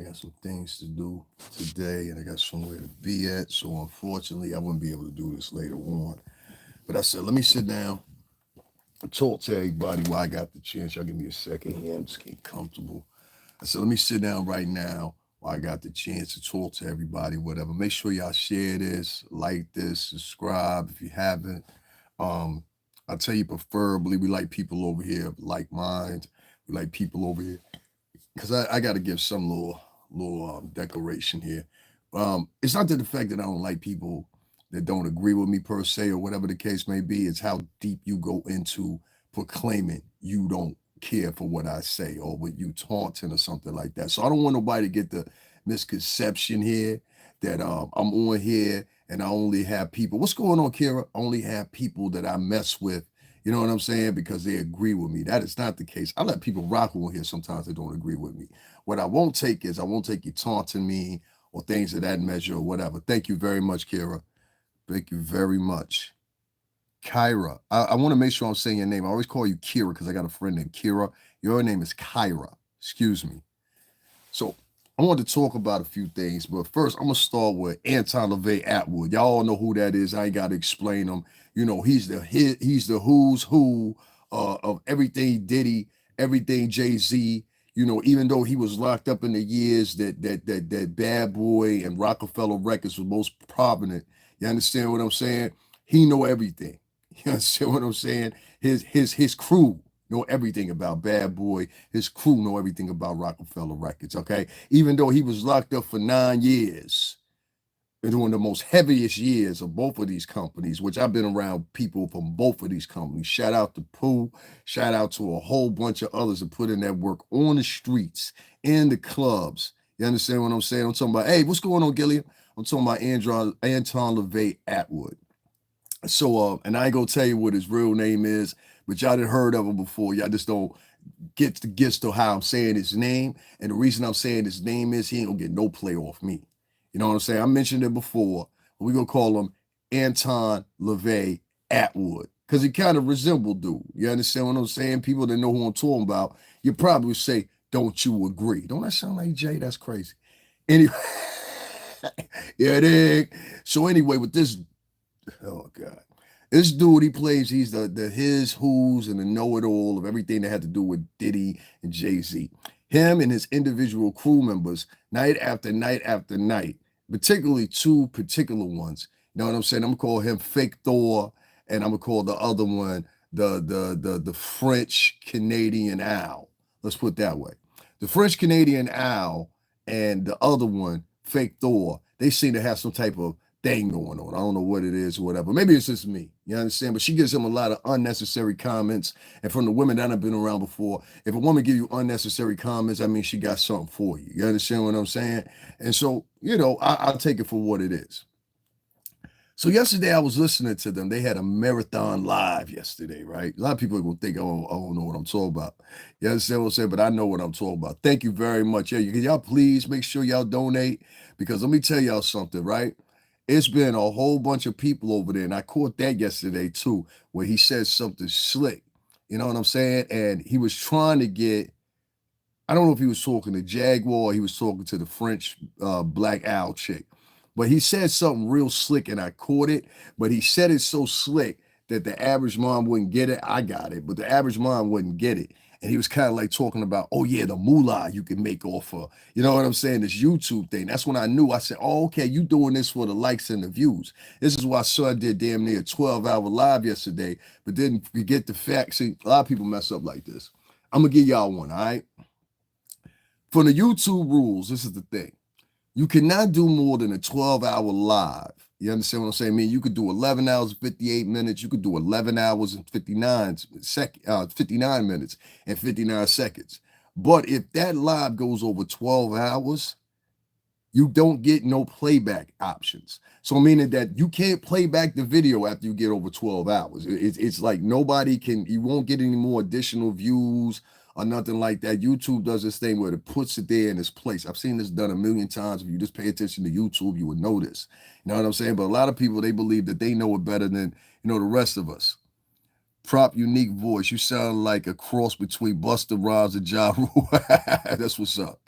got some things to do today, and I got somewhere to be at. So unfortunately, I wouldn't be able to do this later on. But I said, let me sit down and talk to everybody while I got the chance. Y'all give me a second here. I'm just getting comfortable. I said, let me sit down right now while I got the chance to talk to everybody, whatever. Make sure y'all share this, like this, subscribe if you haven't. Um, I'll tell you, preferably, we like people over here, like minds. We like people over here because I got to give some little decoration here. It's not that the fact that I don't like people that don't agree with me per se or whatever the case may be. It's how deep you go into proclaiming you don't care for what I say or what you taunting or something like that. So I don't want nobody to get the misconception here that I'm on here and I only have people. What's going on, Kira? I only have people that I mess with. You know what I'm saying? Because they agree with me. That is not the case. I let people rock on here sometimes they don't agree with me. What I won't take is I won't take you taunting me or things of that measure or whatever. Thank you very much, Kira. Thank you very much. Kyra. I want to make sure I'm saying your name. I always call you Kira because I got a friend named Kira. Your name is Kyra. Excuse me. So I want to talk about a few things, but first I'm gonna start with Anton Levy Attwood. Y'all all know who that is. I ain't got to explain him. You know, he's the who's who of everything Diddy, everything Jay-Z. You know, even though he was locked up in the years that Bad Boy and Rockefeller Records was most prominent. You understand what I'm saying? He know everything. You understand what I'm saying? His crew know everything about Bad Boy. His crew know everything about Rockefeller Records, okay? Even though he was locked up for 9 years, and during the most heaviest years of both of these companies, which I've been around people from both of these companies. Shout out to Pooh. Shout out to a whole bunch of others that put in that work on the streets, in the clubs. You understand what I'm saying? I'm talking about, hey, what's going on, Gilliam? I'm talking about Anton Levy Attwood. So, and I ain't gonna tell you what his real name is, but y'all done heard of him before. Y'all just don't get the gist of how I'm saying his name. And the reason I'm saying his name is he ain't gonna get no play off me. You know what I'm saying? I mentioned it before. We're gonna call him Anton Levy Attwood because he kind of resembled dude. You understand what I'm saying? People that know who I'm talking about, you probably would say, "Don't you agree?" Don't that sound like Jay? That's crazy. Anyway, yeah, it is. So anyway, with this, oh God. This dude, he plays, he's the his, who's, and the know-it-all of everything that had to do with Diddy and Jay-Z. Him and his individual crew members, night after night after night, particularly two particular ones. You know what I'm saying? I'm gonna call him Fake Thor, and I'm gonna call the other one the French Canadian Owl. Let's put it that way. The French Canadian Owl and the other one, Fake Thor, they seem to have some type of thing going on. I don't know what it is or whatever. Maybe it's just me. You understand? But she gives him a lot of unnecessary comments. And from the women that I've been around before, if a woman give you unnecessary comments, I mean, she got something for you. You understand what I'm saying? And so, you know, I'll take it for what it is. So yesterday I was listening to them. They had a marathon live yesterday, right? A lot of people are gonna think, oh, I don't know what I'm talking about. You understand what I'm saying? But I know what I'm talking about. Thank you very much. Yeah, y'all please make sure y'all donate because let me tell y'all something, right? It's been a whole bunch of people over there, and I caught that yesterday too, where he said something slick. You know what I'm saying? And he was trying to get, I don't know if he was talking to Jaguar or he was talking to the French Black Owl chick. But he said something real slick and I caught it. But he said it so slick that the average mom wouldn't get it. I got it, but the average mom wouldn't get it. And he was kind of like talking about, oh yeah, the moolah you can make off of, you know what I'm saying, this YouTube thing. That's when I knew. I said, oh, okay, you doing this for the likes and the views. This is why Son did damn near a 12-hour live yesterday, but didn't forget the fact. See, a lot of people mess up like this. I'm going to give y'all one, all right? For the YouTube rules, this is the thing. You cannot do more than a 12-hour live. You understand what I'm saying? I mean, you could do 11 hours and 58 minutes. You could do 11 hours and 59 minutes and 59 seconds. But if that live goes over 12 hours, you don't get no playback options. So meaning that you can't play back the video after you get over 12 hours. It's like nobody can, you won't get any more additional views or nothing like that. YouTube does this thing where it puts it there in its place. I've seen this done a million times. If you just pay attention to YouTube, you would know this. You know what I'm saying? But a lot of people, they believe that they know it better than, you know, the rest of us. Prop unique voice. You sound like a cross between Busta Rhymes and Ja Rule. That's what's up.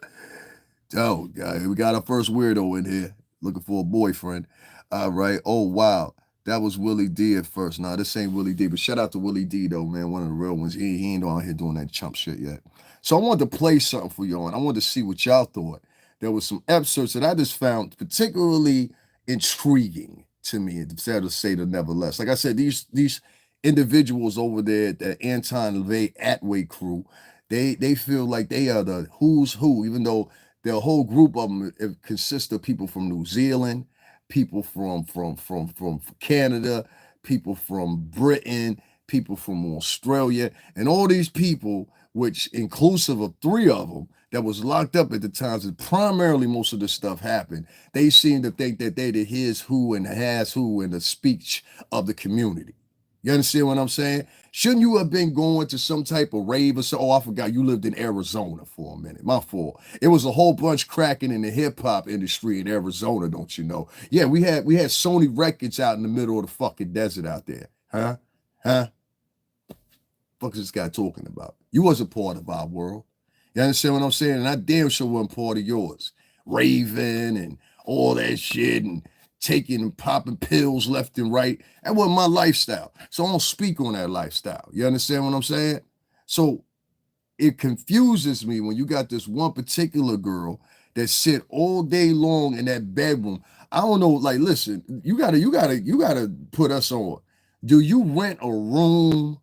Oh, God, we got our first weirdo in here looking for a boyfriend. All right. Oh, wow. That was Willie D at first. Nah, this ain't Willie D, but shout out to Willie D, though, man. One of the real ones. He ain't out here doing that chump shit yet. So I wanted to play something for y'all, and I wanted to see what y'all thought. There was some excerpts that I just found particularly intriguing to me, and sad to say the nevertheless. Like I said, these individuals over there at the Anton, Levy, Attwood crew, they feel like they are the who's who, even though the whole group of them consists of people from New Zealand, people from Canada, people from Britain, people from Australia, and all these people, which inclusive of three of them that was locked up at the times that primarily most of this stuff happened. They seem to think that they the his who and the has who in the speech of the community. You understand what I'm saying? Shouldn't you have been going to some type of rave or so? Oh, I forgot you lived in Arizona for a minute. My fault. It was a whole bunch cracking in the hip hop industry in Arizona, don't you know? Yeah, we had Sony Records out in the middle of the fucking desert out there. Huh? Huh? Fuck is this guy talking about? You wasn't part of our world. You understand what I'm saying? And I damn sure wasn't part of yours. Raving and all that shit and taking and popping pills left and right. That wasn't my lifestyle. So I don't speak on that lifestyle. You understand what I'm saying? So it confuses me when you got this one particular girl that sit all day long in that bedroom. I don't know, like, listen, you gotta put us on. Do you rent a room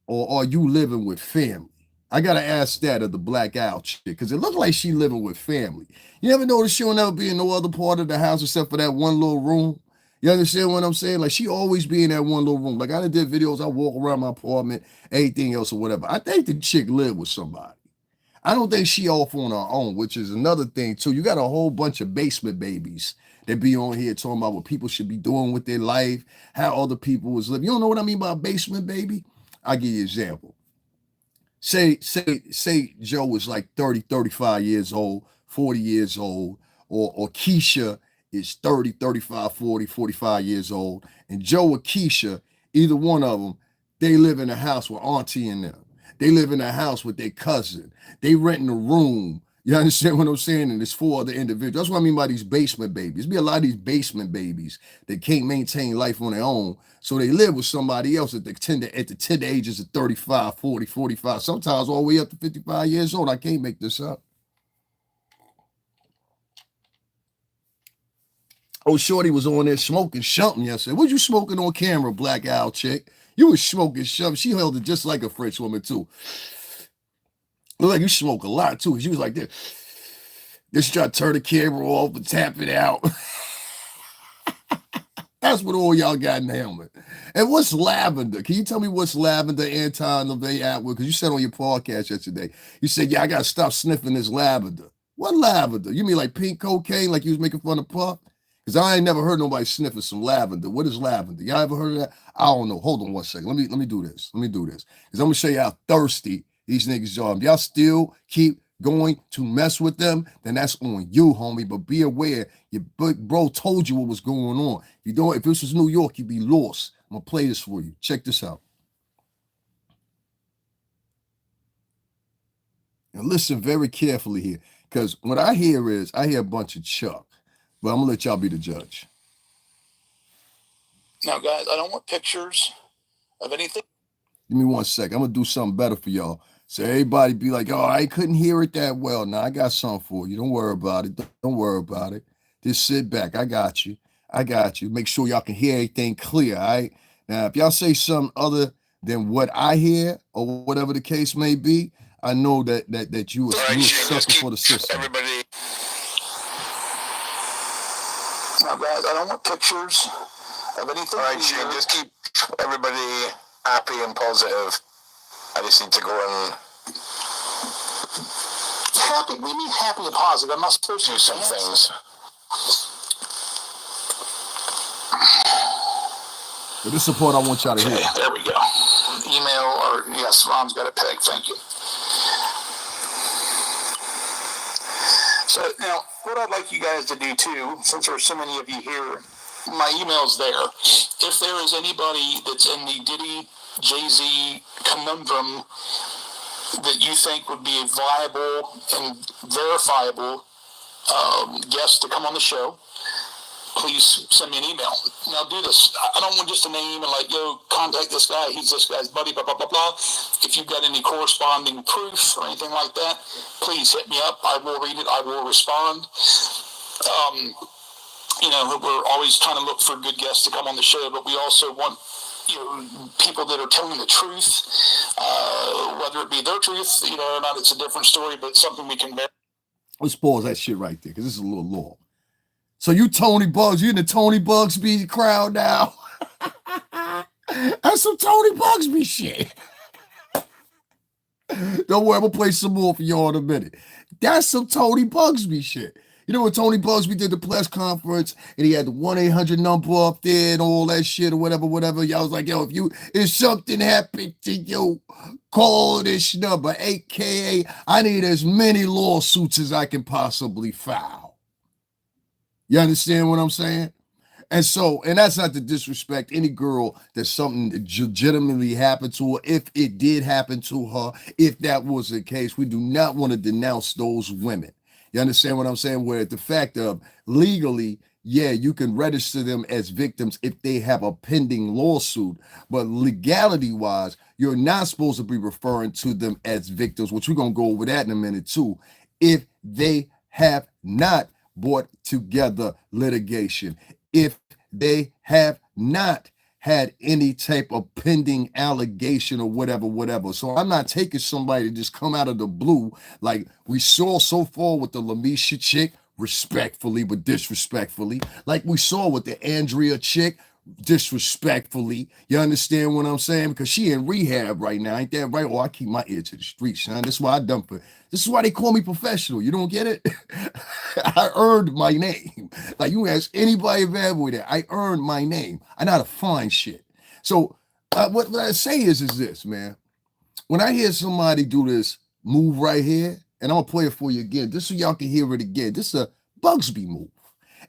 or are you living with family? I gotta ask that of the black owl chick, because it looked like she living with family. You ever notice she'll never be in no other part of the house except for that one little room? You understand what I'm saying? Like she always be in that one little room. Like I done did videos, I walk around my apartment, anything else or whatever. I think the chick lived with somebody. I don't think she off on her own, which is another thing too. You got a whole bunch of basement babies that be on here talking about what people should be doing with their life, how other people was living. You don't know what I mean by a basement baby? I'll give you an example. Say Joe was like 30, 35 years old, 40 years old, or Keisha is 30, 35, 40, 45 years old, and Joe or Keisha, either one of them, they live in a house with auntie and them. They live in a house with their cousin. They renting a room. You understand what I'm saying? And it's four other individuals. That's what I mean by these basement babies. Be a lot of these basement babies that can't maintain life on their own. So they live with somebody else at the tender ages of 35, 40, 45, sometimes all the way up to 55 years old. I can't make this up. Oh, Shorty was on there smoking something yesterday. What you smoking on camera, black owl chick? You was smoking something. She held it just like a French woman, too. Look like you smoke a lot, too. She was like this. Just try to turn the camera off and tap it out. That's what all y'all got in the helmet. And what's lavender? Can you tell me what's lavender, Anton, LeVay, Attwood? Because you said on your podcast yesterday, you said, yeah, I got to stop sniffing this lavender. What lavender? You mean like pink cocaine, like you was making fun of Puff? Because I ain't never heard nobody sniffing some lavender. What is lavender? Y'all ever heard of that? I don't know. Hold on one second. Let me do this. Because I'm going to show you how thirsty these niggas are. If y'all still keep going to mess with them, then that's on you, homie. But be aware, your big bro told you what was going on. If this was New York, you'd be lost. I'm gonna play this for you. Check this out. And listen very carefully here, because what I hear a bunch of Chuck. But I'm gonna let y'all be the judge. Now, guys, I don't want pictures of anything. Give me 1 second. I'm gonna do something better for y'all. So everybody be like, oh, I couldn't hear it that well. Now I got something for you. Don't worry about it. Don't worry about it. Just sit back. I got you. Make sure y'all can hear everything clear. All right. Now, if y'all say something other than what I hear or whatever the case may be, I know that you a sucker for the system. Everybody. Now, guys, I don't want pictures of anything. All right, Shane, just keep everybody happy and positive. I just need to go and happy. We mean happy and positive. I'm not supposed to do some things. But this support I want y'all to hear. There we go. Email or yes, Ron's got a peg. Thank you. So now, what I'd like you guys to do too, since there are so many of you here, my email's there. If there is anybody that's in the Diddy Jay-Z conundrum that you think would be viable and verifiable guests to come on the show, please send me an email. Now do this. I don't want just a name and like, yo, contact this guy. He's this guy's buddy, blah, blah, blah, blah. If you've got any corresponding proof or anything like that, please hit me up. I will read it. I will respond. We're always trying to look for good guests to come on the show, but we also want people that are telling the truth, whether it be their truth, or not, it's a different story, but something we can bear. Let's pause that shit right there, because this is a little long. So you Tony Bugs, you in the Tony Bugsby crowd now. That's some Tony Bugsby shit. Don't worry, I'm going to play some more for y'all in a minute. That's some Tony Bugsby shit. You know when Tony Bugsby did the press conference and he had the 1-800 number up there and all that shit or whatever. Y'all was like, yo, if something happened to you, call this number, AKA, I need as many lawsuits as I can possibly file. You understand what I'm saying? And that's not to disrespect any girl that something legitimately happened to her. If it did happen to her, if that was the case, we do not want to denounce those women. You understand what I'm saying? Where the fact of legally, yeah, you can register them as victims if they have a pending lawsuit, but legality-wise, you're not supposed to be referring to them as victims, which we're going to go over that in a minute too, if they have not brought together litigation, if they have not had any type of pending allegation or whatever. So I'm not taking somebody to just come out of the blue like we saw so far with the Lamisha chick, respectfully but disrespectfully, like we saw with the Andrea chick, disrespectfully. You understand what I'm saying? Because she in rehab right now, ain't that right? Oh, I keep my ear to the street, son. This is why I dump it. This is why they call me professional. You don't get it? I earned my name. Like you ask anybody available there, I earned my name. I know how to find shit. So what I say is this, man. When I hear somebody do this move right here, and I'm gonna play it for you again, just so y'all can hear it again. This is a Bugsby move.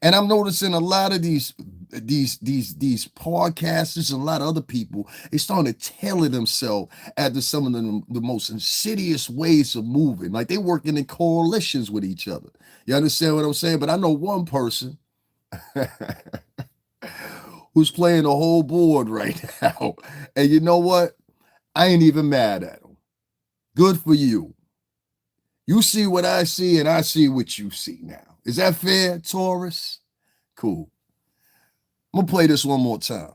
And I'm noticing a lot of these podcasters and a lot of other people, they starting to tailor themselves after some of the most insidious ways of moving. Like they working in coalitions with each other. You understand what I'm saying? But I know one person who's playing the whole board right now. And you know what? I ain't even mad at him. Good for you. You see what I see and I see what you see now. Is that fair, Taurus? Cool. I'm going to play this one more time.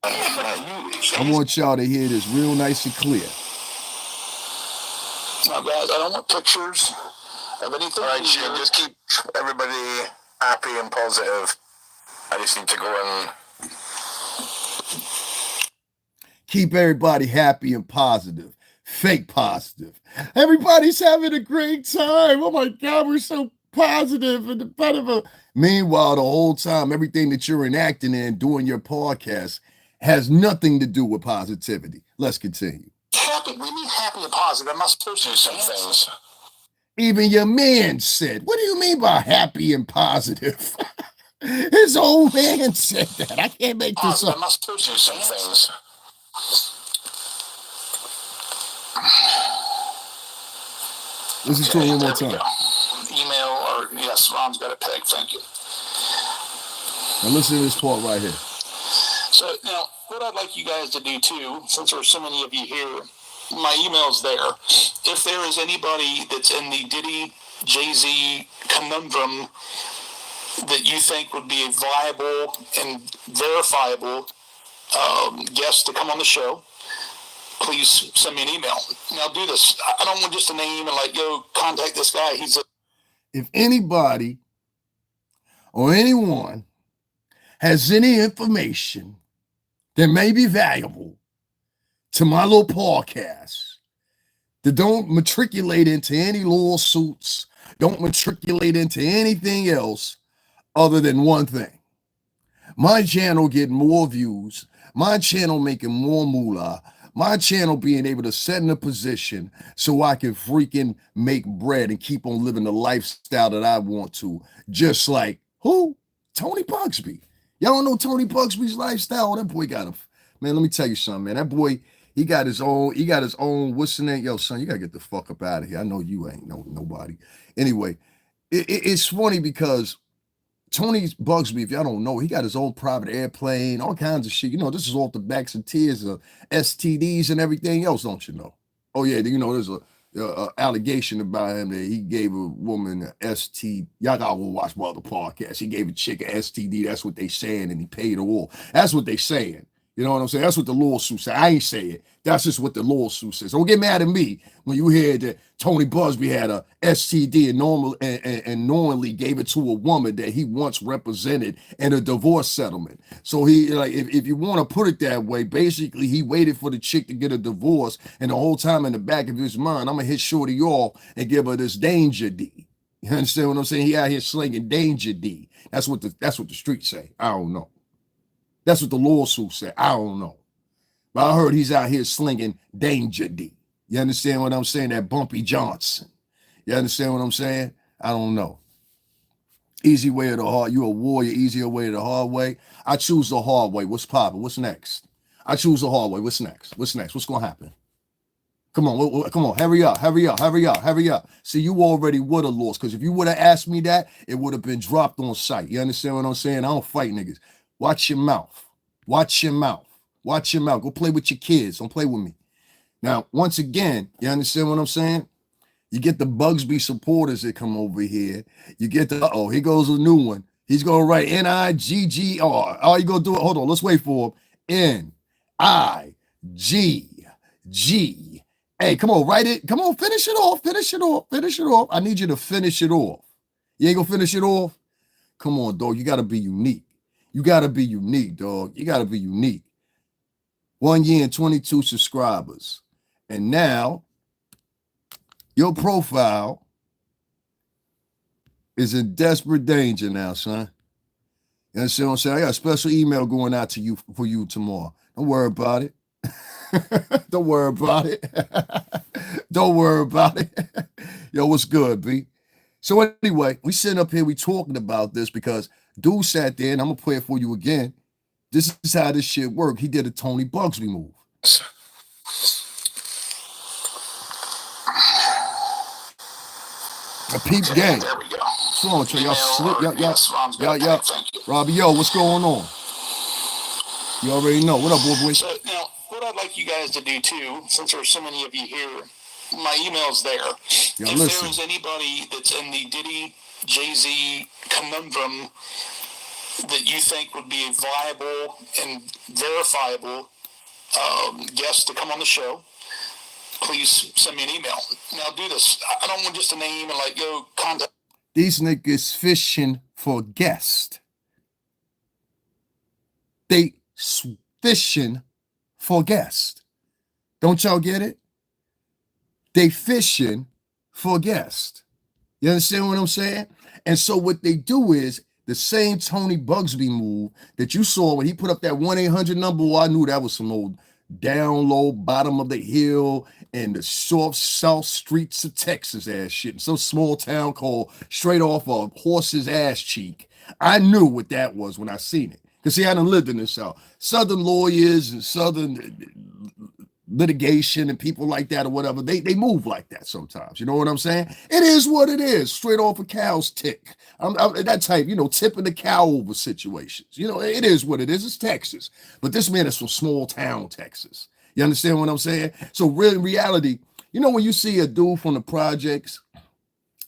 I want y'all to hear this real nice and clear. Now, guys, I don't want pictures of anything. All right, Jim, just keep everybody happy and positive. I just need to go and keep everybody happy and positive. Fake positive. Everybody's having a great time. Oh my God, we're so positive and the Meanwhile, the whole time, everything that you're enacting and doing your podcast has nothing to do with positivity. Let's continue. Happy? We mean happy and positive. I'm not supposed to do some things. Even your man said, what do you mean by happy and positive? His old man said that. I can't make this up. I'm not supposed to do some things. Listen to it one more time. Email or yes, Ron's got a peg. Thank you. Now listen to this part right here. So now, what I'd like you guys to do too, since there are so many of you here, my email's there. If there is anybody that's in the Diddy Jay-Z conundrum that you think would be a viable and verifiable guest to come on the show, please send me an email. Now do this. I don't want just a name and like, yo, contact this guy. If anybody or anyone has any information that may be valuable to my little podcast, that don't matriculate into any lawsuits, don't matriculate into anything else other than one thing. My channel getting more views, my channel making more moolah, my channel being able to set in a position so I can freaking make bread and keep on living the lifestyle that I want to. Just like, who? Tony Bugsby. Y'all don't know Tony Bugsby's lifestyle? That boy got him. Man, let me tell you something, man. That boy, He got his own, what's the name? Yo, son, you gotta get the fuck up out of here. I know you ain't nobody. Anyway, it's funny because Tony Bugsby, if y'all don't know, he got his own private airplane, all kinds of shit. You know, this is off the backs and tears of STDs and everything else, don't you know? Oh yeah, you know, there's a allegation about him that he gave a woman a ST. Y'all gotta go watch my other podcast. He gave a chick a STD. That's what they saying, and he paid her off. That's what they saying. You know what I'm saying? That's what the lawsuit said. I ain't say it. That's just what the lawsuit says. Don't get mad at me when you hear that Tony Busby had a STD and knowingly gave it to a woman that he once represented in a divorce settlement. So he, like, if you want to put it that way, basically he waited for the chick to get a divorce, and the whole time in the back of his mind, I'm gonna hit shorty off and give her this danger D. You understand what I'm saying? He out here slinging danger D. That's what the streets say. I don't know. That's what the lawsuit said. I don't know. But I heard he's out here slinging danger D. You understand what I'm saying? That Bumpy Johnson. You understand what I'm saying? I don't know. Easy way or the hard. You a warrior, easier way or the hard way. I choose the hard way. What's popping? What's next? I choose the hard way. What's next? What's next? What's going to happen? Come on, come on. Hurry up. See, you already would have lost, because if you would have asked me that, it would have been dropped on sight. You understand what I'm saying? I don't fight niggas. Watch your mouth. Watch your mouth. Watch your mouth. Go play with your kids. Don't play with me. Now, once again, you understand what I'm saying? You get the Bugsby supporters that come over here. You get the, here goes a new one. He's going to write N-I-G-G-R. All you going to do it. Hold on. Let's wait for him. N-I-G-G. Hey, come on. Write it. Come on. Finish it off. I need you to finish it off. You ain't going to finish it off? Come on, dog. You got to be unique. You got to be unique, dog. You got to be unique. 1 year and 22 subscribers. And now your profile is in desperate danger now, son. You understand what I'm saying? I got a special email going out to you for you tomorrow. Don't worry about it. Don't worry about it. Don't worry about it. Yo, what's good, B? So anyway, we sitting up here, we talking about this because dude sat there, and I'm going to play it for you again. This is how this shit worked. He did a Tony Bugsby move. A peep gang. There we go. What's wrong, Trey? Y'all slip. Y'all. Robbie, yo, what's going on? You already know. What up, boy? So now, what I'd like you guys to do too, since there's so many of you here, my email's there. If there is anybody that's in the Diddy Jay-Z conundrum that you think would be a viable and verifiable guest to come on the show, please send me an email. Now do this. I don't want just a name and like go contact. These niggas fishing for guests. They fishing for guests. Don't y'all get it? They fishing for guests. You understand what I'm saying? And so what they do is the same Tony Bugsby move that you saw when he put up that 1-800 number. Well, I knew that was some old down low, bottom of the hill, and the soft south streets of Texas ass shit in some small town called straight off a horse's ass cheek. I knew what that was when I seen it. Because see, I done lived in the South. Southern lawyers and Southern litigation and people like that or whatever, they move like that sometimes. You know what I'm saying? It is what it is. Straight off a cow's tick. I'm that type, tipping the cow over situations. It is what it is. It's Texas. But this man is from small town Texas. You understand what I'm saying? So really, in reality, when you see a dude from the projects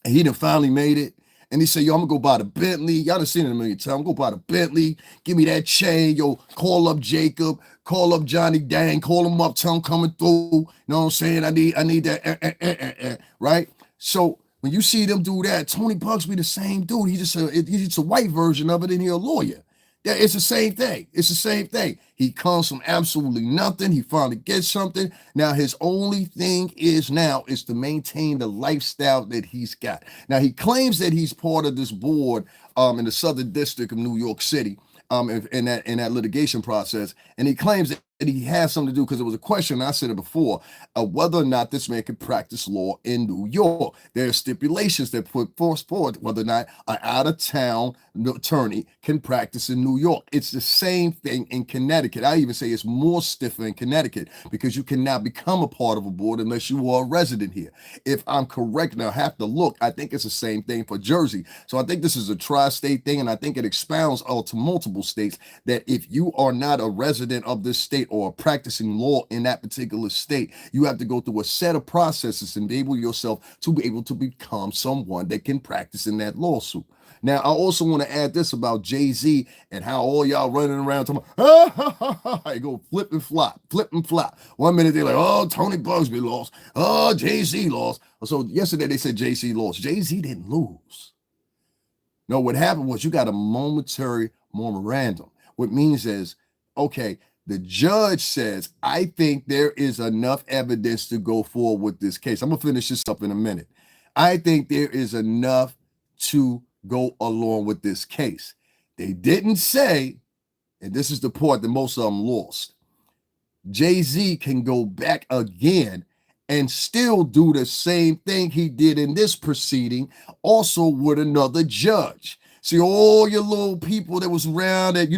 and he done finally made it, and he said, yo, I'm gonna go buy the Bentley. Y'all done seen it a million times. I'm gonna go buy the Bentley. Give me that chain. Yo, call up Jacob. Call up Johnny Dang. Call him up. Tell him coming through. You know what I'm saying? I need that. Right? So when you see them do that, Tony Bugsby the same dude. He's just a white version of it, and he a lawyer. Yeah, it's the same thing. It's the same thing. He comes from absolutely nothing. He finally gets something. Now, his only thing is to maintain the lifestyle that he's got. Now, he claims that he's part of this board in the Southern District of New York City in that litigation process. And he claims that and he has something to do because it was a question. I said it before, whether or not this man could practice law in New York. There are stipulations that put forward whether or not an out-of-town attorney can practice in New York. It's the same thing in Connecticut. I even say it's more stiffer in Connecticut because you cannot become a part of a board unless you are a resident here. If I'm correct, now I have to look. I think it's the same thing for Jersey. So I think this is a tri-state thing, and I think it expounds out to multiple states that if you are not a resident of this state or practicing law in that particular state, you have to go through a set of processes and enable yourself to be able to become someone that can practice in that lawsuit. Now, I also want to add this about Jay-Z and how all y'all running around talking about, I go flip and flop, flip and flop. 1 minute they're like, oh, Tony Bugsby lost. Oh, Jay-Z lost. So yesterday they said Jay-Z lost. Jay-Z didn't lose. No, what happened was you got a momentary memorandum. What means is, okay, the judge says, I think there is enough evidence to go forward with this case. I'm going to finish this up in a minute. I think there is enough to go along with this case. They didn't say, and this is the part that most of them lost, Jay-Z can go back again and still do the same thing he did in this proceeding, also with another judge. See, all your little people that was around that,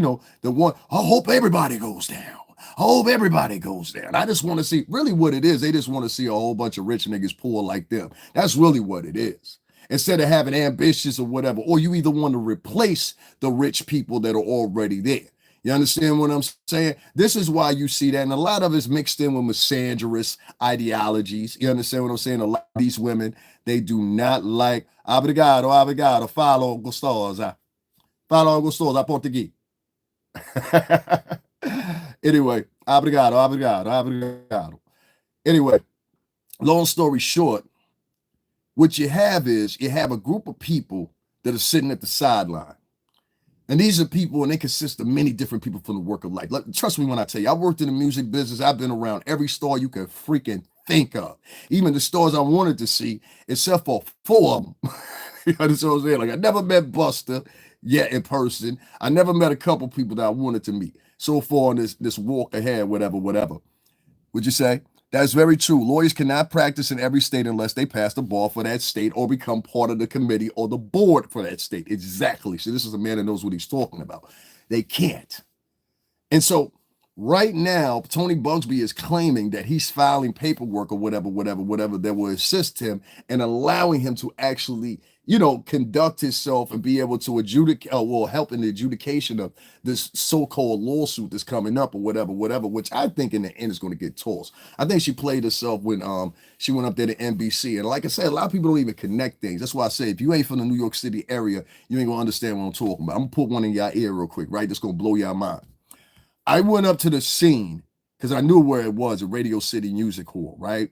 the one, I hope everybody goes down. I hope everybody goes down. I just want to see, really what it is, they just want to see a whole bunch of rich niggas poor like them. That's really what it is. Instead of having ambitious or whatever, or you either want to replace the rich people that are already there. You understand what I'm saying? This is why you see that. And a lot of it's mixed in with misandrous ideologies. You understand what I'm saying? A lot of these women, they do not like obrigado, falo gostosa. Falo gostosa, Portuguese. Anyway, obrigado. Anyway, long story short, what you have is you have a group of people that are sitting at the sideline. And these are people, and they consist of many different people from the work of life. Trust me when I tell you, I worked in the music business. I've been around every store you can freaking think of. Even the stores I wanted to see, except for 4 of them. You understand what I'm saying? Like, I never met Buster yet in person. I never met a couple people that I wanted to meet. So far on this walk ahead, whatever. Would you say? That's very true. Lawyers cannot practice in every state unless they pass the bar for that state or become part of the committee or the board for that state. Exactly. So this is a man that knows what he's talking about. They can't. And so right now, Tony Bugsby is claiming that he's filing paperwork or whatever that will assist him and allowing him to actually, conduct himself and be able to adjudicate, help in the adjudication of this so-called lawsuit that's coming up or whatever, which I think in the end is going to get tossed. I think she played herself when she went up there to NBC. And like I said, a lot of people don't even connect things. That's why I say, if you ain't from the New York City area, you ain't going to understand what I'm talking about. I'm going to put one in your ear real quick, right? That's going to blow your mind. I went up to the scene because I knew where it was, a Radio City Music Hall, right?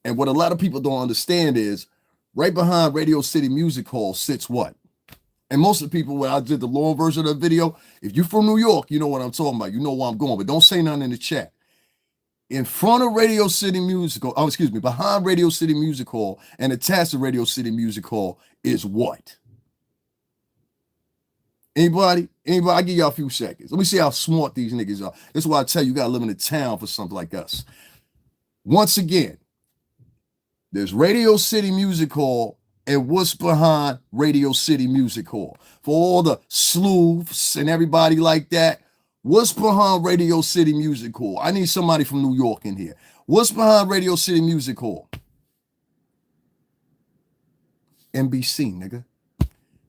And what a lot of people don't understand is right behind Radio City Music Hall sits what? And most of the people, when I did the long version of the video, if you're from New York, you know what I'm talking about. You know where I'm going, but don't say nothing in the chat. In front of Radio City Music Hall, behind Radio City Music Hall and attached to Radio City Music Hall is what? Anybody? I'll give y'all a few seconds. Let me see how smart these niggas are. That's why I tell you, you got to live in a town for something like us. Once again, there's Radio City Music Hall, and what's behind Radio City Music Hall? For all the sleuths and everybody like that, what's behind Radio City Music Hall? I need somebody from New York in here. What's behind Radio City Music Hall? NBC, nigga.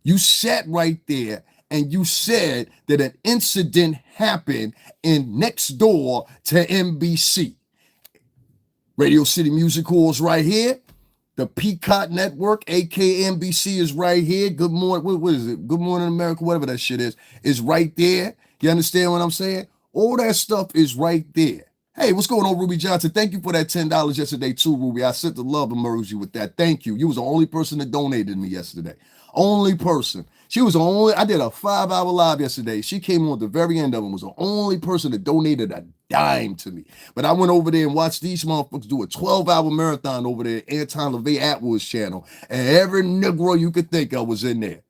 You sat right there and you said that an incident happened next door to NBC. Radio City Music Hall is right here. The Peacock Network, aka NBC, is right here. Good morning, what is it? Good Morning America, whatever that shit is right there. You understand what I'm saying? All that stuff is right there. Hey, what's going on, Ruby Johnson? Thank you for that $10 yesterday too, Ruby. I sent the love emoji with that. Thank you. You was the only person that donated me yesterday. Only person. She was the only, I did a 5-hour live yesterday. She came on at the very end of it, was the only person that donated a dime to me. But I went over there and watched these motherfuckers do a 12-hour marathon over there, Anton Levy Attwood's channel. And every Negro you could think of was in there.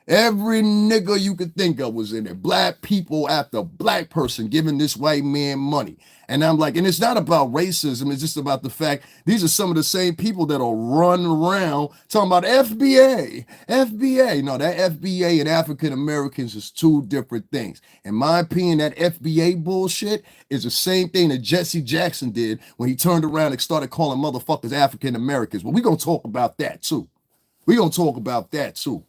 Every nigga you could think of was in there. Black people after black person giving this white man money. And I'm like, and it's not about racism. It's just about the fact these are some of the same people that'll run around talking about FBA, FBA. No, that FBA and African Americans is two different things. In my opinion, that FBA bullshit is the same thing that Jesse Jackson did when he turned around and started calling motherfuckers African Americans. But we're going to talk about that too. We're going to talk about that too.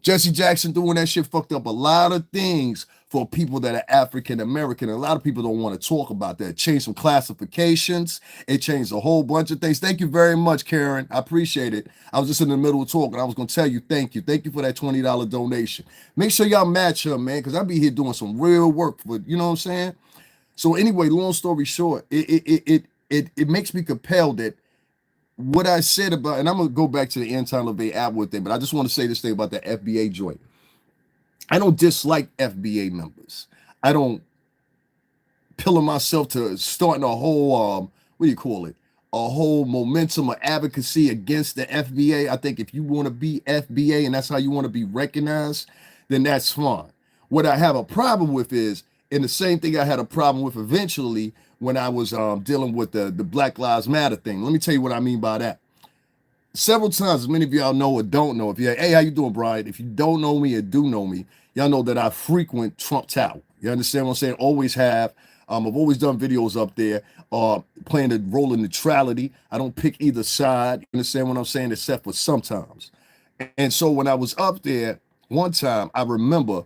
Jesse Jackson doing that shit fucked up a lot of things for people that are African American. A lot of people don't want to talk about that. It changed some classifications. It changed a whole bunch of things. Thank you very much, Karen. I appreciate it. I was just in the middle of talking. I was going to tell you thank you. Thank you for that $20 donation. Make sure y'all match her, man, because I be here doing some real work for, you know what I'm saying? So anyway, long story short, it makes me compelled that what I said about, and I'm gonna go back to the Anton Levy Attwood thing, but I just want to say this thing about the FBA joint. I don't dislike FBA members. I don't pillar myself to starting a whole what do you call it? A whole momentum of advocacy against the FBA. I think if you want to be FBA and that's how you want to be recognized, then that's fine. What I have a problem with is, and the same thing I had a problem with eventually when I was dealing with the Black Lives Matter thing. Let me tell you what I mean by that. Several times, as many of y'all know or don't know, if you're, hey, how you doing, Brian? If you don't know me or do know me, y'all know that I frequent Trump Tower. You understand what I'm saying? Always have. I've always done videos up there playing the role of neutrality. I don't pick either side. You understand what I'm saying? Except for sometimes. And so when I was up there one time, I remember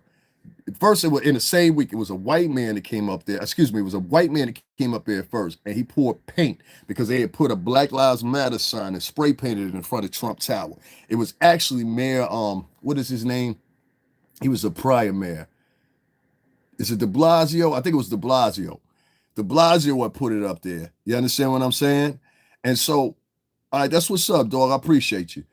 first, it was in the same week. It was a white man that came up there. Excuse me, it was a white man that came up there first, and he poured paint because they had put a Black Lives Matter sign and spray painted it in front of Trump Tower. It was actually Mayor, what is his name? He was a prior mayor. Is it De Blasio? I think it was De Blasio. De Blasio had put it up there. You understand what I'm saying? And so, all right, that's what's up, dog. I appreciate you.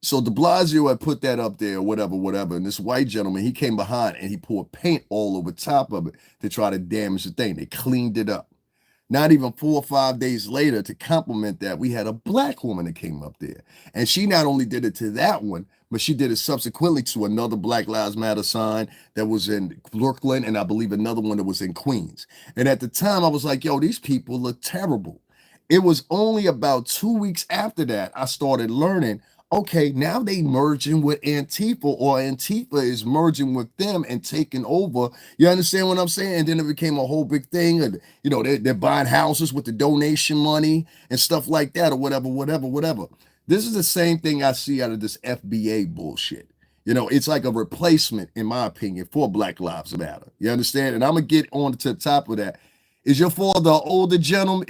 So de Blasio had put that up there, whatever. And this white gentleman, he came behind and he poured paint all over top of it to try to damage the thing. They cleaned it up. Not even 4 or 5 days later, to complement that, we had a black woman that came up there. And she not only did it to that one, but she did it subsequently to another Black Lives Matter sign that was in Brooklyn, and I believe another one that was in Queens. And at the time, I was like, yo, these people look terrible. It was only about 2 weeks after that I started learning, okay, now they merging with Antifa, or Antifa is merging with them and taking over. You understand what I'm saying? And then it became a whole big thing. And, you know, they're buying houses with the donation money and stuff like that, or whatever. This is the same thing I see out of this FBA bullshit. You know, it's like a replacement, in my opinion, for Black Lives Matter. You understand? And I'm going to get on to the top of that. Is your father an older gentleman?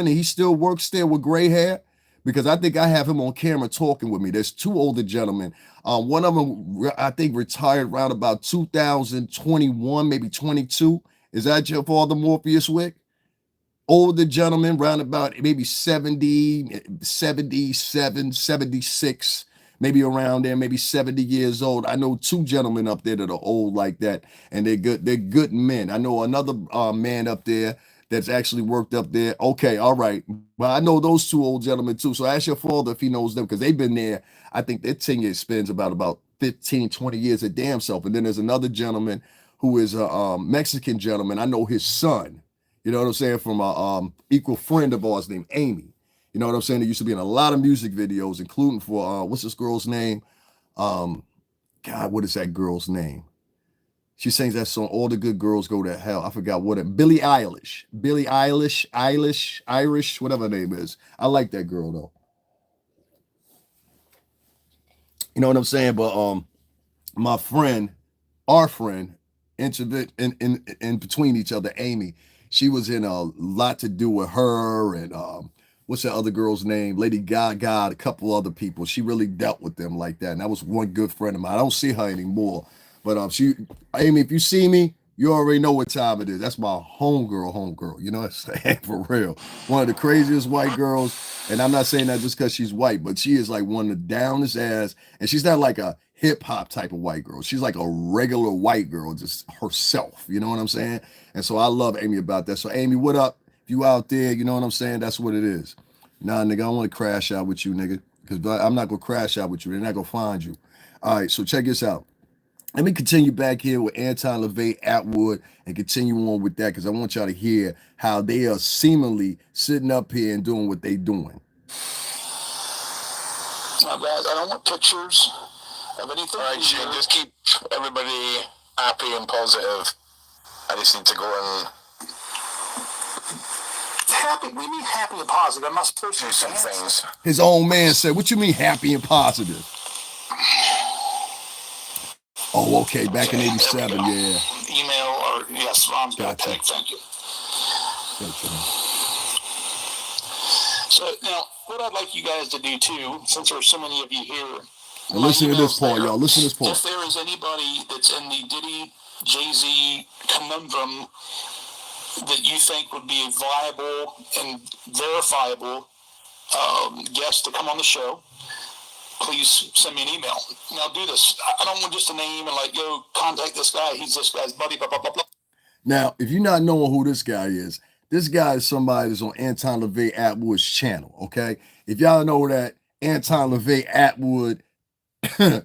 And he still works there with gray hair? Because I think I have him on camera talking with me. There's two older gentlemen. One of them, I think, retired around about 2021, maybe 22. Is that your father, Morpheus Wick? Older gentleman, around about maybe 70, 77, 76, maybe around there, maybe 70 years old. I know two gentlemen up there that are old like that, and they're good. They're good men. I know another man up there that's actually worked up there. Okay, all right. But I know those two old gentlemen too. So ask your father if he knows them, because they've been there. I think their tenure spends about 15, 20 years at damn self. And then there's another gentleman who is a Mexican gentleman. I know his son, you know what I'm saying, from a equal friend of ours named Amy. You know what I'm saying? They used to be in a lot of music videos, including for, what's this girl's name? God, what is that girl's name? She sings that song, All the Good Girls Go to Hell. I forgot what it, Billie Eilish, Irish, whatever her name is. I like that girl though. You know what I'm saying? But my friend, our friend, in between each other, Amy, she was in a lot to do with her and what's that other girl's name? Lady Gaga, a couple other people. She really dealt with them like that. And that was one good friend of mine. I don't see her anymore. But Amy, if you see me, you already know what time it is. That's my homegirl. You know what I'm saying? For real. One of the craziest white girls. And I'm not saying that just because she's white, but she is like one of the downest ass. And she's not like a hip hop type of white girl. She's like a regular white girl, just herself. You know what I'm saying? And so I love Amy about that. So Amy, what up? If you out there, you know what I'm saying? That's what it is. Nah, nigga, I don't want to crash out with you, nigga. because I'm not gonna crash out with you. They're not gonna find you. All right, so check this out. Let me continue back here with Anton, Levy, Attwood, and continue on with that because I want y'all to hear how they are seemingly sitting up here and doing what they doing. Now, guys, I don't want pictures of anything. All right, Shane, just keep everybody happy and positive. I just need to go and happy. We mean happy and positive. I'm not supposed to do some things. His own man said, "What you mean happy and positive?" Oh, okay. Back in '87, yeah. Email or yes, Ron's got Gotcha. tag. Thank you. Gotcha. So now, what I'd like you guys to do too, since there's so many of you here, Now listen to this part, y'all. Listen to this part. if there is anybody that's in the Diddy Jay-Z conundrum that you think would be a viable and verifiable guest to come on the show, please send me an email. Now do this. I don't want just a name and like, yo, contact this guy. He's this guy's buddy, blah, blah, blah, blah. Now, if you're not knowing who this guy is somebody that's on Anton Levy Attwood's channel, okay? If y'all know that Anton Levy Attwood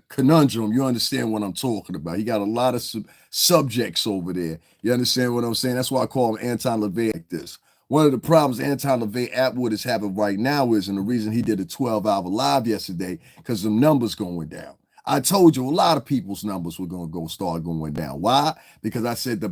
conundrum, you understand what I'm talking about. He got a lot of subjects over there. You understand what I'm saying? That's why I call him Anton Levy like this. One of the problems Anton Levy Attwood is having right now is, and the reason he did a 12-hour live yesterday, because the numbers going down. I told you a lot of people's numbers were going to start going down. Why? Because I said the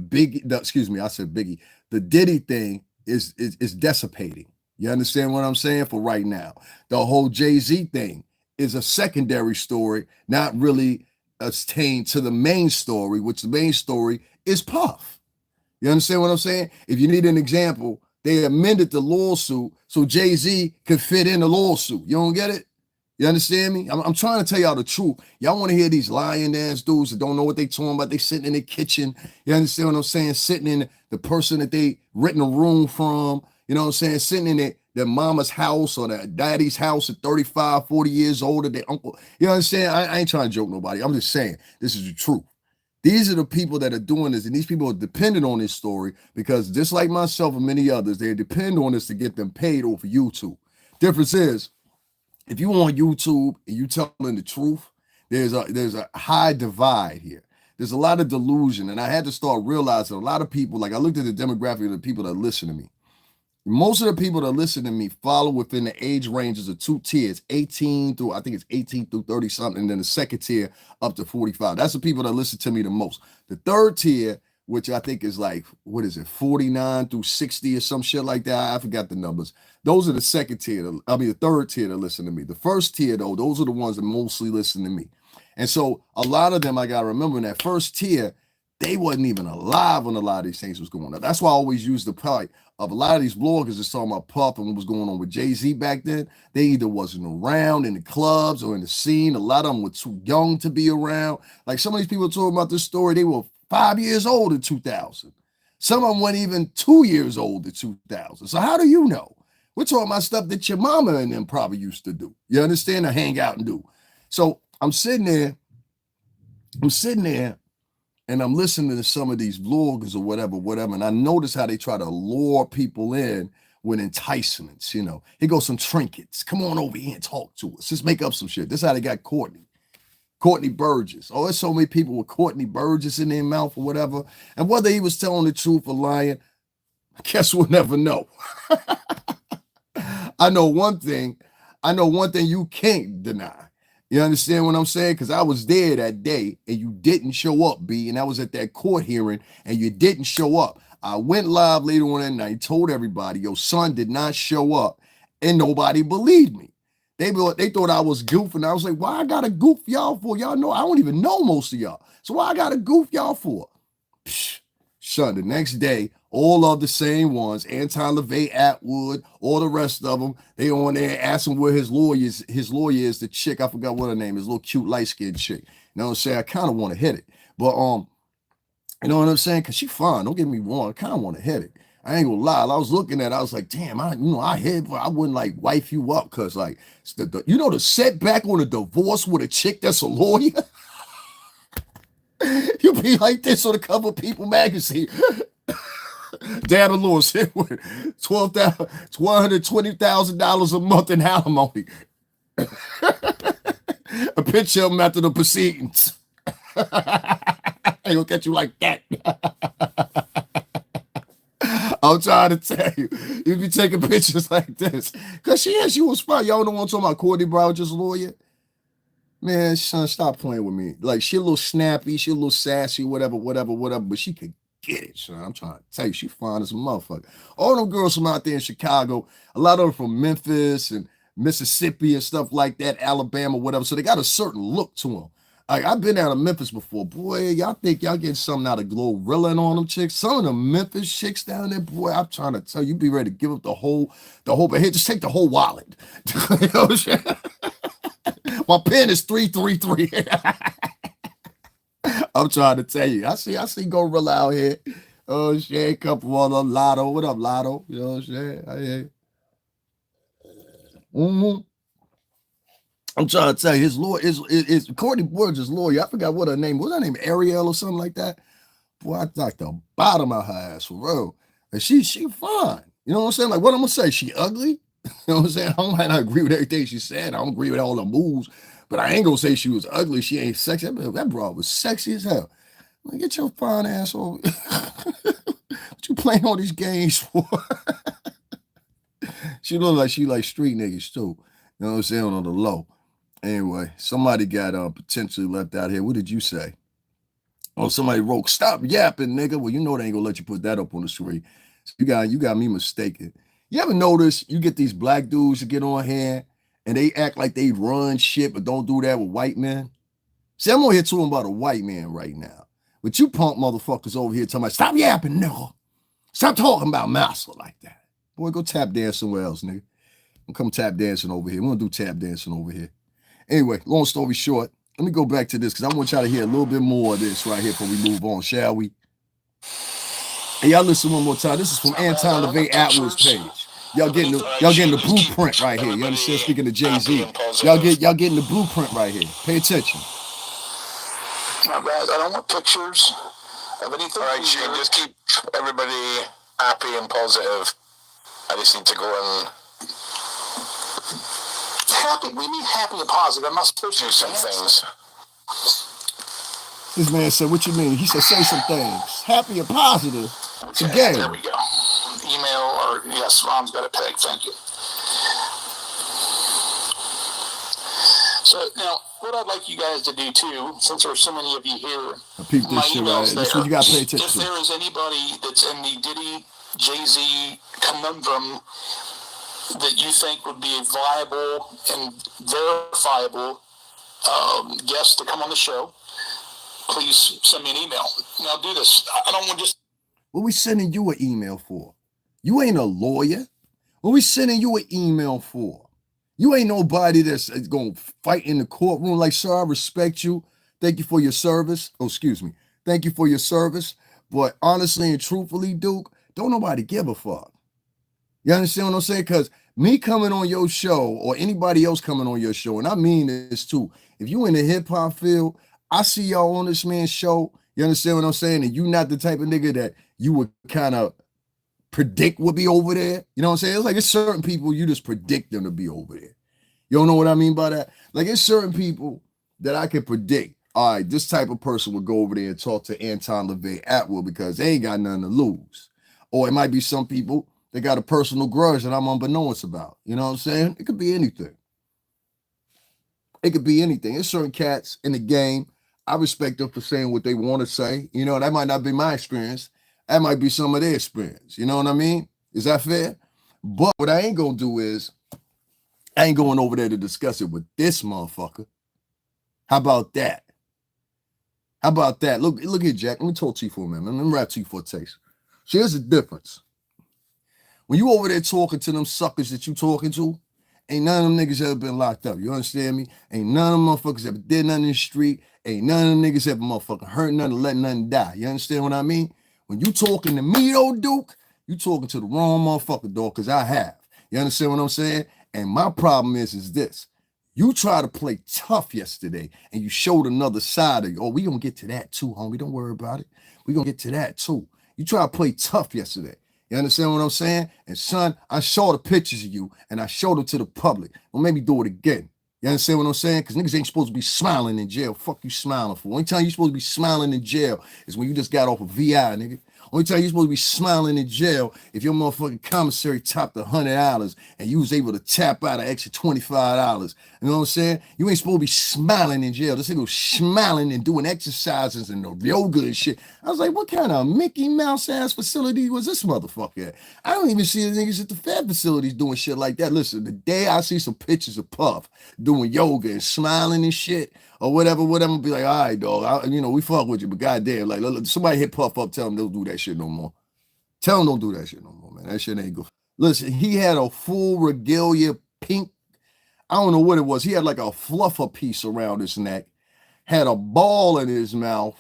Diddy thing is dissipating. You understand what I'm saying? For right now, the whole Jay-Z thing is a secondary story, not really attained to the main story, which the main story is Puff. You understand what I'm saying? If you need an example, they amended the lawsuit so Jay-Z could fit in the lawsuit. You don't get it? You understand me? I'm trying to tell y'all the truth. Y'all want to hear these lying ass dudes that don't know what they talking about. They sitting in the kitchen. You understand what I'm saying? Sitting in the person that they renting a room from. You know what I'm saying? Sitting in their mama's house or their daddy's house at 35, 40 years old, or their uncle. You understand? I ain't trying to joke nobody. I'm just saying this is the truth. These are the people that are doing this, and these people are dependent on this story because just like myself and many others, they depend on this to get them paid off of YouTube. Difference is, if you on YouTube and you telling the truth, there's a high divide here. There's a lot of delusion, and I had to start realizing a lot of people, like I looked at the demographic of the people that listen to me. Most of the people that listen to me follow within the age ranges of two tiers, 18 through, I think it's 18 through 30 something, and then the second tier up to 45. That's the people that listen to me the most. The third tier, which I think is like, 49 through 60 or some shit like that. I forgot the numbers. Those are the second tier, the third tier that listen to me. The first tier, though, those are the ones that mostly listen to me. And so a lot of them, I got to remember in that first tier, they wasn't even alive when a lot of these things was going on. That's why I always use the part of a lot of these bloggers that's talking about Puff and what was going on with Jay-Z back then. They either wasn't around in the clubs or in the scene. A lot of them were too young to be around. Like some of these people talking about this story, they were 5 years old in 2000. Some of them weren't even 2 years old in 2000. So how do you know? We're talking about stuff that your mama and them probably used to do. You understand? To hang out and do. So I'm sitting there, and I'm listening to some of these bloggers or whatever, and I notice how they try to lure people in with enticements, you know. Here goes some trinkets. Come on over here and talk to us. Just make up some shit. This is how they got Courtney Burgess. Oh, there's so many people with Courtney Burgess in their mouth or whatever. And whether he was telling the truth or lying, I guess we'll never know. I know one thing you can't deny. You understand what I'm saying? Because I was there that day and you didn't show up, B. And I was at that court hearing and you didn't show up. I went live later on that night, told everybody, your son did not show up. And nobody believed me. They thought I was goofing. I was like, why I gotta goof y'all for? Y'all know I don't even know most of y'all. So why I gotta goof y'all for? Psh, son, the next day, all of the same ones, Anton Levy Attwood, all the rest of them, they on there asking where his lawyer is, the chick, I forgot what her name is, little cute light-skinned chick. You know what I'm saying? I kind of want to hit it. But you know what I'm saying? Because she fine, don't get me wrong, I kind of want to hit it. I ain't gonna lie. I was looking at it, I was like, damn, I wouldn't like wife you up because like, the setback on a divorce with a chick that's a lawyer? You be like this on the cover of People magazine. Dad of law said $120,000 a month in alimony. A picture of him after the proceedings. I ain't gonna catch you like that. I'm trying to tell you, you be taking pictures like this. Cause she was smart. Y'all don't want to talk about Courtney Browder's lawyer? Man, son, stop playing with me. Like, she a little snappy, she a little sassy, whatever, but she could get it, son. I'm trying to tell you, she fine as a motherfucker. All them girls from out there in Chicago, a lot of them from Memphis and Mississippi and stuff like that, Alabama, whatever. So they got a certain look to them. Like, I've been out of Memphis before. Boy, y'all think y'all getting something out of Glorilla on them chicks. Some of the Memphis chicks down there, boy, I'm trying to tell you, be ready to give up the whole, but here, just take the whole wallet. You know what I'm saying? My pen is 333. I'm trying to tell you. I see Gorilla out here. Oh shit, a couple of them Lotto. What up, Lotto? You know what I'm saying? I hear you. I'm trying to tell you, his lawyer is Courtney Borges' lawyer. I forgot what her name was. Her name Ariel or something like that. Boy, I knocked the bottom of her ass for real. And she fine. You know what I'm saying? Like, what I'm gonna say? She ugly? You know what I'm saying? I might not agree with everything she said. I don't agree with all the moves, but I ain't gonna say she was ugly. She ain't sexy. That broad was sexy as hell. Like, get your fine ass over. What you playing all these games for? She look like she like street niggas too. You know what I'm saying? On the low. Anyway, somebody got potentially left out here. What did you say? Oh, somebody wrote, "Stop yapping, nigga." Well, you know they ain't gonna let you put that up on the screen. So you got me mistaken. You ever notice you get these black dudes to get on here and they act like they run shit, but don't do that with white men? See, I'm on here talking about a white man right now. But you punk motherfuckers over here talking about, "Stop yapping, nigga. Stop talking about master like that." Boy, go tap dance somewhere else, nigga. Come tap dancing over here. We're gonna do tap dancing over here. Anyway, long story short, let me go back to this because I want y'all to hear a little bit more of this right here before we move on, shall we? Hey, y'all listen one more time. This is from Anton Levy Attwood's page. Y'all getting the blueprint right here. You understand? Speaking of Jay-Z, y'all getting the blueprint right here. Pay attention. Now, guys, I don't want pictures of anything. All right, Shane, just keep everybody happy and positive. I just need to go and happy. We need happy and positive. I'm not supposed to do some things. This man said, "What you mean?" He said, "Say some things. Happy and positive." It's a game. There we go. Email or yes, Ron's got it pegged. Thank you. So now, what I'd like you guys to do too, since there's so many of you here, my email's there. This what you got to pay attention to. If there is anybody that's in the Diddy Jay-Z conundrum that you think would be a viable and verifiable guest to come on the show, please send me an email. Now do this. I don't want just. What we sending you an email for? You ain't a lawyer. What we sending you an email for? You ain't nobody that's going to fight in the courtroom. Like, sir, I respect you. Thank you for your service. Oh, excuse me. Thank you for your service. But honestly and truthfully, Duke, don't nobody give a fuck. You understand what I'm saying? Because me coming on your show or anybody else coming on your show, and I mean this too, if you in the hip-hop field, I see y'all on this man's show. You understand what I'm saying? And you not the type of nigga that you would kind of predict would be over there. You know what I'm saying? It's like it's certain people you just predict them to be over there. You don't know what I mean by that? Like it's certain people that I can predict. All right, this type of person would go over there and talk to Anton Levy Attwood because they ain't got nothing to lose. Or it might be some people that got a personal grudge that I'm unbeknownst about. You know what I'm saying? It could be anything. It could be anything. There's certain cats in the game. I respect them for saying what they want to say. You know, that might not be my experience. That might be some of their experience. You know what I mean? Is that fair? But what I ain't going to do is, I ain't going over there to discuss it with this motherfucker. How about that? How about that? Look here, Jack. Let me talk to you for a minute. Let me rap to you for a taste. So here's the difference. When you over there talking to them suckers that you talking to, ain't none of them niggas ever been locked up. You understand me? Ain't none of them motherfuckers ever did nothing in the street. Ain't none of them niggas ever motherfucking hurt nothing or let nothing die. You understand what I mean? When you talking to me, though, Duke, you talking to the wrong motherfucker, dog, because I have. You understand what I'm saying? And my problem is this. You try to play tough yesterday, and you showed another side of you. Oh, we gonna get to that too, homie. Don't worry about it. We gonna get to that too. You try to play tough yesterday. You understand what I'm saying? And son, I showed the pictures of you, and I showed them to the public. Don't make me do it again. You understand what I'm saying? Because niggas ain't supposed to be smiling in jail. Fuck you smiling for? Only time you're supposed to be smiling in jail is when you just got off a VI, nigga. Only time you're supposed to be smiling in jail if your motherfucking commissary topped $100 and you was able to tap out an extra $25. You know what I'm saying? You ain't supposed to be smiling in jail. This nigga was smiling and doing exercises and the yoga and shit. I was like, what kind of Mickey Mouse ass facility was this motherfucker at? I don't even see the niggas at the Fed facilities doing shit like that. Listen, the day I see some pictures of Puff doing yoga and smiling and shit, or whatever, be like, all right, dog, we fuck with you, but goddamn, like, look, somebody hit Puff up, tell him don't do that shit no more. Tell him don't do that shit no more, man. That shit ain't good. Listen, he had a full regalia pink, I don't know what it was. He had like a fluffer piece around his neck, had a ball in his mouth,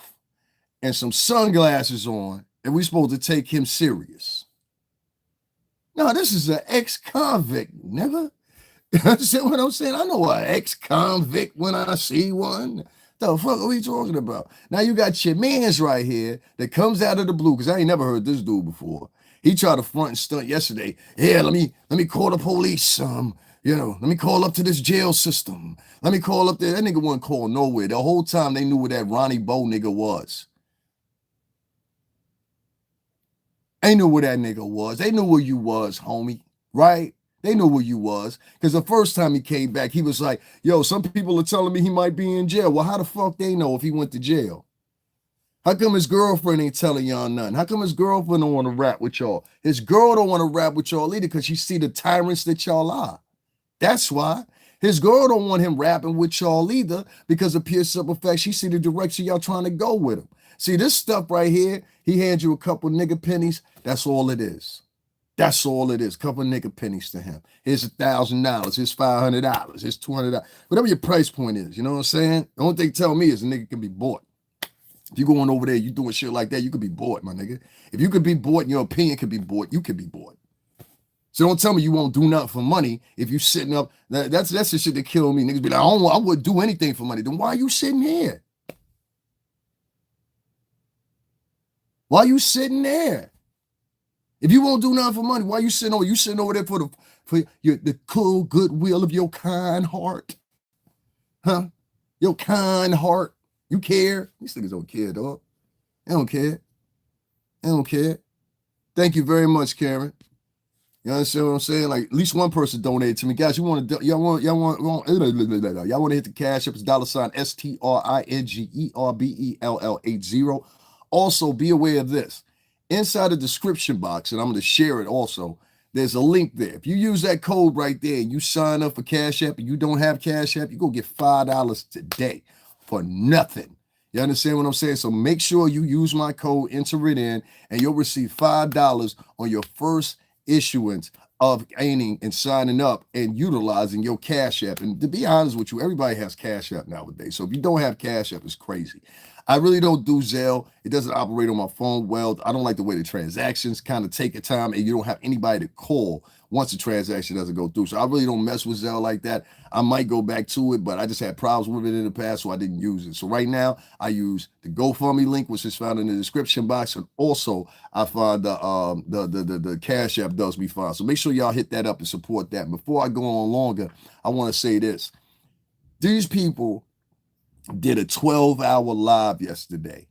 and some sunglasses on, and we supposed to take him serious. No, this is an ex-convict, nigga. You understand what I'm saying? I know an ex-convict when I see one. The fuck are we talking about? Now you got your mans right here that comes out of the blue, because I ain't never heard this dude before. He tried to front and stunt yesterday. Yeah, let me call the police. Let me call up to this jail system. Let me call up there. That nigga wasn't called nowhere. The whole time they knew where that Ronnie Bo nigga was. They knew where that nigga was. They knew where you was, homie. Right? They knew where you was. Because the first time he came back, he was like, yo, some people are telling me he might be in jail. Well, how the fuck they know if he went to jail? How come his girlfriend ain't telling y'all nothing? How come his girlfriend don't want to rap with y'all? His girl don't want to rap with y'all either because she see the tyrants that y'all are. That's why. His girl don't want him rapping with y'all either because of pure simple fact she see the direction y'all trying to go with him. See, this stuff right here, he hands you a couple nigga pennies. That's all it is. That's all it is. Couple nigga pennies to him. Here's $1,000. Here's $500. Here's $200. Whatever your price point is, you know what I'm saying? The only thing tell me is a nigga can be bought. If you going over there, you doing shit like that, you could be bought, my nigga. If you could be bought and your opinion could be bought, you could be bought. So don't tell me you won't do nothing for money if you sitting up. That's the shit that kill me. Niggas be like, I wouldn't do anything for money. Then why are you sitting here? Why are you sitting there? If you won't do nothing for money, why you sitting over? You sitting over there for the cool goodwill of your kind heart, huh? Your kind heart. You care? These niggas don't care, dog. They don't care. They don't care. Thank you very much, Karen. You understand what I'm saying? Like at least one person donated to me, guys. Y'all want to hit the cash up? It's $STRINGERBELL80. Also, be aware of this. Inside the description box, and I'm going to share it also, there's a link there. If you use that code right there and you sign up for Cash App and you don't have Cash App, you're going to get $5 today for nothing. You understand what I'm saying? So make sure you use my code, enter it in, and you'll receive $5 on your first issuance of gaining and signing up and utilizing your Cash App. And to be honest with you, everybody has Cash App nowadays. So if you don't have Cash App, it's crazy. I really don't do Zelle. It doesn't operate on my phone well. I don't like the way the transactions kind of take a time and you don't have anybody to call once the transaction doesn't go through. So I really don't mess with Zelle like that. I might go back to it, but I just had problems with it in the past, so I didn't use it. So right now I use the GoFundMe link, which is found in the description box. And also I find the Cash App does me fine. So make sure y'all hit that up and support that. And before I go on longer, I want to say this. These people did a 12-hour live yesterday.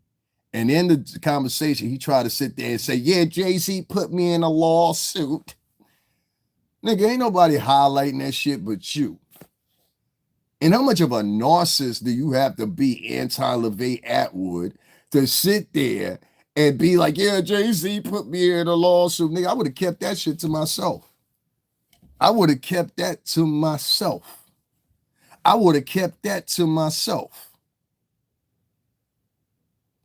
And in the conversation, he tried to sit there and say, yeah, Jay-Z put me in a lawsuit. Nigga, ain't nobody highlighting that shit but you. And how much of a narcissist do you have to be, Anton, Levy, Attwood, to sit there and be like, yeah, Jay-Z put me in a lawsuit? Nigga, I would have kept that shit to myself. I would have kept that to myself. I would have kept that to myself.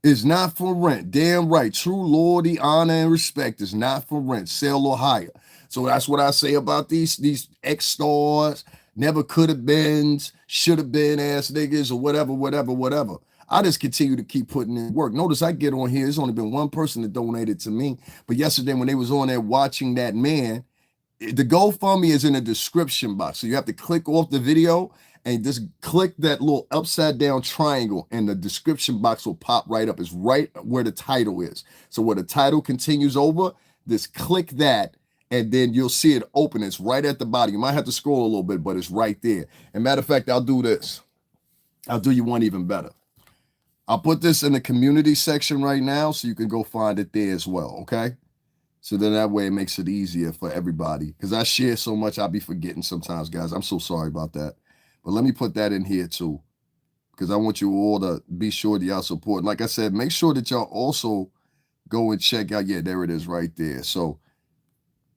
It's not for rent. Damn right. True loyalty, honor, and respect is not for rent, sale, or hire. So that's what I say about these ex-stars, never could have been, should have been ass niggas, or whatever. I just continue to keep putting in work. Notice I get on here. There's only been one person that donated to me. But yesterday when they was on there watching that man, the GoFundMe is in the description box. So you have to click off the video and just click that little upside down triangle and the description box will pop right up. It's right where the title is. So where the title continues over, just click that and then you'll see it open. It's right at the bottom. You might have to scroll a little bit, but it's right there. And matter of fact, I'll do this. I'll do you one even better. I'll put this in the community section right now so you can go find it there as well, okay? So then that way it makes it easier for everybody. Because I share so much, I'll be forgetting sometimes, guys. I'm so sorry about that. But let me put that in here too. Because I want you all to be sure that y'all support. Like I said, make sure that y'all also go and check out. Yeah, there it is right there. So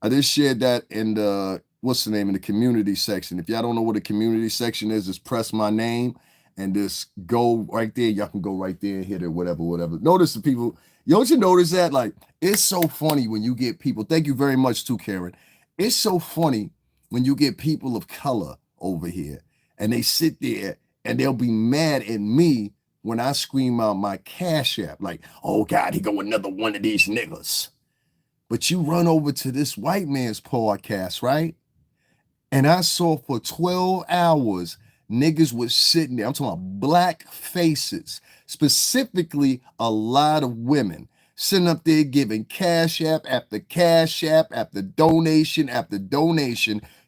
I just shared that in the, what's the name, in the community section. If y'all don't know what the community section is, just press my name and just go right there. Y'all can go right there and hit it, whatever. Notice the people, don't you notice that? Like, it's so funny when you get people, thank you very much too, Karen. It's so funny when you get people of color over here and they sit there and they'll be mad at me when I scream out my Cash App, like, oh God, he go another one of these niggas. But you run over to this white man's podcast, right? And I saw for 12 hours, niggas was sitting there. I'm talking about black faces, specifically a lot of women sitting up there giving Cash App after Cash App after donation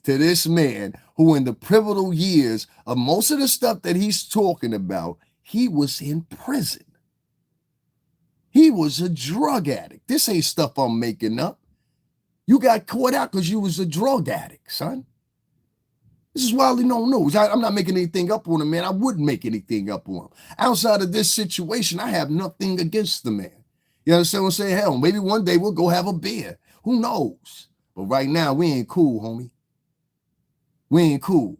to this man who in the pivotal years of most of the stuff that he's talking about, he was in prison. He was a drug addict. This ain't stuff I'm making up. You got caught out because you was a drug addict, son. This is wildly known news. I'm not making anything up on him, man. I wouldn't make anything up on him. Outside of this situation, I have nothing against the man. You understand what I'm saying? Hell, maybe one day we'll go have a beer. Who knows? But right now, we ain't cool, homie. We ain't cool.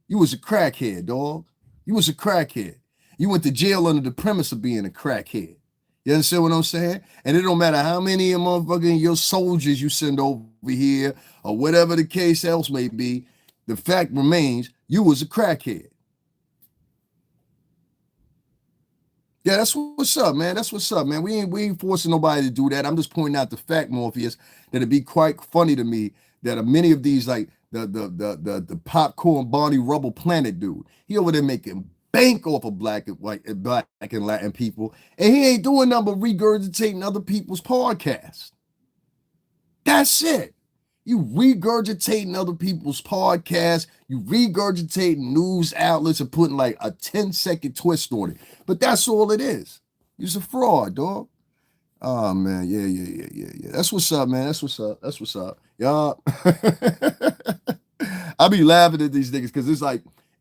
You was a crackhead, dog. You was a crackhead. You went to jail under the premise of being a crackhead. You understand what I'm saying? And it don't matter how many of motherfucking your soldiers you send over here or whatever the case else may be, the fact remains you was a crackhead. Yeah, that's what's up, man. That's what's up, man. We ain't forcing nobody to do that. I'm just pointing out the fact, Morpheus, that it'd be quite funny to me that many of these, like the popcorn Barney Rubble Planet dude, he over there making bank off of black and Latin people, and he ain't doing nothing but regurgitating other people's podcasts. That's it. You regurgitating other people's podcasts, you regurgitating news outlets and putting like a 10-second twist on it. But that's all it is. You're a fraud, dog. Oh man, yeah. That's what's up, man. That's what's up. Y'all. I be laughing at these niggas because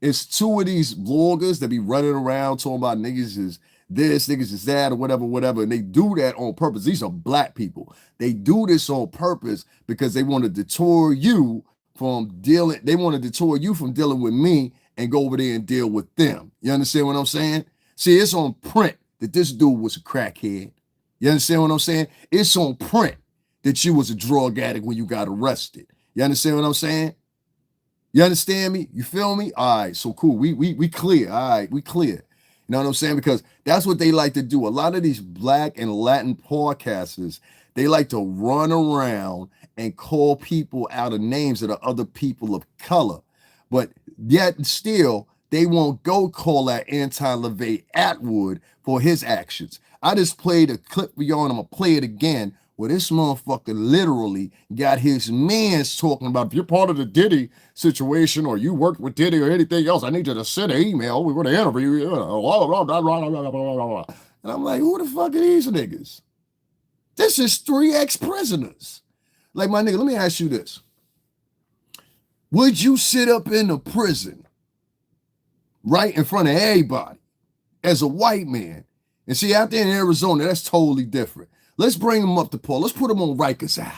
it's two of these vloggers that be running around talking about niggas is this, niggas is that, or whatever. And they do that on purpose. These are black people. They do this on purpose because they want to deter you from dealing. They want to deter you from dealing with me and go over there and deal with them. You understand what I'm saying? See, it's on print that this dude was a crackhead. You understand what I'm saying? It's on print that you was a drug addict when you got arrested. You understand what I'm saying? You understand me? You feel me? All right, so cool. We clear. All right, we clear. You know what I'm saying? Because that's what they like to do. A lot of these black and Latin podcasters, they like to run around and call people out of names that are other people of color. But yet still, they won't go call out Anton Levy Attwood for his actions. I just played a clip for y'all and I'm going to play it again where this motherfucker literally got his mans talking about, if you're part of the Diddy situation or you worked with Diddy or anything else, I need you to send an email. We're going to interview you. And I'm like, who the fuck are these niggas? This is 3 ex-prisoners. Like, my nigga, let me ask you this. Would you sit up in a prison right in front of everybody as a white man? And see, out there in Arizona, that's totally different. Let's bring them up to Paul. Let's put them on Rikers Island.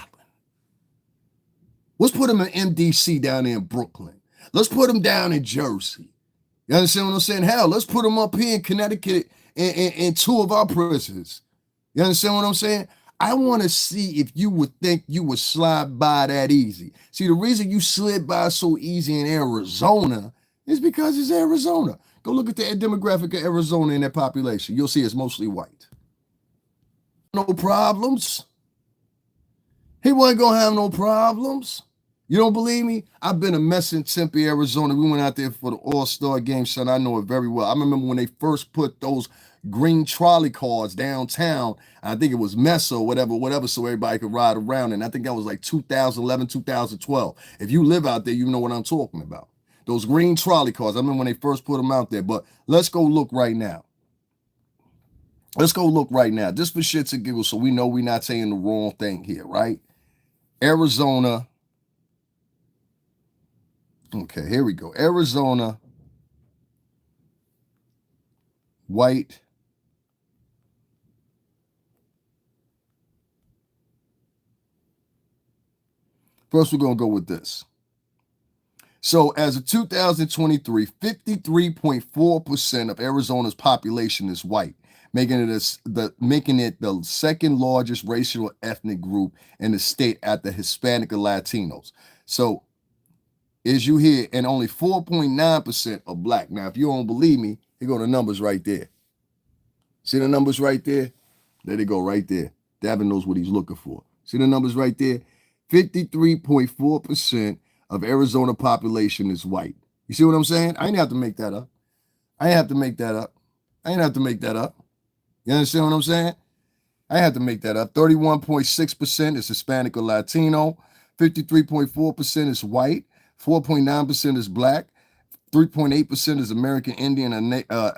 Let's put them in MDC down there in Brooklyn. Let's put them down in Jersey. You understand what I'm saying? Hell, let's put them up here in Connecticut in 2 of our prisons. You understand what I'm saying? I want to see if you would think you would slide by that easy. See, the reason you slid by so easy in Arizona is because it's Arizona. Go look at the demographic of Arizona and their population. You'll see it's mostly white. No problems. He wasn't going to have no problems. You don't believe me? I've been a mess in Tempe, Arizona. We went out there for the All-Star game, son. I know it very well. I remember when they first put those green trolley cars downtown. I think it was Mesa or whatever, so everybody could ride around. And I think that was like 2011, 2012. If you live out there, you know what I'm talking about. Those green trolley cars. I remember when they first put them out there. But let's go look right now. Let's go look right now. Just for shits and giggles, so we know we're not saying the wrong thing here, right? Arizona. Okay, here we go. Arizona, white. First, we're going to go with this. So, as of 2023, 53.4% of Arizona's population is white, making it the second largest racial ethnic group in the state after Hispanic and Latinos. So, as you hear, and only 4.9% are black. Now, if you don't believe me, here go the numbers right there. See the numbers right there? There they go right there. Davin knows what he's looking for. See the numbers right there? 53.4% of Arizona population is white. You see what I'm saying? I ain't have to make that up. I ain't have to make that up. You understand what I'm saying? I ain't have to make that up. 31.6% is Hispanic or Latino. 53.4% is white. 4.9% is black. 3.8% is American Indian or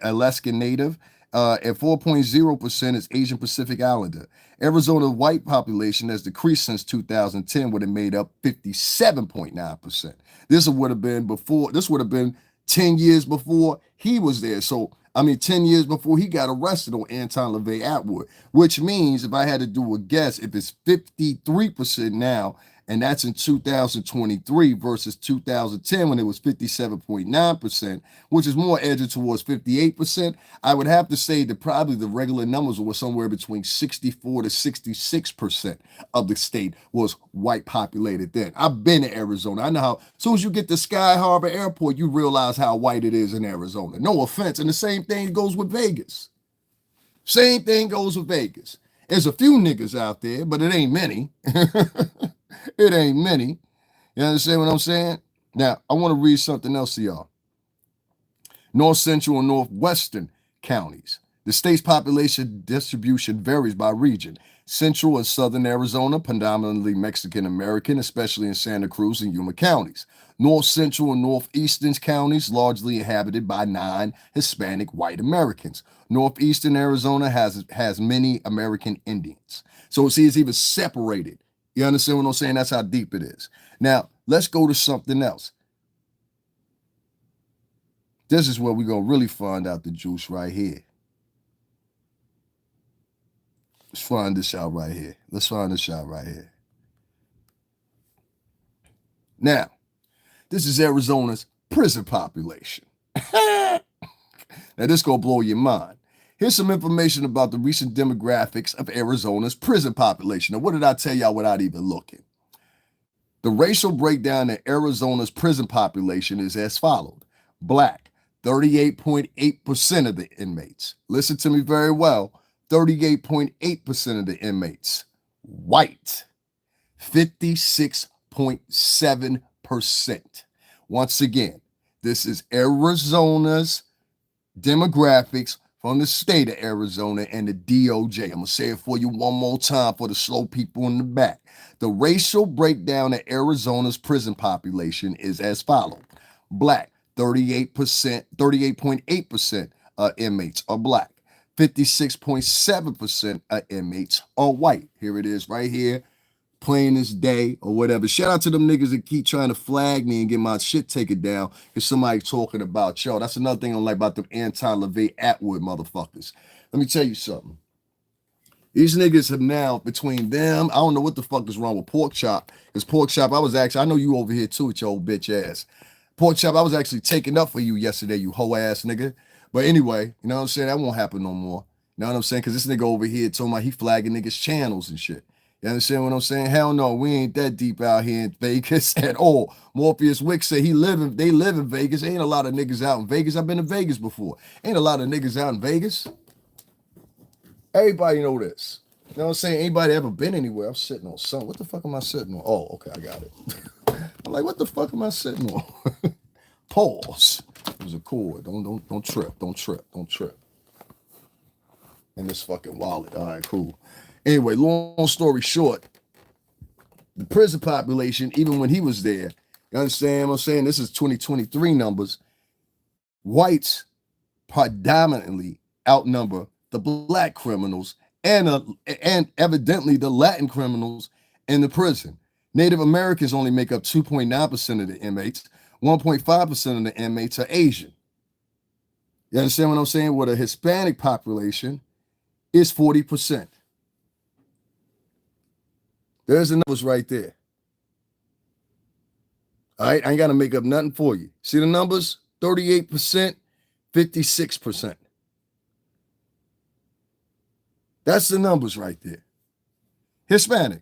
Alaskan Native. And 4.0% is Asian Pacific Islander. Arizona's white population has decreased since 2010, when it made up 57.9%. This would have been 10 years before he was there. So, 10 years before he got arrested on Anton, Levy, Attwood, which means if I had to do a guess, if it's 53% now, and that's in 2023 versus 2010 when it was 57.9%, which is more edging towards 58%, I would have to say that probably the regular numbers were somewhere between 64 to 66% of the state was white populated then. I've been to Arizona. I know how, as soon as you get to Sky Harbor Airport, you realize how white it is in Arizona. No offense. And the same thing goes with Vegas. Same thing goes with Vegas. There's a few niggas out there, but it ain't many. It ain't many. You understand what I'm saying? Now, I want to read something else to y'all. North Central and Northwestern counties. The state's population distribution varies by region. Central and Southern Arizona, predominantly Mexican American, especially in Santa Cruz and Yuma counties. North Central and Northeastern counties, largely inhabited by non-Hispanic white Americans. Northeastern Arizona has many American Indians. So see, it's even separated. You understand what I'm saying? That's how deep it is. Now, let's go to something else. This is where we're going to really find out the juice right here. Let's find this out right here. Now, this is Arizona's prison population. Now, this going to blow your mind. Here's some information about the recent demographics of Arizona's prison population. Now, what did I tell y'all without even looking? The racial breakdown in Arizona's prison population is as follows. Black, 38.8% of the inmates. Listen to me very well. 38.8% of the inmates. White, 56.7%. Once again, this is Arizona's demographics from the state of Arizona and the DOJ. I'm going to say it for you one more time for the slow people in the back. The racial breakdown of Arizona's prison population is as follows. Black, 38.8% of inmates are black. 56.7% of inmates are white. Here it is right here. Plain as day or whatever. Shout out to them niggas that keep trying to flag me and get my shit taken down because somebody talking about, yo, that's another thing I don't like about them Anton, Levy, Attwood motherfuckers. Let me tell you something. These niggas have now, between them, I don't know what the fuck is wrong with Pork Chop. Because Pork Chop, I know you over here too with your old bitch ass. Pork Chop, I was actually taking up for you yesterday, you hoe ass nigga. But anyway, you know what I'm saying? That won't happen no more. You know what I'm saying? Because this nigga over here told me he flagging niggas' channels and shit. You understand what I'm saying? Hell no, we ain't that deep out here in Vegas at all. Morpheus Wick said they live in Vegas. Ain't a lot of niggas out in Vegas. I've been to Vegas before. Ain't a lot of niggas out in Vegas. Everybody know this. You know what I'm saying? Anybody ever been anywhere? I'm sitting on something. What the fuck am I sitting on? Oh, okay, I got it. I'm like, what the fuck am I sitting on? Pause. It was a cord. Don't trip. Don't trip. Don't trip. In this fucking wallet. All right, cool. Anyway, long story short, the prison population, even when he was there, you understand what I'm saying? This is 2023 numbers. Whites predominantly outnumber the black criminals and evidently the Latin criminals in the prison. Native Americans only make up 2.9% of the inmates. 1.5% of the inmates are Asian. You understand what I'm saying? With a Hispanic population is 40%. There's the numbers right there. All right, I ain't got to make up nothing for you. See the numbers? 38%, 56%. That's the numbers right there. Hispanic,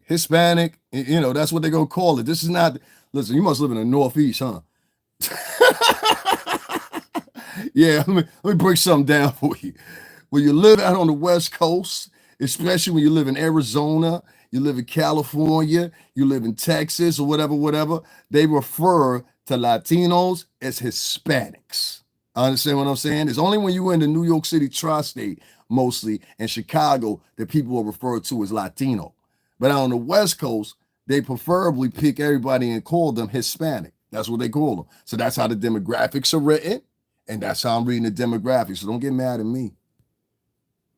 you know, that's what they're going to call it. This is not, listen, you must live in the Northeast, huh? Yeah, let me break something down for you. When you live out on the West Coast, especially when you live in Arizona, you live in California, you live in Texas or whatever, they refer to Latinos as Hispanics. I understand what I'm saying? It's only when you in the New York City tri-state, mostly, and Chicago, that people are referred to as Latino. But out on the West Coast, they preferably pick everybody and call them Hispanic. That's what they call them. So that's how the demographics are written, and that's how I'm reading the demographics. So don't get mad at me.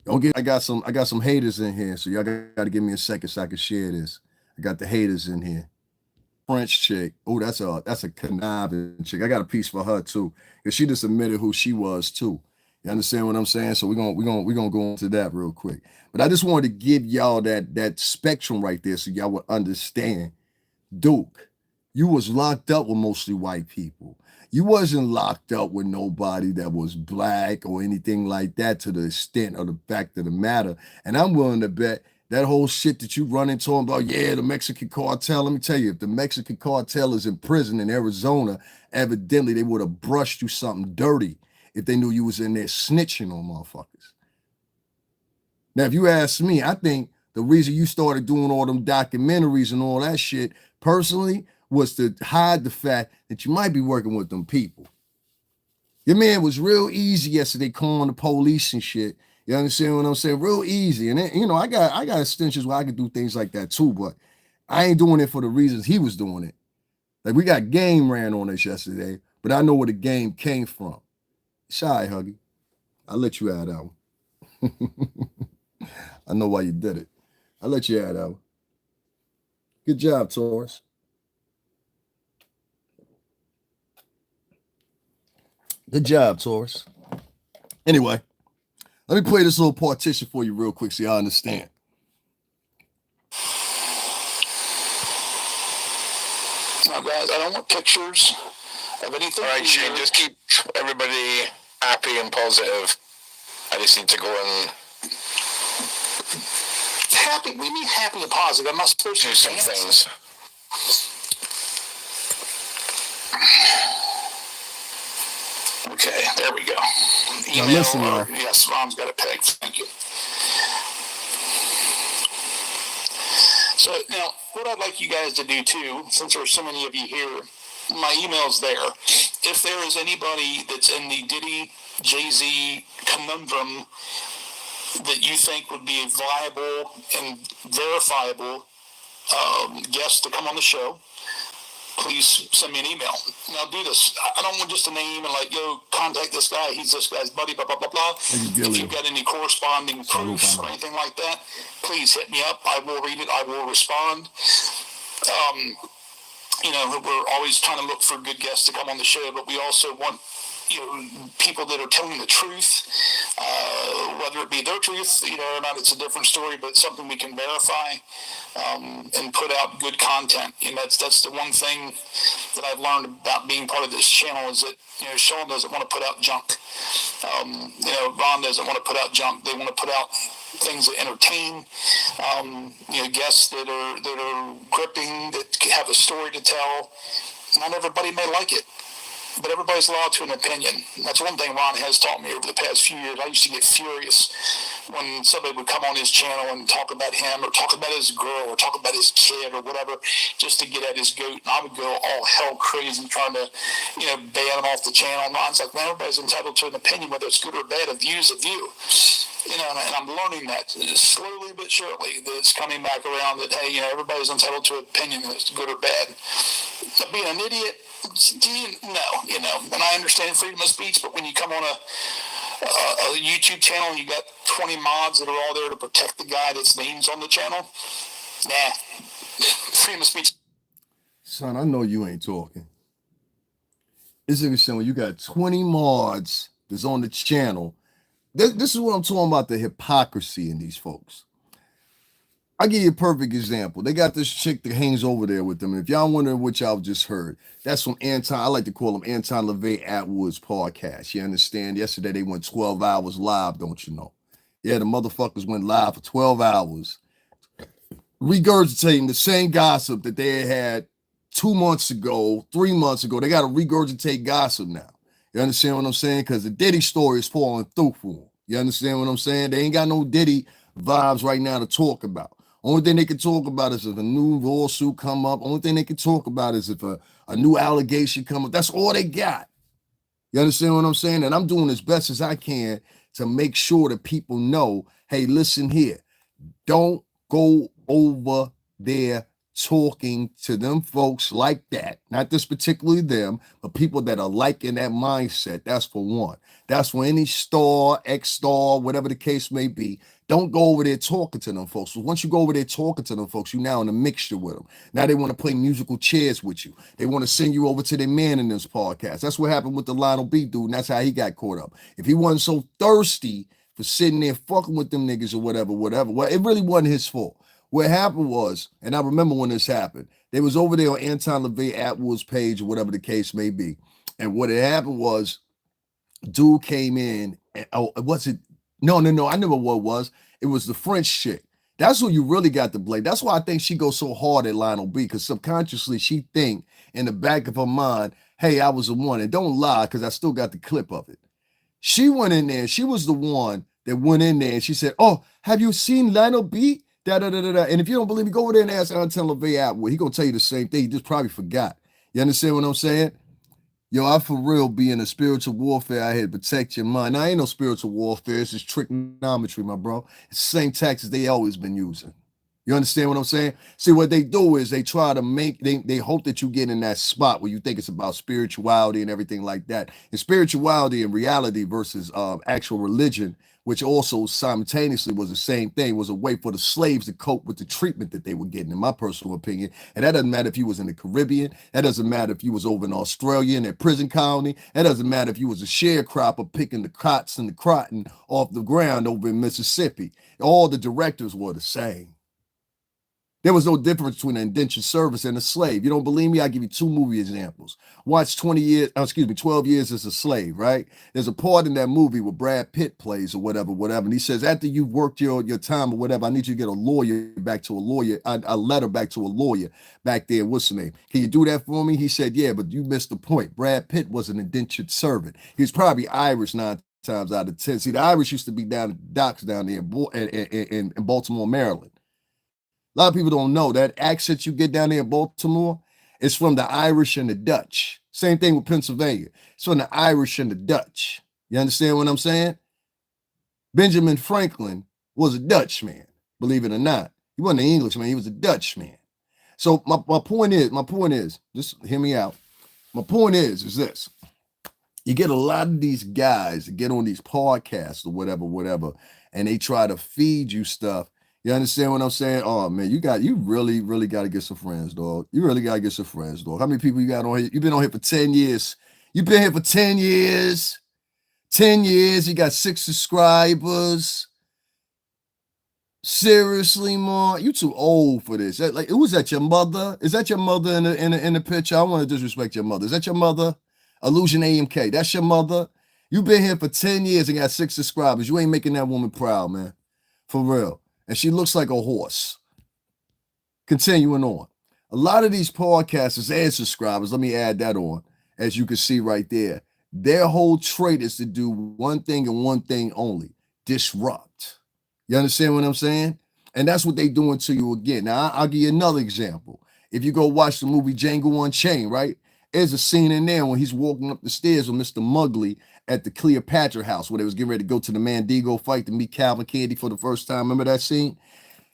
I got some haters in here, so y'all got to give me a second so I can share this. I got the haters in here. French chick. Oh, that's a conniving chick. I got a piece for her too, because she just admitted who she was too. You understand what I'm saying? So we're gonna go into that real quick. But I just wanted to give y'all that spectrum right there so y'all would understand. Duke, you was locked up with mostly white people. You wasn't locked up with nobody that was black or anything like that, to the extent of the fact of the matter. And I'm willing to bet that whole shit that you running talking about, yeah, the Mexican cartel. Let me tell you, if the Mexican cartel is in prison in Arizona, evidently they would have brushed you something dirty if they knew you was in there snitching on motherfuckers. Now, if you ask me, I think the reason you started doing all them documentaries and all that shit, personally, was to hide the fact that you might be working with them people. Your man was real easy yesterday calling the police and shit. You understand what I'm saying? Real easy. And then, you know, I got extensions where I can do things like that too, but I ain't doing it for the reasons he was doing it. Like, we got game ran on us yesterday, but I know where the game came from. Shy, Huggy. I'll let you add that one. I know why you did it. I'll let you add that one. Good job, Taurus. Good job, Taurus. Anyway, let me play this little partition for you real quick so y'all understand. Now, guys, I don't want pictures of anything. All right, Shane, just keep everybody happy and positive. I just need to go and happy. We mean happy and positive. I'm not supposed to do some things. Okay, there we go. Now listen, yes, Ron's got it pegged. Thank you. So now, what I'd like you guys to do too, since there's so many of you here, my email's there. If there is anybody that's in the Diddy Jay-Z conundrum that you think would be a viable and verifiable guest to come on the show, please send me an email. Now do this. I don't want just a name and like, yo, contact this guy. He's this guy's buddy, blah, blah, blah, blah. If you've got any corresponding proof or anything like that, please hit me up. I will read it. I will respond. You know, we're always trying to look for good guests to come on the show, but we also want, you know, people that are telling the truth, whether it be their truth, you know, or not, it's a different story, but something we can verify, and put out good content. And that's the one thing that I've learned about being part of this channel is that, you know, Sean doesn't want to put out junk. You know, Ron doesn't want to put out junk. They want to put out things that entertain, you know, guests that are gripping, that have a story to tell. Not everybody may like it. but everybody's allowed to an opinion. That's one thing Ron has taught me over the past few years. I used to get furious when somebody would come on his channel and talk about him or talk about his girl or talk about his kid or whatever just to get at his goat. And I would go all hell crazy trying to, ban him off the channel. And Ron's like, man, everybody's entitled to an opinion, whether it's good or bad. A view's a view. And I'm learning that slowly but surely. That it's coming back around that, hey, everybody's entitled to an opinion, whether it's good or bad. But being an idiot, no, and I understand freedom of speech, but when you come on a YouTube channel and you got 20 mods that are all there to protect the guy that's names on the channel, freedom of speech. Son, I know you ain't talking. It's interesting when you got 20 mods that's on the channel. This is what I'm talking about, the hypocrisy in these folks. I'll give you a perfect example. They got this chick that hangs over there with them. And if y'all wondering what y'all just heard, that's from Anton. I like to call him Anton Levy Attwood's podcast. You understand? Yesterday they went 12 hours live, don't you know? Yeah, the motherfuckers went live for 12 hours, regurgitating the same gossip that they had 2 months ago, 3 months ago. They got to regurgitate gossip now. You understand what I'm saying? Because the Diddy story is falling through for them. You understand what I'm saying? They ain't got no Diddy vibes right now to talk about. Only thing they can talk about is if a new lawsuit come up. Only thing they can talk about is if a new allegation come up. That's all they got. You understand what I'm saying? And I'm doing as best as I can to make sure that people know, hey, listen here. Don't go over there talking to them folks like that. Not just particularly them, but people that are like in that mindset. That's for one. That's for any star, ex-star, whatever the case may be. Don't go over there talking to them folks. So once you go over there talking to them folks, you're now in a mixture with them. Now they want to play musical chairs with you. They want to send you over to their man in this podcast. That's what happened with the Lionel B dude, and that's how he got caught up. If he wasn't so thirsty for sitting there fucking with them niggas or whatever, well, it really wasn't his fault. What happened was, and I remember when this happened, they was over there on Anton Levy Attwood's page or whatever the case may be. And what had happened was, dude came in, and was it? No, I knew what it was. It was the French chick. That's who you really got to blame. That's why I think she goes so hard at Lionel B, because subconsciously she think in the back of her mind, hey, I was the one. And don't lie, because I still got the clip of it. She went in there. She was the one that went in there and she said, oh, have you seen Lionel B? And if you don't believe me, go over there and ask Anton Levy Attwood. He gonna tell you the same thing. He just probably forgot. You understand what I'm saying? Yo, I for real be in a spiritual warfare out here to protect your mind. Now, ain't no spiritual warfare. It's just trigonometry, my bro. It's the same tactics they always been using. You understand what I'm saying? See, what they do is they try to make, they hope that you get in that spot where you think it's about spirituality and everything like that. And spirituality and reality versus actual religion, which also simultaneously was the same thing, was a way for the slaves to cope with the treatment that they were getting, in my personal opinion. And that doesn't matter if you was in the Caribbean. That doesn't matter if you was over in Australia in that prison colony. That doesn't matter if you was a sharecropper picking the cots and the cotton off the ground over in Mississippi. All the directors were the same. There was no difference between an indentured servant and a slave. You don't believe me? I'll give you 2 movie examples. Watch 12 years as a slave, right? There's a part in that movie where Brad Pitt plays or whatever. And he says, after you've worked your time or whatever, I need you to get a letter back to a lawyer back there. What's the name? Can you do that for me? He said, yeah, but you missed the point. Brad Pitt was an indentured servant. He was probably Irish 9 times out of 10. See, the Irish used to be down at the docks down there in Baltimore, Maryland. A lot of people don't know that accent you get down there in Baltimore is from the Irish and the Dutch. Same thing with Pennsylvania. It's from the Irish and the Dutch. You understand what I'm saying? Benjamin Franklin was a Dutchman, believe it or not. He wasn't an Englishman, he was a Dutchman. So my point is, just hear me out. My point is this. You get a lot of these guys that get on these podcasts or whatever, and they try to feed you stuff. You understand what I'm saying? Oh man, you really got to get some friends, dog. You really got to get some friends, dog. How many people you got on here? You've been on here for 10 years. You've been here for 10 years. 10 years, you got 6 subscribers. Seriously, Mark, you too old for this. Was that your mother? Is that your mother in the picture? I want to disrespect your mother. Is that your mother? Illusion AMK, that's your mother? You've been here for 10 years and got 6 subscribers. You ain't making that woman proud, man. For real. And she looks like a horse. Continuing on. A lot of these podcasters and subscribers, let me add that on, as you can see right there. Their whole trait is to do one thing and one thing only: disrupt. You understand what I'm saying? And that's what they doing to you again. Now, I'll give you another example. If you go watch the movie Django Unchained, right? There's a scene in there when he's walking up the stairs with Mr. Muggley at the Cleopatra house where they was getting ready to go to the Mandingo fight to meet Calvin Candy for the first time. Remember that scene?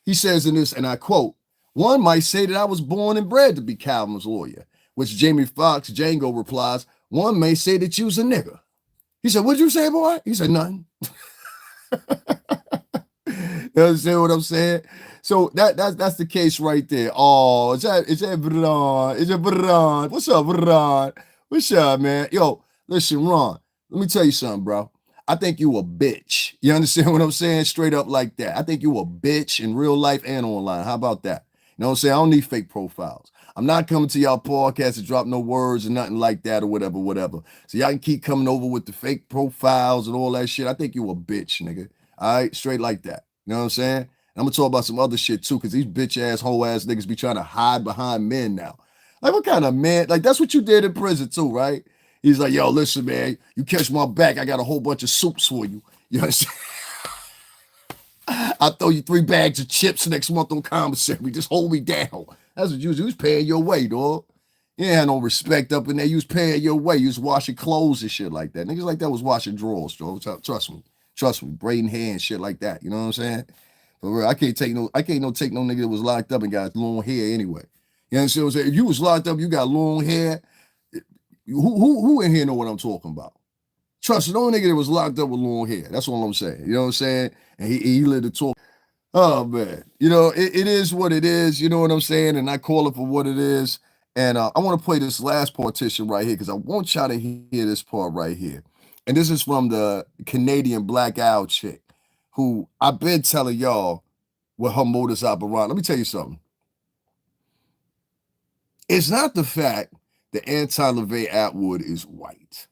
He says in this, and I quote, "One might say that I was born and bred to be Calvin's lawyer," which Jamie Foxx, Django, replies, "One may say that you's a nigger." He said, "What'd you say, boy?" He said, "Nothing." You understand what I'm saying? So that's the case right there. Oh, is that Ron? Is it Ron? What's up, Ron? What's up, man? Yo, listen, Ron, let me tell you something, bro. I think you a bitch. You understand what I'm saying? Straight up like that. I think you a bitch in real life and online. How about that? You know what I'm saying? I don't need fake profiles. I'm not coming to y'all podcast to drop no words or nothing like that or whatever. So y'all can keep coming over with the fake profiles and all that shit. I think you a bitch, nigga. All right? Straight like that. You know what I'm saying? And I'm gonna talk about some other shit too, because these bitch ass, whole ass niggas be trying to hide behind men now. Like, what kind of man? Like, that's what you did in prison too, right? He's like, "Yo, listen, man, you catch my back, I got a whole bunch of soups for you. You understand? I'll throw you 3 bags of chips next month on commissary. Just hold me down." That's what you was paying your way, dog. You ain't had no respect up in there. You was paying your way. You was washing clothes and shit like that. Niggas like that was washing drawers, dog. Trust me. Trust me. Braiding hair and shit like that. You know what I'm saying? For real, I can't take no nigga that was locked up and got long hair anyway. You understand what I'm saying? If you was locked up, you got long hair. Who in here know what I'm talking about? Trust me, the only nigga that was locked up with long hair. That's all I'm saying. You know what I'm saying? And he lived to talk. Oh man, you know, it is what it is. You know what I'm saying? And I call it for what it is. And I want to play this last partition right here because I want y'all to hear this part right here. And this is from the Canadian Black Owl chick, who I've been telling y'all what her modus operandi. Let me tell you something. It's not the fact that Levy Attwood is white.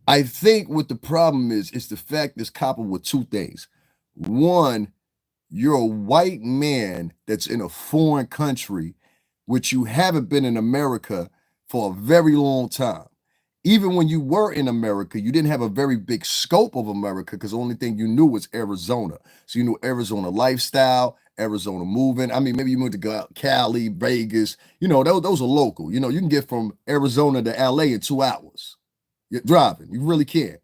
I think what the problem is the fact that's coupled with 2 things. One, you're a white man that's in a foreign country, which you haven't been in America for a very long time. Even when you were in America, you didn't have a very big scope of America because the only thing you knew was Arizona. So you knew Arizona lifestyle, Arizona moving. I mean, maybe you moved to Cali, Vegas. You know, those are local. You know, you can get from Arizona to LA in 2 hours. You're driving. You really can.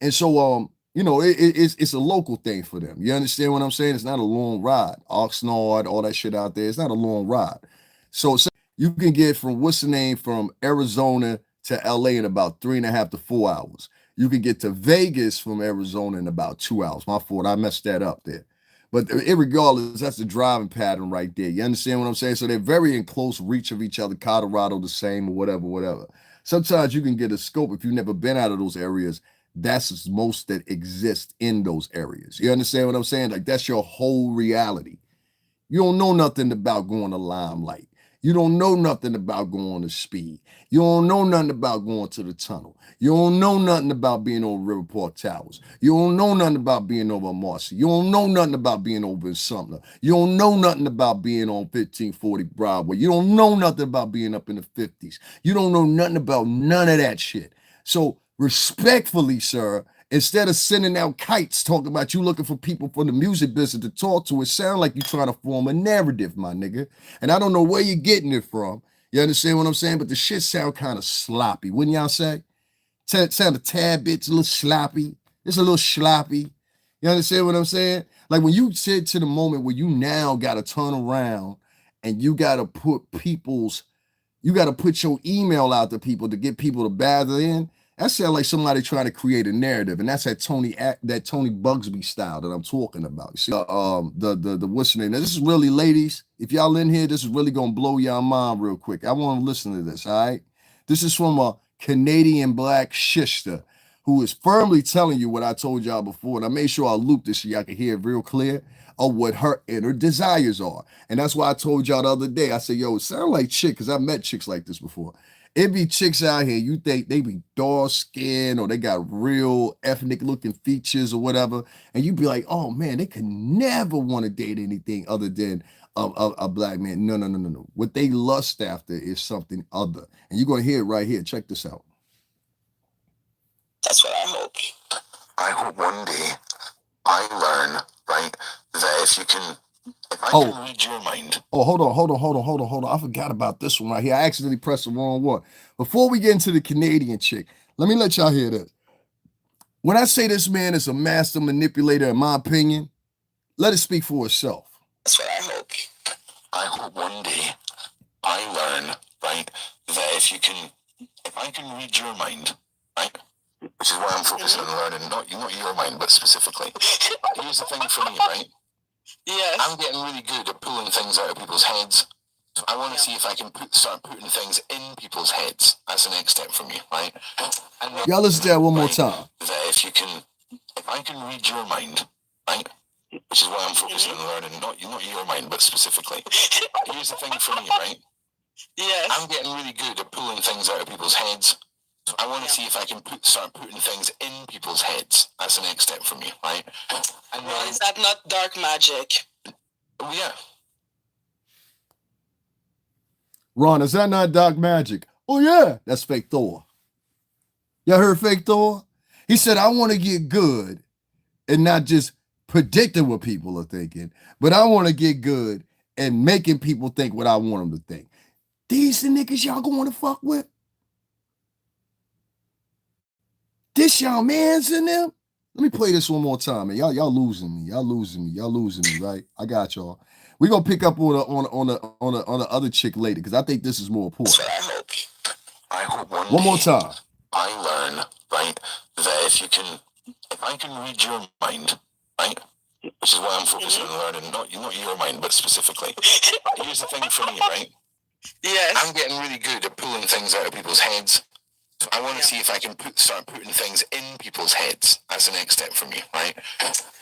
And so, you know, it's a local thing for them. You understand what I'm saying? It's not a long ride. Oxnard, all that shit out there. It's not a long ride. So you can get from from Arizona to LA in about 3.5 to 4 hours. You can get to Vegas from Arizona in about 2 hours. My fault, I messed that up there. But irregardless, that's the driving pattern right there. You understand what I'm saying? So they're very in close reach of each other. Colorado the same or whatever. Sometimes you can get a scope if you've never been out of those areas. That's most that exist in those areas. You understand what I'm saying? Like, that's your whole reality. You don't know nothing about going to Limelight. You don't know nothing about going to Speed. You don't know nothing about going to the tunnel. You don't know nothing about being over Riverport Towers. You don't know nothing about being over Marcy. You don't know nothing about being over in Sumner. You don't know nothing about being on 1540 Broadway. You don't know nothing about being up in the 50s. You don't know nothing about none of that shit. So respectfully, sir, instead of sending out kites talking about you looking for people from the music business to talk to, it sounds like you're trying to form a narrative, my nigga. And I don't know where you're getting it from. You understand what I'm saying? But the shit sound kind of sloppy, wouldn't y'all say? Sound a tad bit, a little sloppy. It's a little sloppy. You understand what I'm saying? Like when you sit to the moment where you now got to turn around and you got to put your email out to people to get people to bather in. That sounds like somebody trying to create a narrative, and that's that Tony Bugsby style that I'm talking about. You see, the what's the name? Now, this is really, ladies, if y'all in here, this is really gonna blow y'all mind real quick. I want to listen to this. All right, this is from a Canadian black shista who is firmly telling you what I told y'all before, and I made sure I looped this so y'all can hear it real clear of what her inner desires are. And that's why I told y'all the other day. I said, yo, it sound like chick, because I've met chicks like this before. It be chicks out here, you think they be dark skinned or they got real ethnic looking features or whatever. And you be like, oh man, they could never want to date anything other than a black man. No. What they lust after is something other. And you're going to hear it right here. Check this out. That's what I hope. I hope one day I learn, right, that if I can read your mind. Oh, hold on. I forgot about this one right here. I accidentally pressed the wrong one. Before we get into the Canadian chick, let me let y'all hear this. When I say this man is a master manipulator, in my opinion, let it speak for itself. That's what I hope. I hope one day I learn, right, that if I can read your mind, right, which is why I'm focusing on learning, not your mind, but specifically. Here's the thing for me, right? Yes. I'm getting really good at pulling things out of people's heads. I want to see if I can start putting things in people's heads. That's the next step for me, right? And then, Y'all listen to that one more time. That if I can read your mind, right? Which is why I'm focusing on learning, not your mind, but specifically. Here's the thing for me, right? Yes. I'm getting really good at pulling things out of people's heads. I want to see if I can start putting things in people's heads. That's the next step for me, right? And well, is that not dark magic? Oh, yeah. Ron, is that not dark magic? Oh, yeah. That's fake Thor. Y'all heard fake Thor? He said, I want to get good and not just predicting what people are thinking, but I want to get good and making people think what I want them to think. These the niggas y'all going to fuck with? This y'all mans in them? Let me play this one more time, man. Y'all losing me. Y'all losing me, right? I got y'all. We're gonna pick up on the other chick later because I think this is more important. That's what I hope one more time. I learn, right, that if I can read your mind, right? Which is why I'm focusing on learning, not your mind, but specifically. Here's the thing for me, right? Yes. I'm getting really good at pulling things out of people's heads. I want to see if I can start putting things in people's heads. That's the next step for me, right?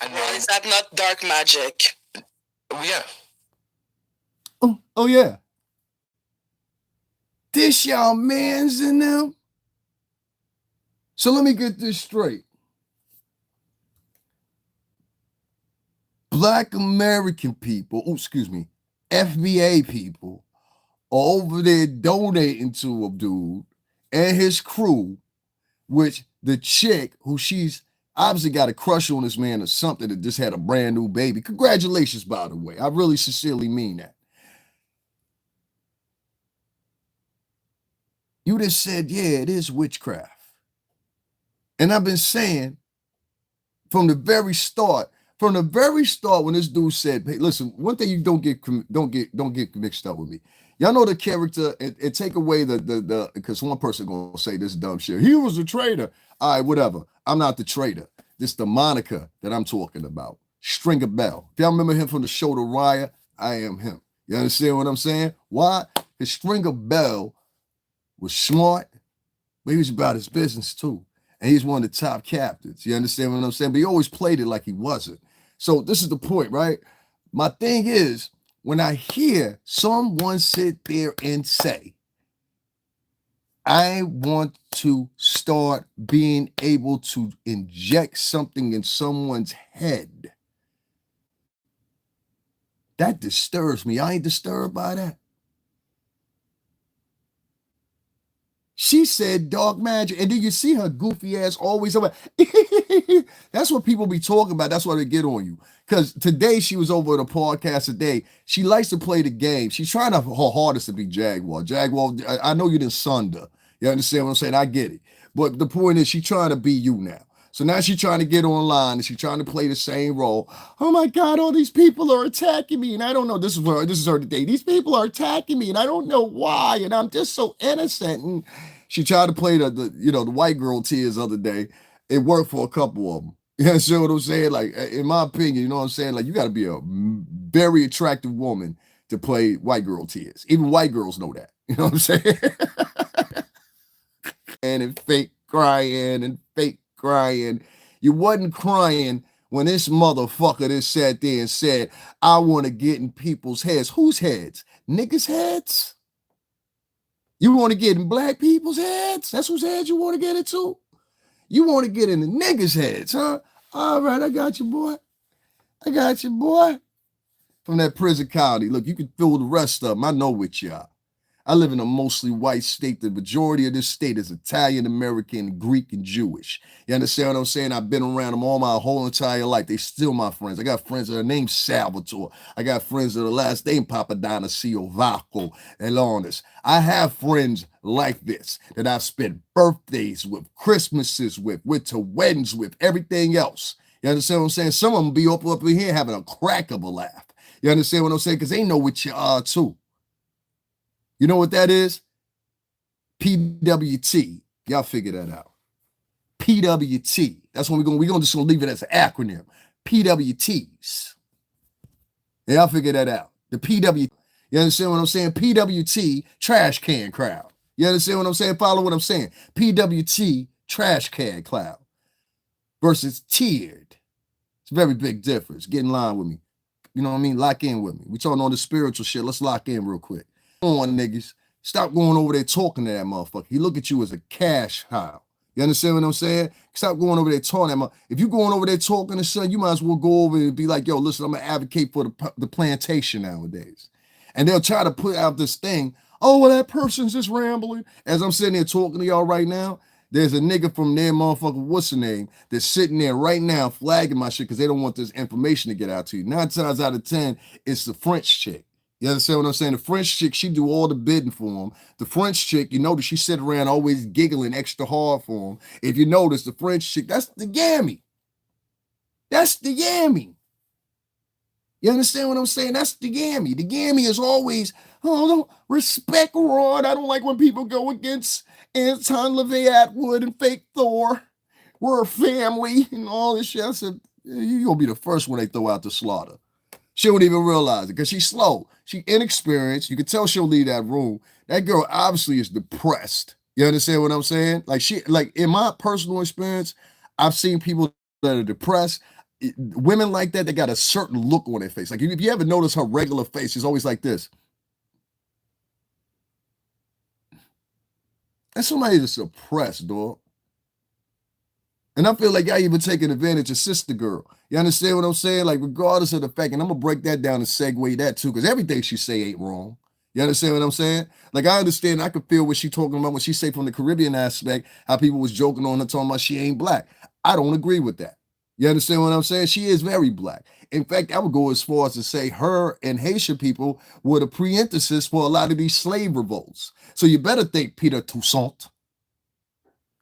And well, is that not dark magic? Oh, yeah. Oh, yeah. This y'all mans in them? So let me get this straight. Black American people, FBA people, are over there donating to a dude and his crew, which the chick who she's obviously got a crush on this man or something that just had a brand new baby. Congratulations, by the way. I really sincerely mean that. You just said, yeah, it is witchcraft. And I've been saying from the very start when this dude said, hey, listen, one thing you don't get mixed up with me. Y'all know the character and take away the because one person gonna say this dumb shit. He was a traitor. All right, whatever. I'm not the traitor. This the moniker that I'm talking about. Stringer Bell. If y'all remember him from the show The Wire, I am him. You understand what I'm saying? Why? Because Stringer Bell was smart, but he was about his business too. And he's one of the top captains. You understand what I'm saying? But he always played it like he wasn't. So this is the point, right? My thing is, when I hear someone sit there and say, I want to start being able to inject something in someone's head, that disturbs me. I ain't disturbed by that. She said dark magic. And do you see her goofy ass always over? That's what people be talking about. That's why they get on you. Because today she was over at a podcast today. She likes to play the game. She's trying her hardest to be Jaguar. Jaguar, I know you didn't sunder. You understand what I'm saying? I get it. But the point is she's trying to be you now. So now she's trying to get online and she's trying to play the same role. Oh my God, all these people are attacking me. And I don't know. This is her today. These people are attacking me and I don't know why. And I'm just so innocent. And she tried to play the white girl tears the other day. It worked for a couple of them. You understand what I'm saying? Like, in my opinion, you know what I'm saying? Like, you got to be a very attractive woman to play white girl tears. Even white girls know that. You know what I'm saying? And fake crying. You wasn't crying when this motherfucker just sat there and said, I want to get in people's heads. Whose heads? Niggas' heads? You want to get in black people's heads? That's whose heads you want to get into? You want to get in the niggas' heads, huh? All right, I got you, boy. From that prison county. Look, you can fill the rest of them. I know with y'all. I live in a mostly white state. The majority of this state is Italian American, Greek, and Jewish. You understand what I'm saying? I've been around them all my whole entire life. They still my friends. I got friends that are named Salvatore. I got friends that are last name Papadonasio, Vaco, Elonis. I have friends like this that I've spent birthdays with, Christmases with, went to weddings with, everything else. You understand what I'm saying? Some of them be up in here having a crack of a laugh. You understand what I'm saying? Because they know what you are too. You know what that is? PWT. Y'all figure that out. PWT. That's what we're gonna just leave it as an acronym. PWTs. Y'all figure that out. The PWT. You understand what I'm saying? PWT, trash can crowd. You understand what I'm saying? Follow what I'm saying. PWT, trash can cloud versus tiered. It's a very big difference. Get in line with me. You know what I mean? Lock in with me. We talking on the spiritual shit. Let's lock in real quick. Come on, niggas. Stop going over there talking to that motherfucker. He look at you as a cash cow. You understand what I'm saying? Stop going over there talking to that motherfucker. If you going over there talking to son, you might as well go over and be like, yo, listen, I'm going to advocate for the plantation nowadays. And they'll try to put out this thing, oh, well, that person's just rambling. As I'm sitting there talking to y'all right now, there's a nigga from their motherfucker, what's the name, that's sitting there right now flagging my shit because they don't want this information to get out to you. 9 times out of 10, it's the French chick. You understand what I'm saying? The French chick, she do all the bidding for him. The French chick, you notice she sit around always giggling extra hard for him. If you notice, the French chick, that's the Yammy. That's the Yammy. You understand what I'm saying? That's the Yammy. The Yammy is always, oh, don't respect Rod. I don't like when people go against Anton, Levy, Attwood, and fake Thor. We're a family and all this shit. I said, you're going to be the first one they throw out to slaughter. She won't even realize it because she's slow. She's inexperienced. You can tell she'll leave that room. That girl obviously is depressed. You understand what I'm saying? Like in my personal experience, I've seen people that are depressed. Women like that, they got a certain look on their face. Like if you ever notice her regular face, she's always like this. That's somebody that's oppressed, dog. And I feel like y'all even taking advantage of sister girl. You understand what I'm saying? Like regardless of the fact, and I'm gonna break that down and segue that too, because everything she say ain't wrong. You understand what I'm saying? Like I understand, I can feel what she talking about when she say from the Caribbean aspect, how people was joking on her talking about she ain't black. I don't agree with that. You understand what I'm saying? She is very black. In fact, I would go as far as to say her and Haitian people were the pre-emphasis for a lot of these slave revolts. So you better think Peter Toussaint.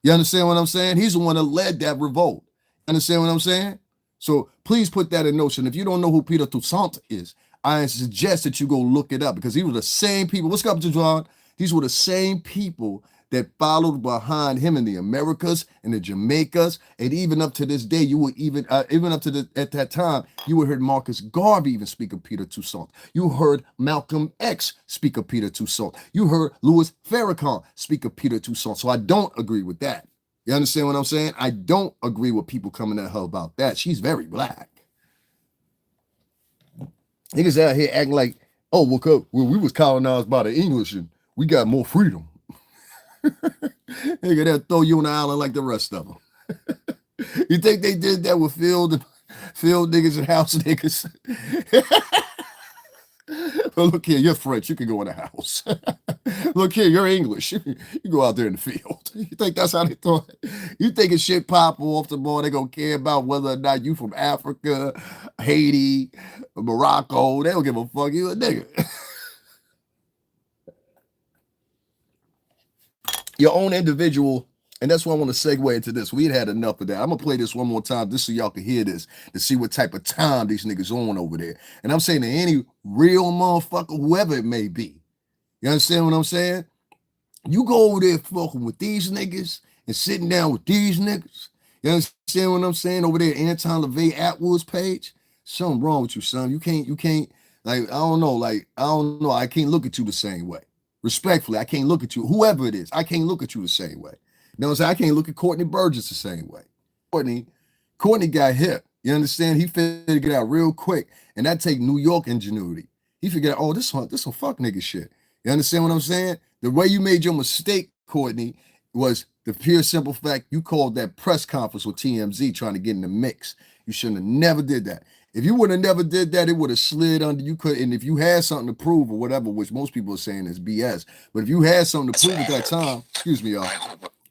You understand what I'm saying? He's the one that led that revolt. Understand what I'm saying? So please put that in notion. If you don't know who Peter Toussaint is, I suggest that you go look it up because these were the same people. What's up, John? These were the same people that followed behind him in the Americas and the Jamaicas, and even up to this day, you would even up to at that time, you would heard Marcus Garvey even speak of Peter Toussaint. You heard Malcolm X speak of Peter Toussaint. You heard Louis Farrakhan speak of Peter Toussaint. So I don't agree with that. You understand what I'm saying? I don't agree with people coming at her about that. She's very black. Niggas out here acting like, oh, well, we was colonized by the English and we got more freedom. Nigga, they'll throw you on the island like the rest of them. You think they did that with field niggas and house niggas? Well, look here, you're French. You can go in the house. Look here, you're English. You go out there in the field. You think that's how they thought? You thinking shit pop off the board, they gonna care about whether or not you from Africa, Haiti, Morocco. They don't give a fuck. You a nigga. Your own individual, and that's why I want to segue into this. We had enough of that. I'm gonna play this one more time just so y'all can hear this to see what type of time these niggas on over there. And I'm saying to any real motherfucker, whoever it may be. You understand what I'm saying? You go over there fucking with these niggas and sitting down with these niggas. You understand what I'm saying? Over there, Anton LaVey Attwood's page. Something wrong with you, son. You can't, like, I don't know. I can't look at you the same way. Respectfully, I can't look at you, whoever it is, I can't look at you the same way. You know what I'm saying? I can't look at Courtney Burgess the same way. Courtney got hip. You understand? He figured it out real quick. And that take New York ingenuity. He figured out, oh, this some fuck nigga shit. You understand what I'm saying? The way you made your mistake, Courtney, was the pure simple fact you called that press conference with TMZ trying to get in the mix. You shouldn't have never did that. If you would have never did that, it would have slid under. You could, and if you had something to prove or whatever, which most people are saying is BS, but if you had something to prove at that time, excuse me, y'all.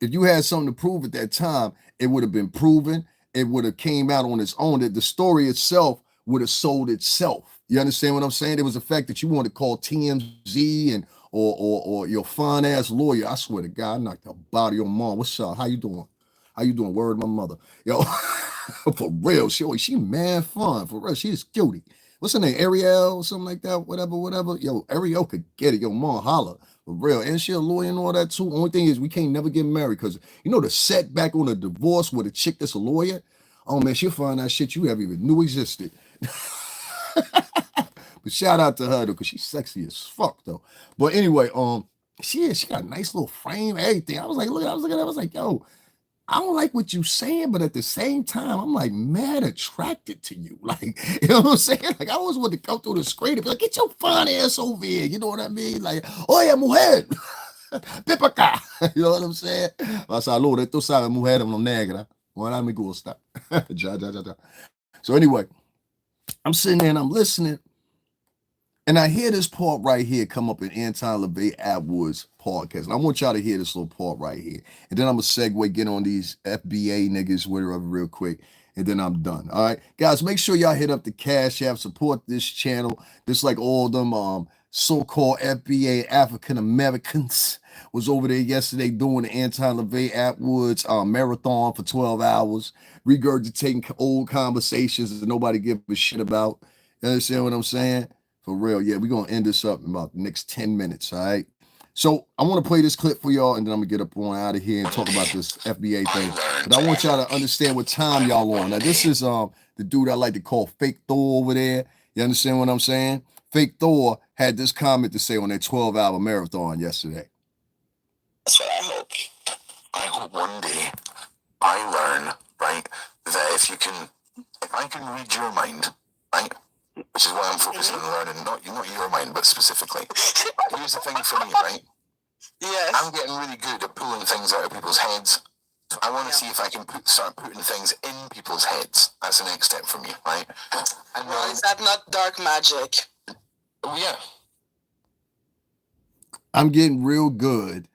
If you had something to prove at that time, it would have been proven. It would have came out on its own. That the story itself would have sold itself. You understand what I'm saying? It was the fact that you want to call TMZ and or your fine ass lawyer. I swear to God, I knocked the body of your mom. What's up? How you doing? How you doing? Word, my mother. Yo, for real. She mad fun. For real. She is guilty. What's her name? Ariel or something like that? Whatever. Yo, Ariel could get it. Yo, mom, holla. For real. And she a lawyer and all that too. Only thing is we can't never get married because you know the setback on a divorce with a chick that's a lawyer? Oh man, she'll find that shit you haven't even knew existed. But shout out to her though, because she's sexy as fuck though. But anyway, she got a nice little frame, everything. I was looking at her, I was like, yo, I don't like what you saying, but at the same time, I'm like mad attracted to you. Like, you know what I'm saying? Like, I always want to come through the screen and be like, get your fine ass over here. You know what I mean? Like, oye, mujer, ven pa acá. You know what I'm saying? Saludos, tú sabes, mujer, no negra. Bueno, me gusta. Ja. So anyway, I'm sitting there and I'm listening. And I hear this part right here come up in Anton, Levy, Attwood's podcast. And I want y'all to hear this little part right here. And then I'm going to segue, get on these FBA niggas, whatever, real quick. And then I'm done. All right. Guys, make sure y'all hit up the Cash App, support this channel. Just like all them so-called FBA African Americans was over there yesterday doing the Anton, Levy, Attwood's marathon for 12 hours, regurgitating old conversations that nobody give a shit about. You understand what I'm saying? For real, yeah, we're going to end this up in about the next 10 minutes, all right? So I want to play this clip for y'all, and then I'm going to get up on out of here and talk about this FBA thing. But I want y'all to understand what time y'all on. Now, this is the dude I like to call Fake Thor over there. You understand what I'm saying? Fake Thor had this comment to say on that 12-hour marathon yesterday. That's what I hope. I hope one day I learn, right, that if I can read your mind, right, which is why I'm focusing on learning, not your mind, but specifically. Here's the thing for me, right? Yes. I'm getting really good at pulling things out of people's heads. I want to see if I can start putting things in people's heads. That's the next step for me, right? And well, is that not dark magic? Oh, yeah. I'm getting real good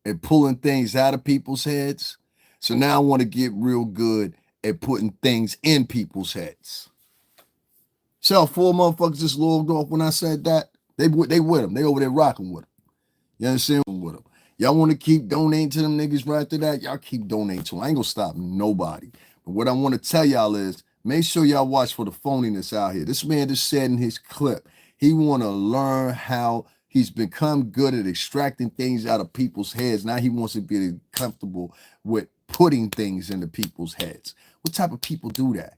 at pulling things out of people's heads. So now I want to get real good at putting things in people's heads. So 4 motherfuckers just logged off when I said that. They with them. They over there rocking with them. You understand? With them. Y'all want to keep donating to them niggas right to that? Y'all keep donating to them. I ain't gonna stop nobody. But what I want to tell y'all is, make sure y'all watch for the phoniness out here. This man just said in his clip, he want to learn how he's become good at extracting things out of people's heads. Now he wants to be comfortable with putting things into people's heads. What type of people do that?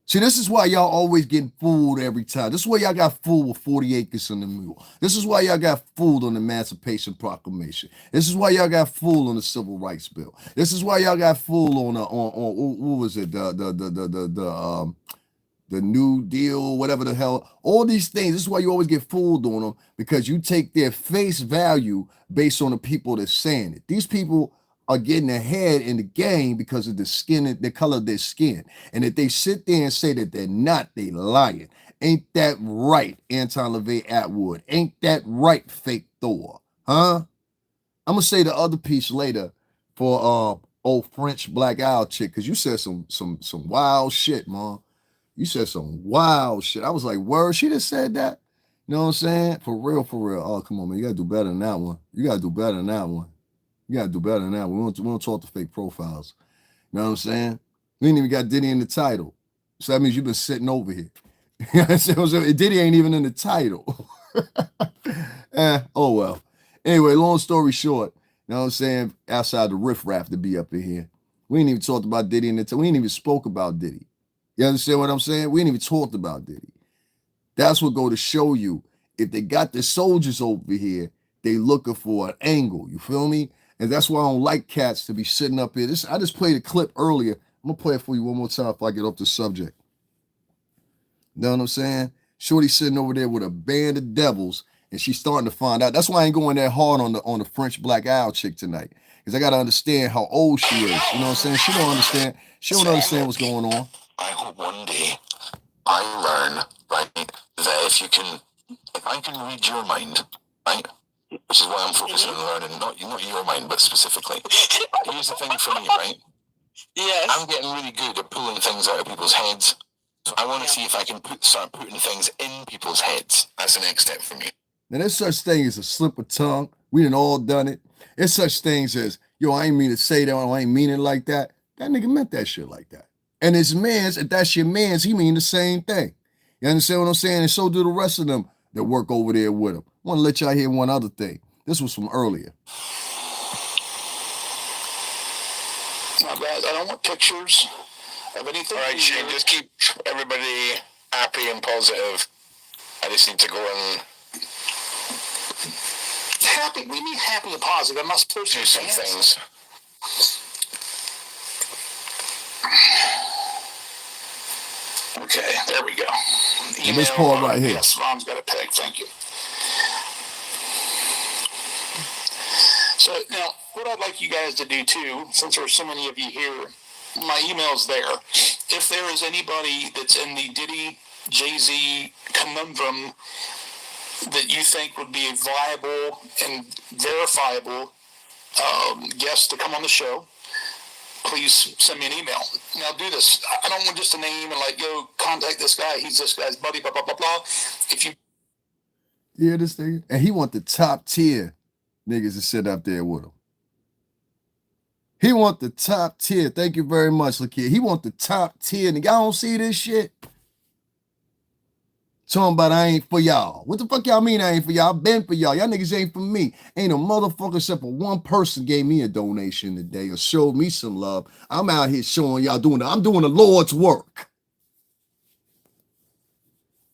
See, this is why y'all always getting fooled every time. This is why y'all got fooled with 40 acres in the mule. This is why y'all got fooled on the Emancipation Proclamation. This is why y'all got fooled on the Civil Rights Bill. This is why y'all got fooled on what was it? The New Deal, whatever the hell. All these things. This is why you always get fooled on them, because you take their face value based on the people that's saying it. These people are getting ahead in the game because of the skin, the color of their skin. And if they sit there and say that they're not, they lying. Ain't that right, Anton, Levy, Attwood? Ain't that right, Fake Thor? Huh? I'm gonna say the other piece later for old French black owl chick, because you said some wild shit, man. You said some wild shit. I was like, word, she just said that. You know what I'm saying? For real, for real. Oh, come on, man. You gotta do better than that one. You gotta do better than that one. You gotta do better than that. We don't talk to fake profiles. You know what I'm saying? We ain't even got Diddy in the title. So that means you've been sitting over here. You know what I'm saying? Diddy ain't even in the title. Oh well. Anyway, long story short, you know what I'm saying? Outside the riffraff to be up in here. We ain't even talked about Diddy in the title. We ain't even spoke about Diddy. You understand what I'm saying? We ain't even talked about Diddy. That's what go to show you. If they got the soldiers over here, they looking for an angle. You feel me? And that's why I don't like cats to be sitting up here. I just played a clip earlier. I'm going to play it for you one more time if I get off the subject. You know what I'm saying? Shorty sitting over there with a band of devils, and she's starting to find out. That's why I ain't going that hard on the French black owl chick tonight, because I got to understand how old she is. You know what I'm saying? She don't understand. She don't understand what's going on. I hope one day I learn, right, that if I can read your mind, right, which is why I'm focusing on learning, not your mind, but specifically. Here's the thing for me, right? Yes. I'm getting really good at pulling things out of people's heads. So I want to see if I can start putting things in people's heads. That's the next step for me. Now, there's such thing as a slip of tongue. We done all done it. There's such things as, yo, I ain't mean to say that, or I ain't mean it like that. That nigga meant that shit like that. And his mans, if that's your mans, he mean the same thing. You understand what I'm saying? And so do the rest of them that work over there with him. I want to let y'all hear one other thing. This was from earlier. Now, guys, I don't want pictures of anything. All right, Shane, just keep everybody happy and positive. I just need to go and happy. We mean happy and positive. I'm not supposed to do some things. Okay, there we go. And this part right here. Yes, Ron's got a peg. Thank you. So now, what I'd like you guys to do too, since there are so many of you here, my email's there. If there is anybody that's in the Diddy Jay-Z conundrum that you think would be a viable and verifiable guest to come on the show, please send me an email. Now do this. I don't want just a name and like, yo, contact this guy. He's this guy's buddy, blah, blah, blah, blah. If you... Yeah, this thing. And he want the top tier niggas to sit up there with him. He want the top tier. Thank you very much, Lakia. He want the top tier. Nigga, y'all don't see this shit? Talking about I ain't for y'all. What the fuck y'all mean I ain't for y'all? I been for y'all. Y'all niggas ain't for me. Ain't a motherfucker except for one person gave me a donation today or showed me some love. I'm out here showing y'all I'm doing the Lord's work.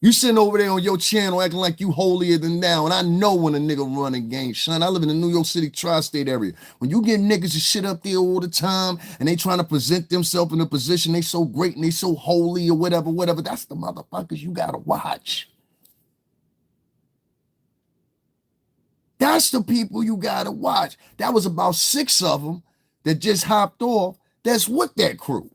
You sitting over there on your channel acting like you holier than thou, and I know when a nigga run a game, son. I live in the New York City tri-state area. When you get niggas to shit up there all the time and they trying to present themselves in a position they so great and they so holy or whatever, that's the motherfuckers you gotta watch. That's the people you gotta watch. That was about 6 of them that just hopped off. That's with that crew.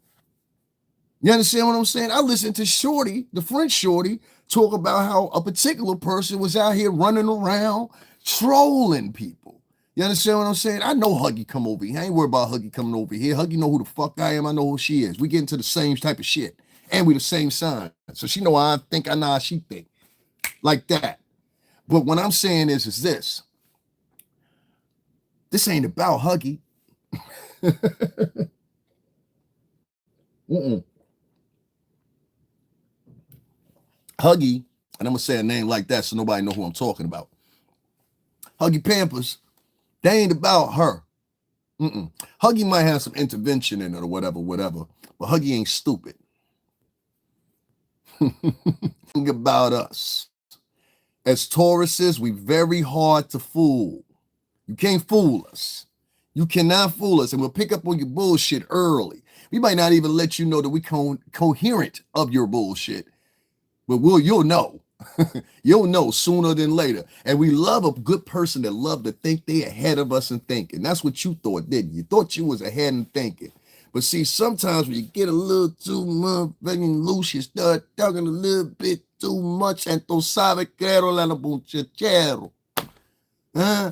You understand what I'm saying? I listened to Shorty, the French Shorty, talk about how a particular person was out here running around trolling people. You understand what I'm saying? I know Huggy come over here. I ain't worried about Huggy coming over here. Huggy know who the fuck I am. I know who she is. We get into the same type of shit. And we the same sign. So she know how I think, I know how she think. Like that. But what I'm saying is this. This ain't about Huggy. Huggy, and I'm going to say a name like that so nobody know who I'm talking about. Huggy Pampers, they ain't about her. Huggy might have some intervention in it or whatever, but Huggy ain't stupid. Think about us. As Tauruses, we very hard to fool. You can't fool us. You cannot fool us, and we'll pick up on your bullshit early. We might not even let you know that we coherent of your bullshit. But you'll know. You'll know sooner than later. And we love a good person that love to think they ahead of us and thinking. That's what you thought, didn't you? You thought you was ahead and thinking. But see, sometimes when you get a little too motherfucking loose, you start talking a little bit too much. And tu sabes que era la muchachero.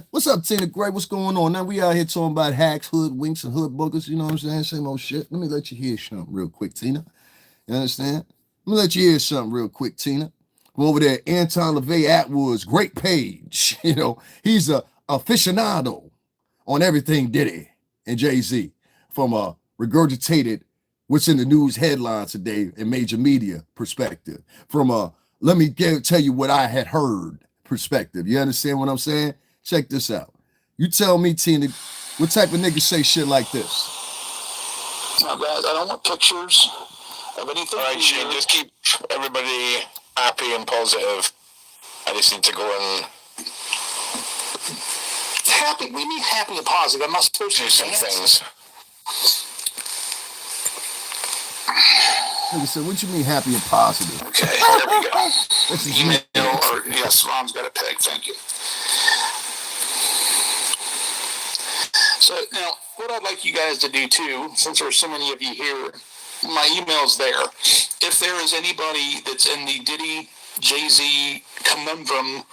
What's up, Tina Gray? What's going on? Now we out here talking about hacks, hood winks, and hood boogers. You know what I'm saying? Same old shit. Let me let you hear something real quick, Tina. You understand? Let me let you hear something real quick, Tina. Go over there, Anton Levy Attwood's great page. You know, he's a aficionado on everything Diddy and Jay-Z from a regurgitated what's in the news headlines today in major media perspective. From a let me tell you what I had heard perspective. You understand what I'm saying? Check this out. You tell me, Tina, what type of niggas say shit like this? Now, guys, I don't want pictures of anything. All right, Shane, just keep everybody happy and positive. I just need to go and happy. We mean happy and positive. I'm not supposed to do some things. Nigga said, what you mean happy and positive? Okay, there we go. This is Email, or yes, Ron's got a peg. Thank you. So now, what I'd like you guys to do too, since there are so many of you here, my email's there. if there is anybody that's in the Diddy Jay-Z conundrum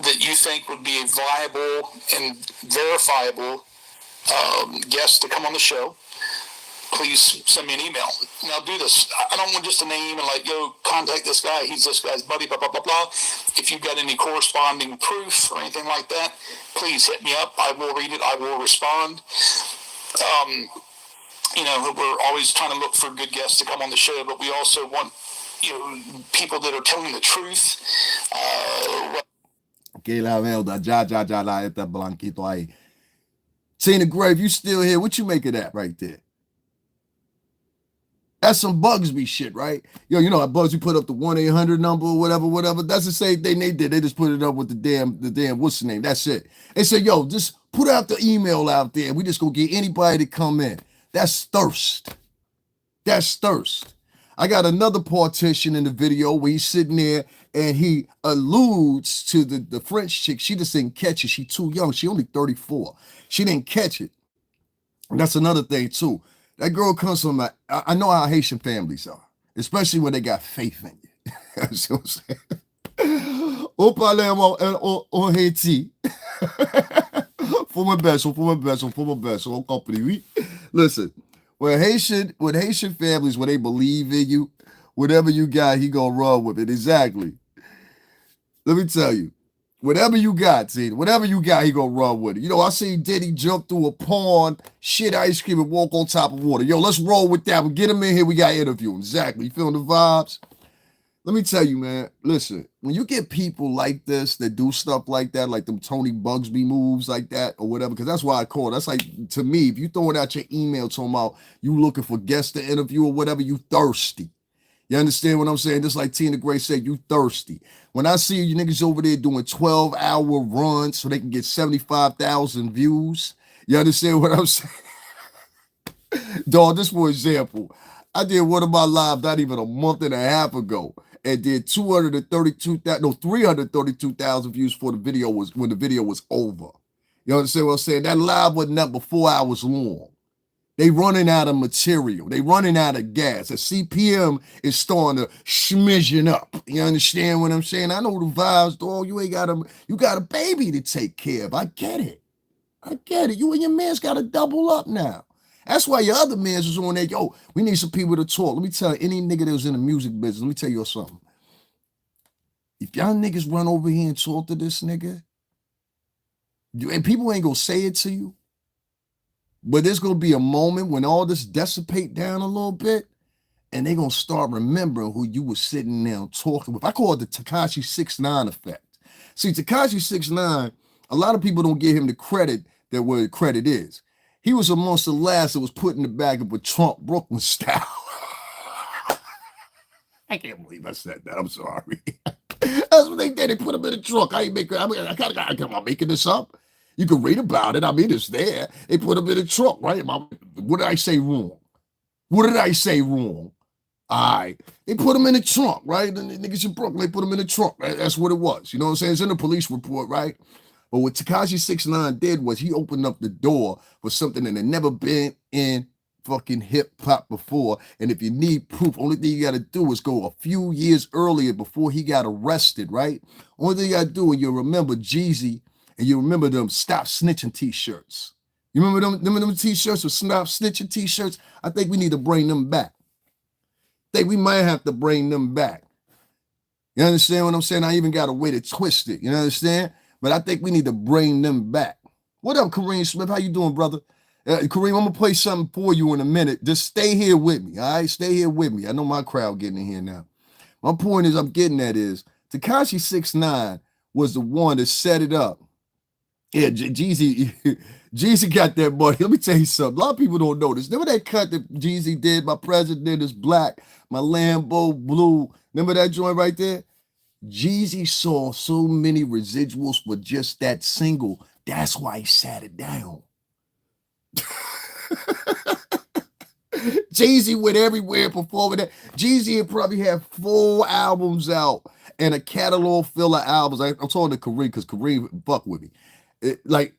that you think would be a viable and verifiable guest to come on the show, please send me an email. Now do this. I don't want just a name and like, yo, contact this guy. He's this guy's buddy, blah, blah, blah, blah. If you've got any corresponding proof or anything like that, please hit me up. I will read it. I will respond. You know, we're always trying to look for good guests to come on the show, but we also want, you know, people that are telling the truth. Que la velda, ja, esta blanquito ahí. Tina Grave, you still here? What you make of that right there? That's some Bugsby shit, right? Yo, you know how Bugsby put up the 1-800 number or whatever. That's the same thing they did. They just put it up with the damn, what's the name? That's it. They said, yo, just put out the email out there. We just gonna get anybody to come in. That's thirst. That's thirst. I got another partition in the video where he's sitting there and he alludes to the French chick. She just didn't catch it. She too young. She only 34. She didn't catch it. And that's another thing too. That girl comes from I know how Haitian families are, especially when they got faith in you. That's what I'm saying. On parle en Haiti. For my best, on company, oui. Listen, when Haitian families, when they believe in you, whatever you got, he gonna run with it. Exactly. Let me tell you, whatever you got, he gonna run with it. You know, I seen Diddy jump through a pond, shit ice cream, and walk on top of water. Yo, let's roll with that. We'll get him in here. We got to interview him. Exactly. You feeling the vibes? Let me tell you, man, listen, when you get people like this that do stuff like that, like them Tony Bugsby moves like that or whatever, because that's why I call it. That's like, to me, if you throwing out your email talking about you looking for guests to interview or whatever, you thirsty. You understand what I'm saying? Just like Tina Gray said, you thirsty. When I see you niggas over there doing 12-hour runs so they can get 75,000 views, you understand what I'm saying? Dog, just for example, I did one of my lives not even a month and a half ago and did 332,000 views for the video when the video was over. You understand what I'm saying? That live wasn't up but 4 hours long. They running out of material. They running out of gas. The CPM is starting to schmidgen up. You understand what I'm saying? I know the vibes, dog. You got a baby to take care of. I get it. You and your man's got to double up now. That's why your other man's was on there. Yo, we need some people to talk. Let me tell you, any nigga that was in the music business, let me tell you something. If y'all niggas run over here and talk to this nigga, and people ain't gonna say it to you, but there's going to be a moment when all this dissipate down a little bit and they're going to start remembering who you were sitting there talking with. I call it the Tekashi 6ix9ine effect. See, Tekashi 6ix9ine, a lot of people don't give him the credit that where the credit is. He was amongst the last that was put in the bag of a Trump Brooklyn style. I can't believe I said that. I'm sorry. That's what they did. They put him in the trunk. I'm making this up. You can read about it. I mean, it's there. They put him in the trunk, right? What did I say wrong? All right. They put him in the trunk, right? The niggas in Brooklyn, they put him in the trunk. Right? That's what it was. You know what I'm saying? It's in the police report, right? But what Tekashi 6ix9ine did was he opened up the door for something that had never been in fucking hip hop before. And if you need proof, only thing you got to do is go a few years earlier before he got arrested, right? Only thing you got to do, and you remember Jeezy, and you remember them Stop Snitching t-shirts. You remember them t-shirts with Stop Snitching t-shirts? I think we need to bring them back. I think we might have to bring them back. You understand what I'm saying? I even got a way to twist it. You understand? But I think we need to bring them back. What up, Kareem Smith? How you doing, brother? Kareem, I'm going to play something for you in a minute. Just stay here with me, all right? Stay here with me. I know my crowd getting in here now. My point is I'm getting at is Tekashi 6ix9ine was the one that set it up. Yeah, Jeezy got that money. Let me tell you something. A lot of people don't know this. Remember that cut that Jeezy did? My president is black. My Lambo blue. Remember that joint right there? Jeezy saw so many residuals for just that single. That's why he sat it down. Jeezy went everywhere performing that. Jeezy had probably had 4 albums out and a catalog full of albums. I'm talking to Kareem because Kareem fuck with me. Like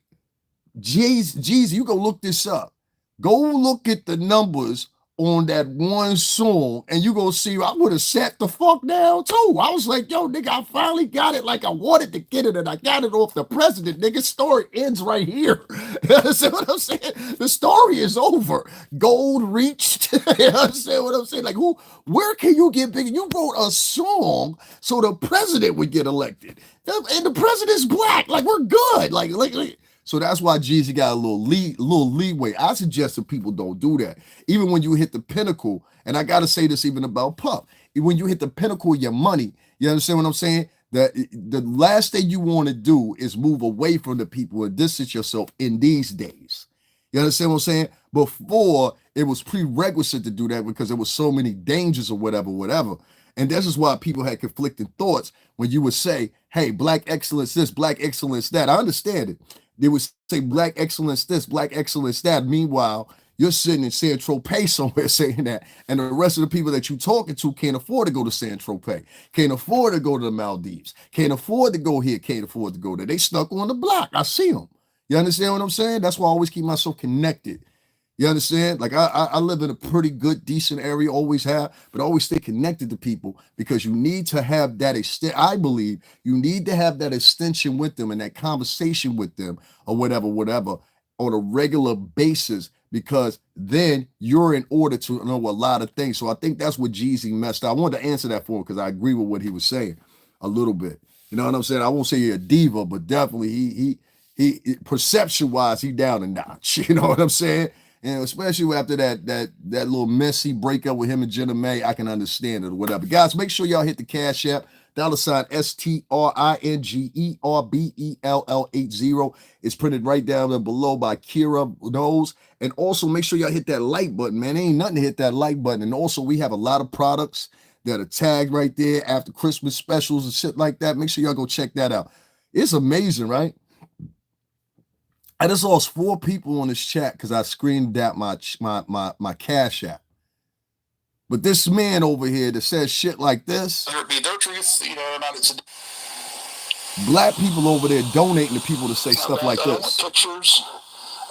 Jeezy, you go look this up. Go look at the numbers on that one song, and you gonna see I would have sat the fuck down too. I was like, yo, nigga, I finally got it. Like I wanted to get it, and I got it off the president. Nigga, story ends right here. You understand what I'm saying? The story is over. Gold reached. You understand what I'm saying? Like, where can you get bigger? You wrote a song so the president would get elected. And the president's black. Like, we're good. Like so that's why Jeezy got a little leeway. I suggest that people don't do that. Even when you hit the pinnacle, and I gotta say this even about Puff, when you hit the pinnacle of your money, you understand what I'm saying? That the last thing you want to do is move away from the people and distance yourself in these days. You understand what I'm saying? Before, it was prerequisite to do that because there was so many dangers or whatever. And this is why people had conflicting thoughts when you would say, hey, black excellence this, black excellence that. I understand it. They would say black excellence this, black excellence that. Meanwhile, you're sitting in San Tropez somewhere saying that, and the rest of the people that you're talking to can't afford to go to San Tropez, can't afford to go to the Maldives, can't afford to go here, can't afford to go there. They stuck on the block. I see them. You understand what I'm saying? That's why I always keep myself connected. You understand? Like I live in a pretty good, decent area, always have, but always stay connected to people because you need to have that I believe you need to have that extension with them and that conversation with them or whatever, on a regular basis, because then you're in order to know a lot of things. So I think that's what Jeezy messed up. I wanted to answer that for him because I agree with what he was saying a little bit. You know what I'm saying? I won't say he's a diva, but definitely he perception-wise, he down a notch. You know what I'm saying? And especially after that little messy breakup with him and Jenna May, I can understand it or whatever. Guys, make sure y'all hit the Cash App, $STRINGERBELL80. It's printed right down there below by Kira Knows. And also make sure y'all hit that like button, man. There ain't nothing to hit that like button. And also we have a lot of products that are tagged right there after Christmas specials and shit like that. Make sure y'all go check that out. It's amazing, right? I just lost 4 people on this chat because I screened out my Cash App. But this man over here that says shit like this, Whether it be their truth, you know, or not, it's a black people over there donating to people to say stuff like I don't want this. pictures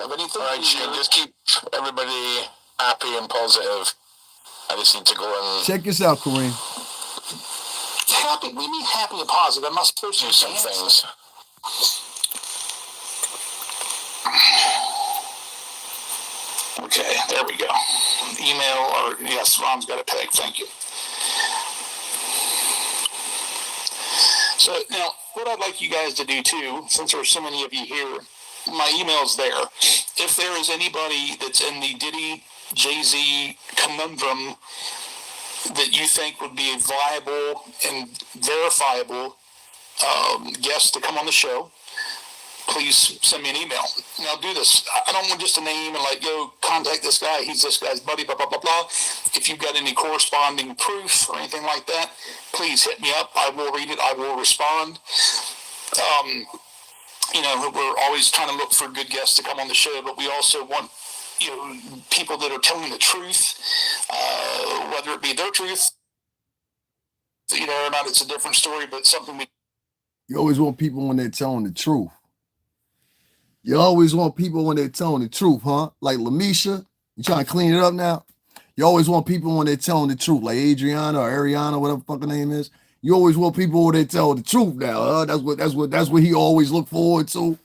of anything. All right, Shane, just keep everybody happy and positive. I just need to go and Check this out, Kareem. Happy? We mean happy and positive. I'm not supposed to do some things. Okay, there we go. Email, or yes, Ron's got a peg. Thank you. So now, what I'd like you guys to do too, since there are so many of you here, my email's there. If there is anybody that's in the Diddy Jay-Z conundrum that you think would be a viable and verifiable guest to come on the show, please send me an email. Now do this. I don't want just a name and like, yo, contact this guy. He's this guy's buddy, blah, blah, blah, blah. If you've got any corresponding proof or anything like that, please hit me up. I will read it. I will respond. You know, we're always trying to look for good guests to come on the show, but we also want, you know, people that are telling the truth, whether it be their truth, you know, or not, it's a different story, but something we... You always want people when they're telling the truth. You always want people when they're telling the truth, huh? Like Lamisha, you trying to clean it up now? You always want people when they're telling the truth, like Adriana or Ariana, whatever the fuck her name is. You always want people when they tell the truth now, huh? That's what he always look forward to.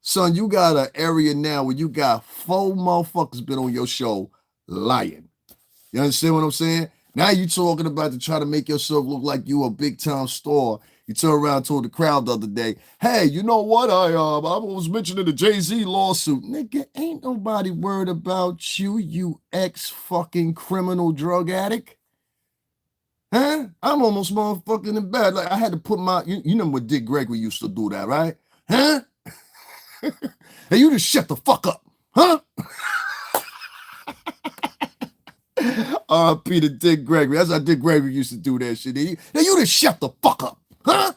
Son, you got an area now where you got 4 motherfuckers been on your show lying. You understand what I'm saying? Now you talking about to try to make yourself look like you a big time star. You turn around and told the crowd the other day, hey, you know what? I was mentioning the Jay-Z lawsuit. Nigga, ain't nobody worried about you, you ex-fucking criminal drug addict. Huh? I'm almost motherfucking in bed. Like I had to put my, you know what Dick Gregory used to do that, right? Huh? Hey, you just shut the fuck up, huh? Peter Dick Gregory. That's how Dick Gregory used to do that shit. Hey, you just shut the fuck up, huh?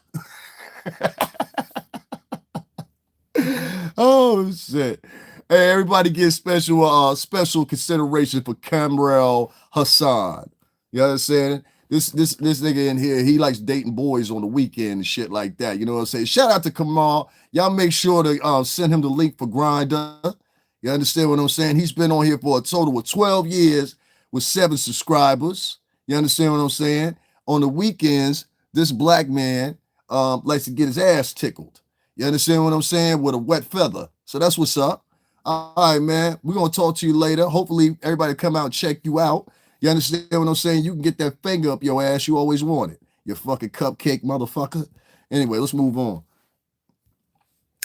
Oh shit. Hey, everybody get special consideration for Kamrel Hassan. You understand? This nigga in here, he likes dating boys on the weekend and shit like that. You know what I'm saying? Shout out to Kamal. Y'all make sure to send him the link for Grindr. You understand what I'm saying? He's been on here for a total of 12 years. with 7 subscribers. You understand what I'm saying? On the weekends, this black man likes to get his ass tickled. You understand what I'm saying? With a wet feather. So that's what's up. All right, man. We're going to talk to you later. Hopefully, everybody come out and check you out. You understand what I'm saying? You can get that finger up your ass you always wanted. You fucking cupcake motherfucker. Anyway, let's move on.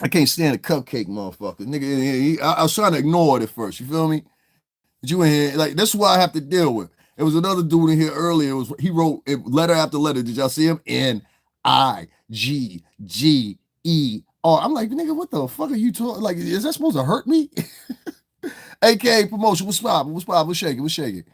I can't stand a cupcake motherfucker. Nigga, I was trying to ignore it at first. You feel me? But you in here, like, that's what I have to deal with. There was another dude in here earlier. He wrote letter after letter. Did y'all see him? N-I-G-G-E-R. I'm like, nigga, what the fuck are you talking? Like, is that supposed to hurt me? AKA promotion. What's poppin'? What's shaking?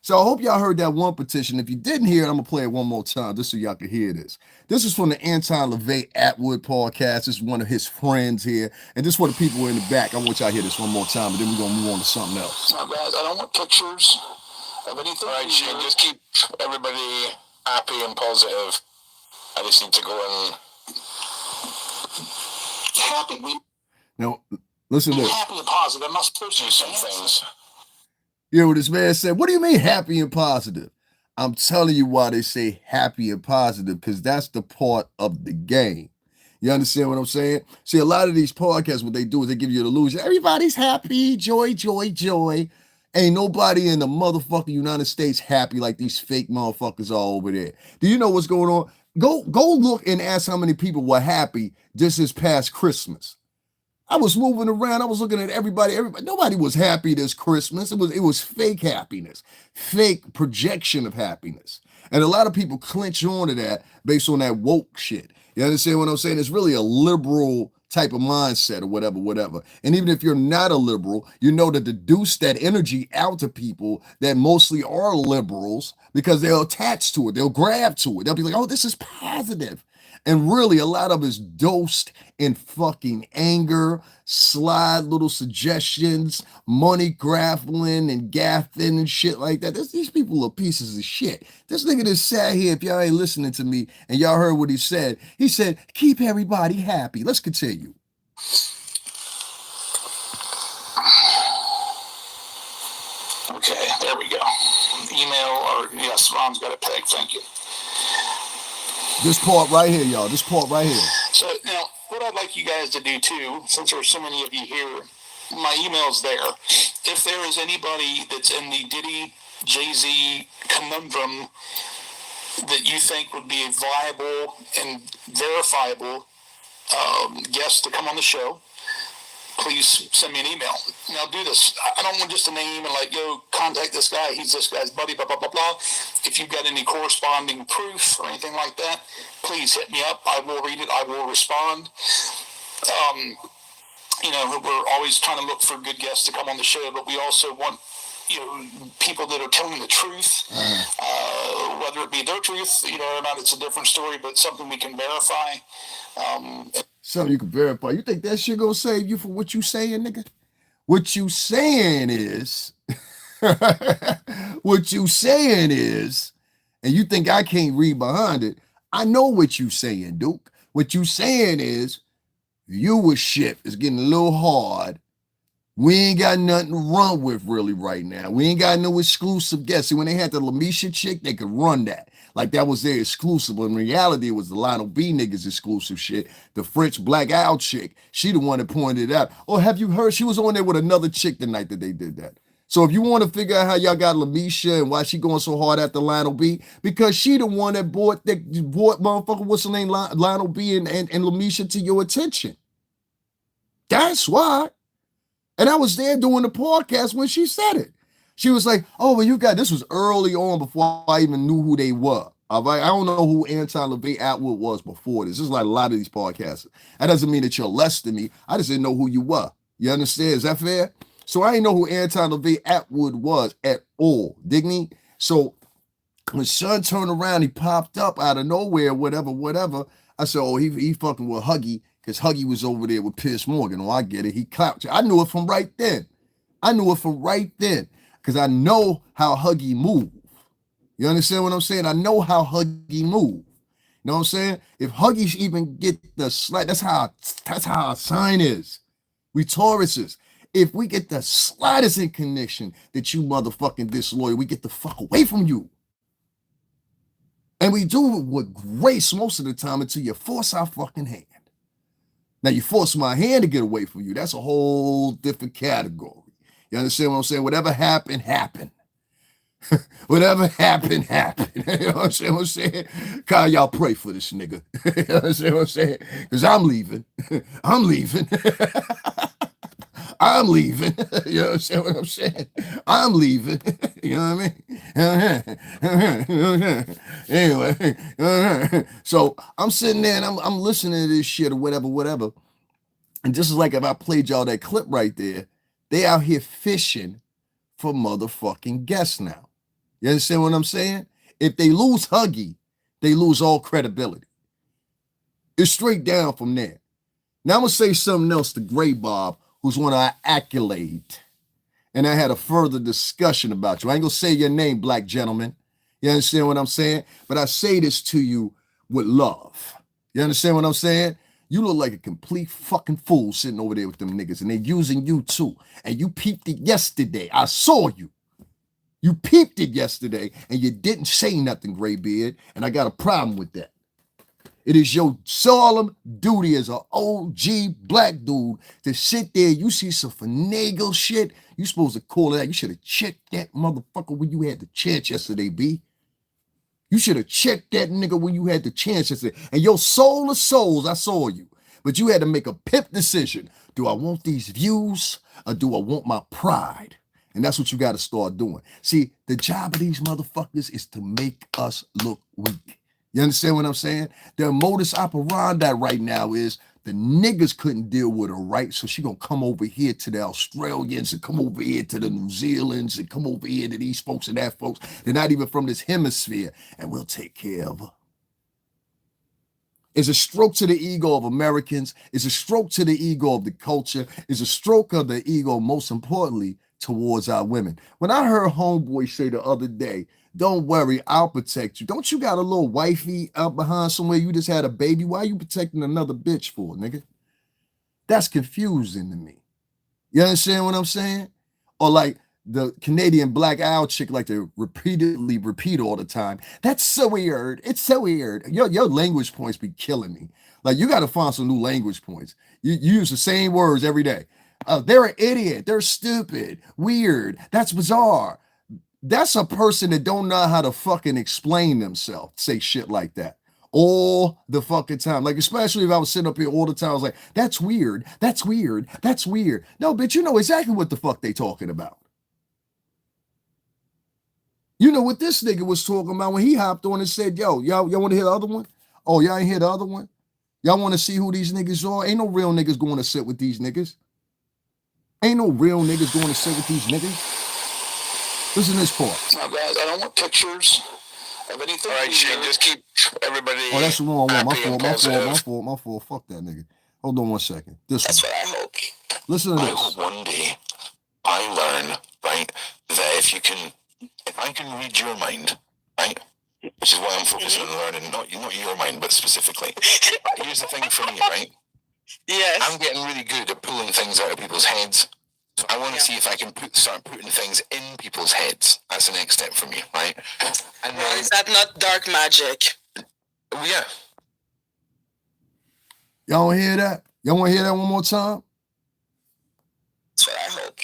So I hope y'all heard that one petition. If you didn't hear it, I'm gonna play it one more time just so y'all can hear this. This is from the Anton, Levy, Attwood podcast. This is one of his friends here, and this is for the people in the back. I want y'all to hear this one more time, but then we're gonna move on to something else. Now, guys, I don't want pictures of anything. All right, Shane, just keep everybody happy and positive. I just need to go and Happy. Now, listen to this. Happy and positive. I'm not supposed to do some things. You know what this man said? What do you mean happy and positive? I'm telling you why they say happy and positive, because that's the part of the game. You understand what I'm saying? See, a lot of these podcasts, what they do is they give you the illusion. Everybody's happy, joy. Ain't nobody in the motherfucking United States happy like these fake motherfuckers are over there. Do you know what's going on? Go look and ask how many people were happy just this past Christmas. I was moving around. I was looking at everybody. Nobody was happy this Christmas. It was fake happiness, fake projection of happiness. And a lot of people clinch on to that based on that woke shit. You understand what I'm saying? It's really a liberal type of mindset or whatever. And even if you're not a liberal, you know to deduce that energy out to people that mostly are liberals because they'll attach to it. They'll grab to it. They'll be like, oh, this is positive. And really, a lot of it's dosed in fucking anger, slide little suggestions, money grappling and gaffing and shit like that. These people are pieces of shit. This nigga that sat here, if y'all ain't listening to me and y'all heard what he said, keep everybody happy. Let's continue. Okay, there we go. Email, or yes, Ron's got it pegged. Thank you. This part right here, y'all. This part right here. So now, what I'd like you guys to do too, since there are so many of you here, my email's there. If there is anybody that's in the Diddy Jay-Z conundrum that you think would be a viable and verifiable guest to come on the show, please send me an email. Now do this. I don't want just a name and like, yo, contact this guy. He's this guy's buddy, blah, blah, blah, blah. If you've got any corresponding proof or anything like that, please hit me up. I will read it. I will respond. We're always trying to look for good guests to come on the show, but we also want, people that are telling the truth, whether it be their truth, or not, it's a different story, but something we can verify. Something you can verify. You think that shit gonna save you for what you saying, nigga? What you saying is, and you think I can't read behind it. I know what you saying, Duke. What you saying is, viewership is getting a little hard. We ain't got nothing to run with really right now. We ain't got no exclusive guests. See, when they had the Lamisha chick, they could run that. Like that was their exclusive. But in reality, it was the Lionel B niggas exclusive shit. The French Black Owl chick, she the one that pointed it out. Oh, have you heard? She was on there with another chick the night that they did that. So if you want to figure out how y'all got Lamisha and why she going so hard after Lionel B, because she the one that brought motherfucker, what's her name, Lionel B and Lamisha to your attention. That's why. And I was there doing the podcast when she said it. She was like, oh, well, this was early on before I even knew who they were. All right? I don't know who Anton, Levy, Attwood was before this. This is like a lot of these podcasts. That doesn't mean that you're less than me. I just didn't know who you were. You understand? Is that fair? So I didn't know who Anton, Levy, Attwood was at all. Dig me? So when Sean turned around, he popped up out of nowhere, whatever. I said, oh, he fucking with Huggy, because Huggy was over there with Piers Morgan. Oh, I get it. He clapped. I knew it from right then. Because I know how Huggy move. You understand what I'm saying? I know how Huggy move. You know what I'm saying? If Huggy even get the slight, that's how our sign is. We Tauruses. If we get the slightest inclination that you motherfucking disloyal, we get the fuck away from you. And we do it with grace most of the time until you force our fucking hand. Now, you force my hand to get away from you. That's a whole different category. You understand what I'm saying? Whatever happened, happened. Whatever happened, happened. You know what I'm saying? God, y'all pray for this nigga. You understand what I'm saying? Because I'm leaving. I'm leaving. I'm leaving. You understand what I'm saying? I'm leaving. You know what I mean? Anyway, so I'm sitting there and I'm listening to this shit or whatever. And just like if I played y'all that clip right there, they out here fishing for motherfucking guests now. You understand what I'm saying? If they lose Huggy, they lose all credibility. It's straight down from there. Now I'm going to say something else to Gray Bob, who's one I accolade. And I had a further discussion about you. I ain't going to say your name, black gentleman. You understand what I'm saying? But I say this to you with love. You understand what I'm saying? You look like a complete fucking fool sitting over there with them niggas, and they're using you too. And you peeped it yesterday. I saw you. You peeped it yesterday, and you didn't say nothing, Graybeard, and I got a problem with that. It is your solemn duty as an OG black dude to sit there. You see some finagle shit, you supposed to call it out. You should have checked that motherfucker when you had the chance yesterday, B. You should have checked that nigga when you had the chance yesterday. And your soul of souls, I saw you. But you had to make a pip decision. Do I want these views or do I want my pride? And that's what you got to start doing. See, the job of these motherfuckers is to make us look weak. You understand what I'm saying? Their modus operandi right now is the niggas couldn't deal with her, right? So she gonna come over here to the Australians and come over here to the New Zealands and come over here to these folks and that folks. They're not even from this hemisphere, and we'll take care of her. It's a stroke to the ego of Americans. It's a stroke to the ego of the culture. It's a stroke of the ego, most importantly, towards our women. When I heard homeboy say the other day, don't worry, I'll protect you. Don't you got a little wifey out behind somewhere? You just had a baby. Why are you protecting another bitch for, nigga? That's confusing to me. You understand what I'm saying? Or like the Canadian black owl chick like to repeatedly repeat all the time. That's so weird. It's so weird. Your language points be killing me. Like, you got to find some new language points. You use the same words every day. They're an idiot. They're stupid. Weird. That's bizarre. That's a person that don't know how to fucking explain themselves. Say shit like that all the fucking time. Like, especially if I was sitting up here all the time, I was like, that's weird. That's weird. That's weird. No, bitch, you know exactly what the fuck they talking about. You know what this nigga was talking about when he hopped on and said, yo, y'all want to hear the other one? Oh, y'all ain't hear the other one? Y'all want to see who these niggas are? Ain't no real niggas going to sit with these niggas. Ain't no real niggas going to sit with these niggas. Listen to this part. Now, guys, I don't want pictures of anything. All right, Shane, just keep everybody. Oh, that's the wrong one. My happy fault. Fuck that nigga. Hold on 1 second. This That's one. what I hope. Listen to I this. hope one day I learn, right, that if I can read your mind, right, which is why I'm focusing on learning, not your mind, but specifically. Here's the thing for me, right? Yes. I'm getting really good at pulling things out of people's heads. So I want to see if I can start putting things in people's heads. That's the next step for me, right? And Well, is that not dark magic? Oh, yeah. Y'all want to hear that? Y'all want to hear that one more time? That's what I hope.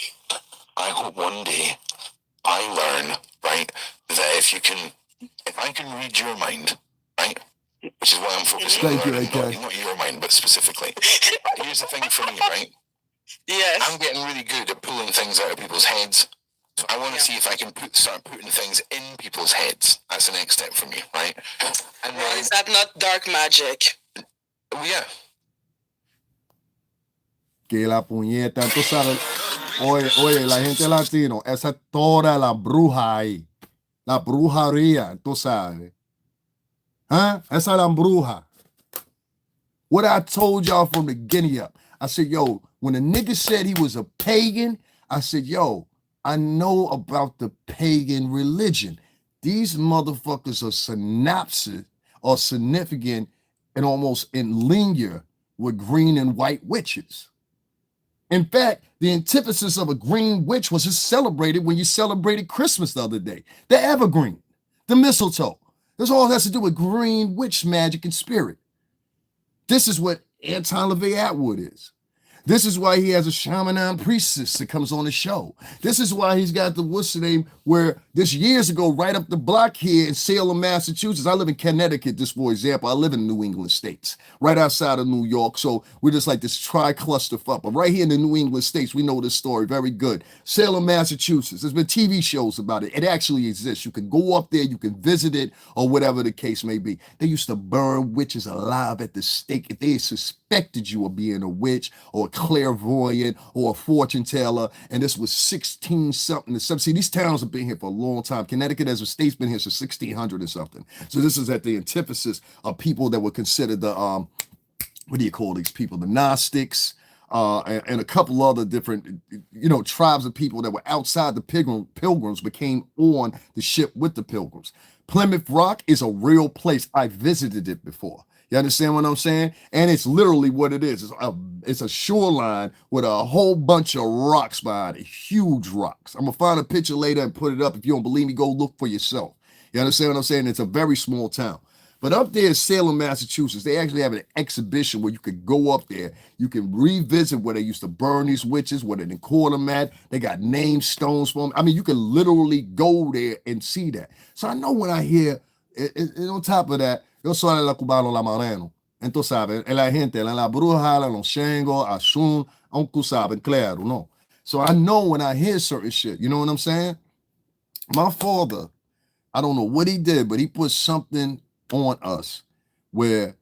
I hope one day I learn, right, that if I can read your mind, right, which is why I'm focusing on learning, not your mind, but specifically. Here's the thing for me, right? Yes. I'm getting really good at pulling things out of people's heads. So I want to see if I can start putting things in people's heads. That's the next step for me, right? And well, is that not dark magic? Oh, yeah. Que la puñeta. Tú sabes, oye, la gente latino, esa es toda la bruja ahí. La brujería, tú sabes. Huh? Esa es la bruja. What I told y'all from the beginning up. I said, yo, when a nigga said he was a pagan, I said, yo, I know about the pagan religion. These motherfuckers are synopsis or significant and almost in linear with green and white witches. In fact, the antithesis of a green witch was just celebrated when you celebrated Christmas the other day. The evergreen, the mistletoe. This all has to do with green witch magic and spirit. This is what Anton Levy Attwood is. This is why he has a shaman priestess that comes on the show. This is why he's got the what's the name where this years ago, right up the block here in Salem, Massachusetts. I live in Connecticut, just for example. I live in New England states, right outside of New York. So we're just like this tri-cluster fuck. But right here in the New England states, we know this story very good. Salem, Massachusetts. There's been TV shows about it. It actually exists. You can go up there, you can visit it, or whatever the case may be. They used to burn witches alive at the stake if they suspected you of being a witch or a clairvoyant or a fortune teller, and this was 16 something to something. See, these towns have been here for a long time. Connecticut as a state's been here since 1600 or something. So this is at the antithesis of people that were considered the what do you call these people? The Gnostics, and a couple other different, tribes of people that were outside the pilgrims but came on the ship with the pilgrims. Plymouth Rock is a real place. I visited it before. You understand what I'm saying? And it's literally what it is. It's a shoreline with a whole bunch of rocks behind it, huge rocks. I'm going to find a picture later and put it up. If you don't believe me, go look for yourself. You understand what I'm saying? It's a very small town. But up there in Salem, Massachusetts, they actually have an exhibition where you could go up there. You can revisit where they used to burn these witches, where they call them at. They got name stones for them. I mean, you can literally go there and see that. So I know when I hear, on top of that, yo soy el cubano la moreno. Entonces, ¿sabes? La gente, la bruja, la loshengo, asun, aunque saben, claro, no. So I know when I hear certain shit, you know what I'm saying? My father, I don't know what he did, but he put something on us where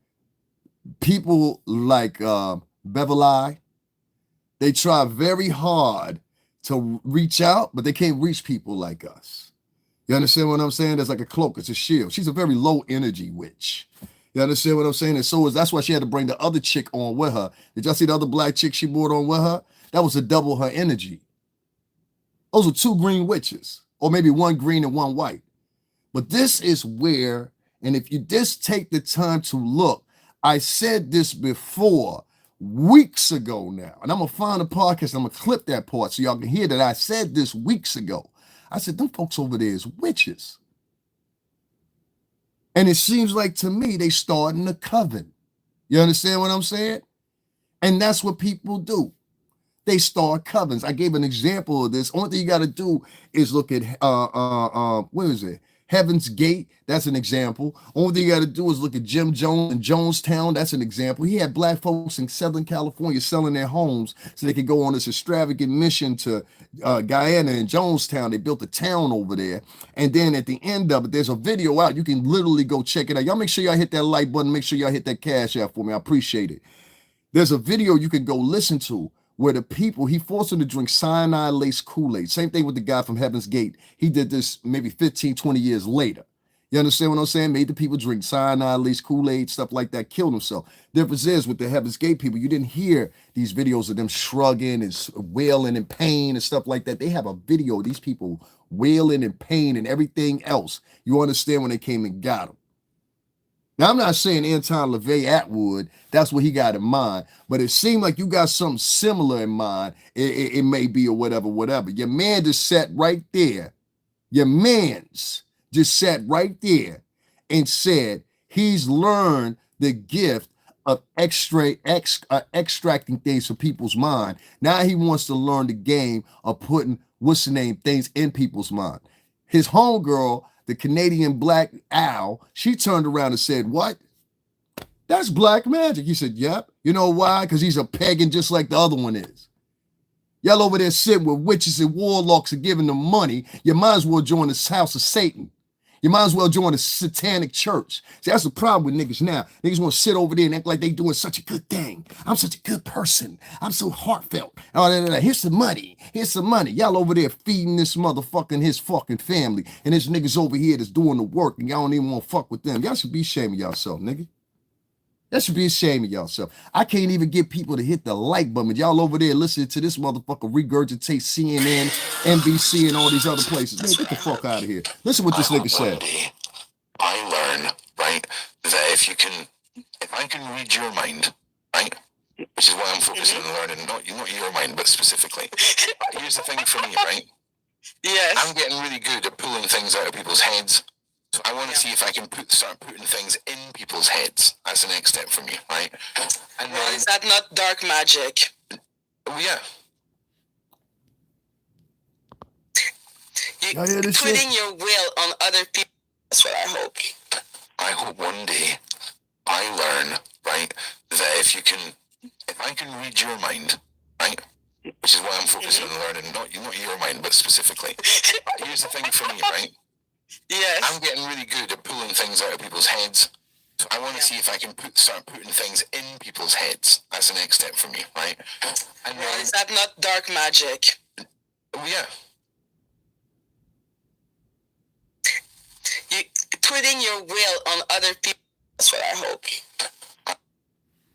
people like Beverly, they try very hard to reach out, but they can't reach people like us. You understand what I'm saying? There's like a cloak, it's a shield. She's a very low energy witch. You understand what I'm saying? And so that's why she had to bring the other chick on with her. Did y'all see the other black chick she brought on with her? That was to double her energy. Those were two green witches, or maybe one green and one white. But this is where, and if you just take the time to look, I said this before, weeks ago now, and I'm going to find a podcast, I'm going to clip that part so y'all can hear that I said this weeks ago. I said, them folks over there is witches. And it seems like to me, they starting a coven. You understand what I'm saying? And that's what people do. They start covens. I gave an example of this. Only thing you got to do is look at, what is it? Heaven's Gate, that's an example. Only thing you got to do is look at Jim Jones in Jonestown, that's an example. He had black folks in Southern California selling their homes so they could go on this extravagant mission to Guyana and Jonestown. They built a town over there. And then at the end of it, there's a video out. You can literally go check it out. Y'all make sure y'all hit that like button. Make sure y'all hit that cash app for me. I appreciate it. There's a video you can go listen to where the people, he forced them to drink cyanide-laced Kool-Aid. Same thing with the guy from Heaven's Gate. He did this maybe 15, 20 years later. You understand what I'm saying? Made the people drink cyanide-laced Kool-Aid, stuff like that, killed himself. Difference is with the Heaven's Gate people, you didn't hear these videos of them shrugging and wailing in pain and stuff like that. They have a video of these people wailing in pain and everything else. You understand when they came and got them. Now, I'm not saying Anton Levy Attwood, that's what he got in mind, but it seemed like you got something similar in mind. It may be or whatever. Your man just sat right there. Your man's just sat right there and said he's learned the gift of extracting things from people's mind. Now he wants to learn the game of putting, things in people's mind. His homegirl, the Canadian Black Owl, she turned around and said, what? That's black magic. He said, yep. You know why? Because he's a pagan just like the other one is. Y'all over there sitting with witches and warlocks and giving them money. You might as well join the house of Satan. You might as well join a satanic church. See, that's the problem with niggas now. Niggas want to sit over there and act like they doing such a good thing. I'm such a good person. I'm so heartfelt. Here's some money. Here's some money. Y'all over there feeding this motherfucking his fucking family. And there's niggas over here that's doing the work and y'all don't even want to fuck with them. Y'all should be ashamed of yourself, nigga. That should be ashamed of yourself. I can't even get people to hit the like button. Y'all over there listening to this motherfucker regurgitate CNN, NBC, and all these other places. Man, get the fuck out of here. Listen what this nigga said. I learn, right, that if I can read your mind, right, which is why I'm focusing on learning, not your mind, but specifically. Here's the thing for me, right? Yes. I'm getting really good at pulling things out of people's heads. So I want to see if I can start putting things in people's heads. That's the next step for me, right? And Well, then, is that not dark magic? oh yeah, Y'all hear this Putting shit? your will on other people. That's what I hope. I hope one day I learn, right, that if I can read your mind, right, which is why I'm focusing on learning, not your mind, but specifically. Here's the thing for me, right? Yes. I'm getting really good at pulling things out of people's heads. So I want to see if I can start putting things in people's heads. That's the next step for me, right? And Well, then, is that not dark magic? oh yeah, Putting your will on other people. That's what I hope.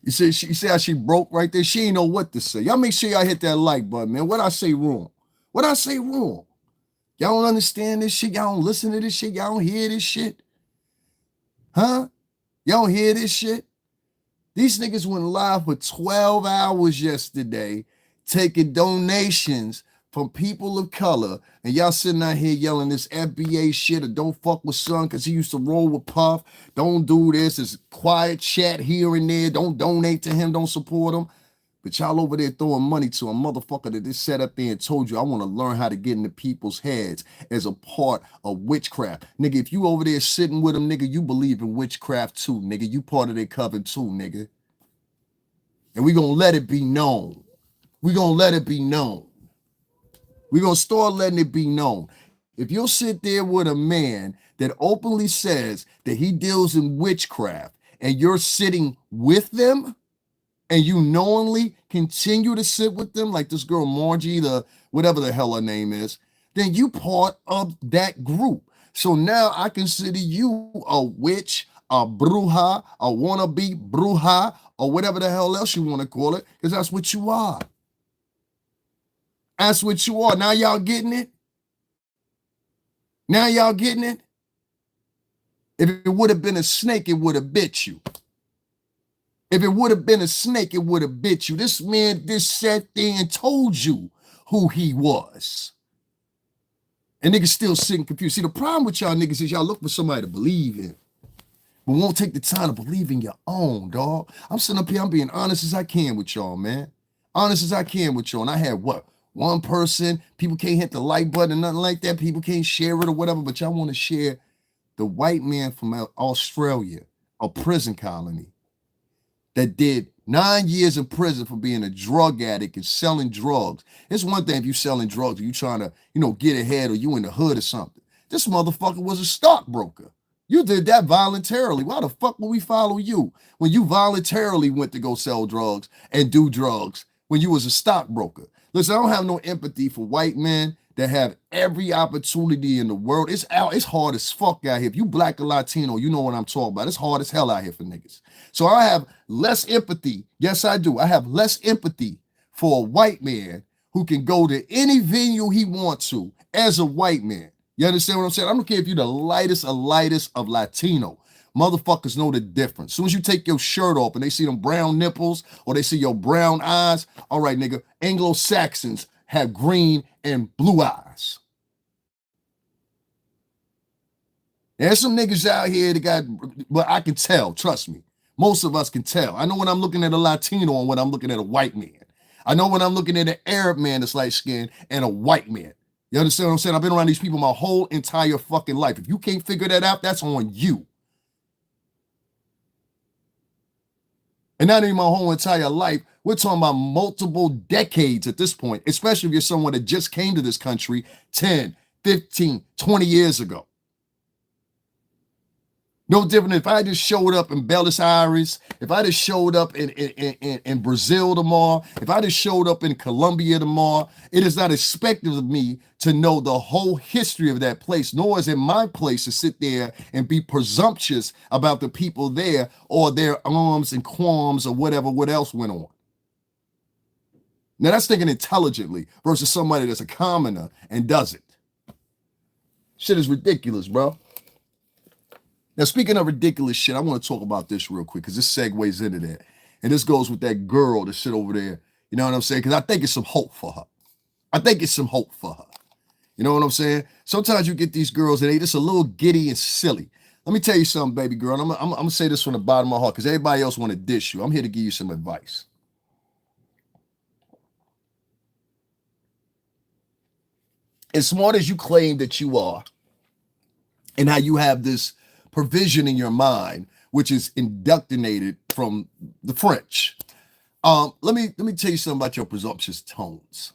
You see how she broke right there? She ain't know what to say. Y'all make sure y'all hit that like button, man. What I say wrong? What I say wrong? Y'all don't understand this shit? Y'all don't listen to this shit? Y'all don't hear this shit? Huh? Y'all don't hear this shit? These niggas went live for 12 hours yesterday taking donations from people of color, and y'all sitting out here yelling this FBA shit or don't fuck with son because he used to roll with Puff. Don't do this. It's quiet chat here and there. Don't donate to him. Don't support him. But y'all over there throwing money to a motherfucker that just sat up there and told you, I want to learn how to get into people's heads as a part of witchcraft. Nigga, if you over there sitting with them, nigga, you believe in witchcraft too, nigga. You part of their coven too, nigga. And we gonna let it be known. We gonna let it be known. We gonna start letting it be known. If you'll sit there with a man that openly says that he deals in witchcraft and you're sitting with them, and you knowingly continue to sit with them, like this girl Margie, the whatever the hell her name is, then you part of that group. So now I consider you a witch, a bruja, a wannabe bruja, or whatever the hell else you want to call it, because that's what you are. That's what you are. Now y'all getting it? Now y'all getting it? If it would have been a snake, it would have bit you. If it would have been a snake, it would have bit you. This man just sat there and told you who he was. And niggas still sitting confused. See, the problem with y'all niggas is y'all look for somebody to believe in, but won't take the time to believe in your own, dog. I'm sitting up here, I'm being honest as I can with y'all, man. Honest as I can with y'all. And I had what? One person, people can't hit the like button and nothing like that. People can't share it or whatever, but y'all want to share the white man from Australia, a prison colony, that did 9 years in prison for being a drug addict and selling drugs. It's one thing if you selling drugs or you trying to, get ahead or you in the hood or something. This motherfucker was a stockbroker. You did that voluntarily. Why the fuck would we follow you when you voluntarily went to go sell drugs and do drugs when you was a stockbroker? Listen, I don't have no empathy for white men that have every opportunity in the world. It's hard as fuck out here. If you black or Latino, you know what I'm talking about. It's hard as hell out here for niggas. So I have less empathy. Yes, I do. I have less empathy for a white man who can go to any venue he wants to as a white man. You understand what I'm saying? I don't care if you're the lightest of Latino. Motherfuckers know the difference. As soon as you take your shirt off and they see them brown nipples or they see your brown eyes, all right, nigga, Anglo-Saxons have green and blue eyes. There's some niggas out here that got, but I can tell, trust me. Most of us can tell. I know when I'm looking at a Latino and when I'm looking at a white man. I know when I'm looking at an Arab man that's light skinned and a white man. You understand what I'm saying? I've been around these people my whole entire fucking life. If you can't figure that out, that's on you. And not even my whole entire life. We're talking about multiple decades at this point, especially if you're someone that just came to this country 10, 15, 20 years ago. No different if I just showed up in Buenos Aires, if I just showed up in Brazil tomorrow, if I just showed up in Colombia tomorrow, it is not expected of me to know the whole history of that place, nor is it my place to sit there and be presumptuous about the people there or their arms and qualms or whatever, what else went on. Now that's thinking intelligently versus somebody that's a commoner and doesn't. Shit is ridiculous, bro. Now, speaking of ridiculous shit, I want to talk about this real quick because this segues into that. And this goes with that girl that sit over there. You know what I'm saying? Because I think it's some hope for her. I think it's some hope for her. You know what I'm saying? Sometimes you get these girls and they just a little giddy and silly. Let me tell you something, baby girl. I'm gonna say this from the bottom of my heart because everybody else want to dish you. I'm here to give you some advice. As smart as you claim that you are, and how you have this provision in your mind, which is indoctrinated from the French. Let me tell you something about your presumptuous tones.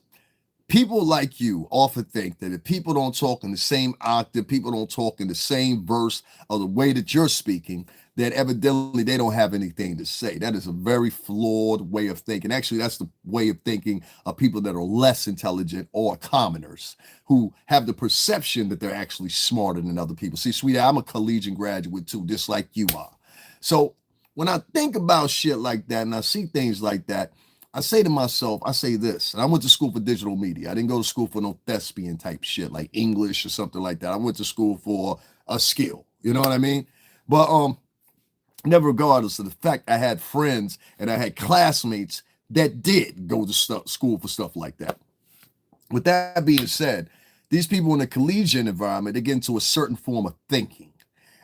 People like you often think that if people don't talk in the same octave, people don't talk in the same verse or the way that you're speaking, that evidently they don't have anything to say. That is a very flawed way of thinking. Actually, that's the way of thinking of people that are less intelligent or commoners who have the perception that they're actually smarter than other people. See, sweetie, I'm a collegiate graduate too, just like you are. So when I think about shit like that and I see things like that, I say to myself, I say this, and I went to school for digital media. I didn't go to school for no thespian type shit like English or something like that. I went to school for a skill. You know what I mean? But never regardless of the fact, I had friends and I had classmates that did go to school for stuff like that. With that being said, these people in the collegiate environment, they get into a certain form of thinking.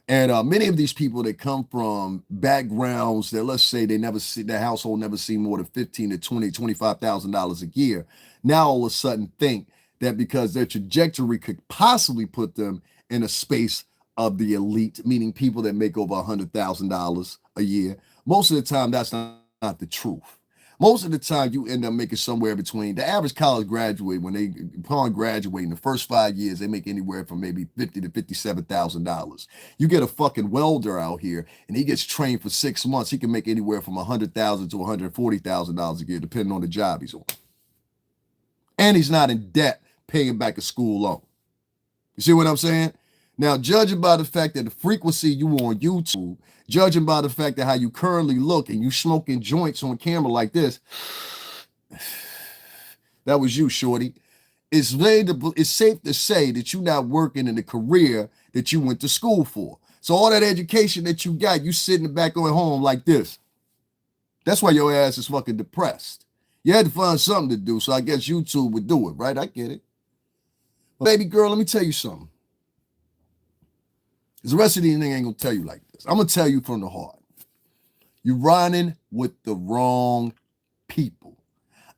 And many of these people that come from backgrounds that, let's say, they never see, their household never seen more than $15,000 to $20,000, $25,000 a year, now all of a sudden think that because their trajectory could possibly put them in a space of the elite, meaning people that make over $100,000 a year. Most of the time, that's not the truth. Most of the time, you end up making somewhere between the average college graduate, when they upon graduating the first 5 years, they make anywhere from maybe $50,000 to $57,000. You get a fucking welder out here, and he gets trained for 6 months. He can make anywhere from $100,000 to $140,000 a year, depending on the job he's on. And he's not in debt paying back a school loan. You see what I'm saying? Now, judging by the fact that the frequency you on YouTube, judging by the fact that how you currently look and you smoking joints on camera like this, that was you, shorty. It's safe to say that you're not working in the career that you went to school for. So all that education that you got, you sitting back at home like this. That's why your ass is fucking depressed. You had to find something to do, so I guess YouTube would do it, right? I get it. But baby girl, let me tell you something. Because the rest of these niggas ain't gonna tell you like this. I'm gonna tell you from the heart. You're riding with the wrong people.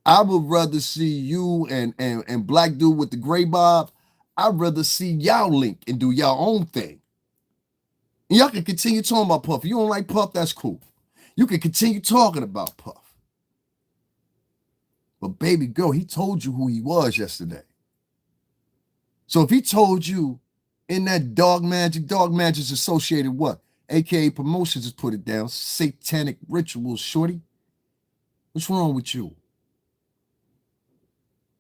I would rather see you and black dude with the gray bob. I'd rather see y'all link and do y'all own thing. And y'all can continue talking about Puff. If you don't like Puff, that's cool. You can continue talking about Puff. But baby girl, he told you who he was yesterday. So if he told you in that dog magic is associated what? AKA promotions, just put it down. Satanic rituals, shorty. What's wrong with you?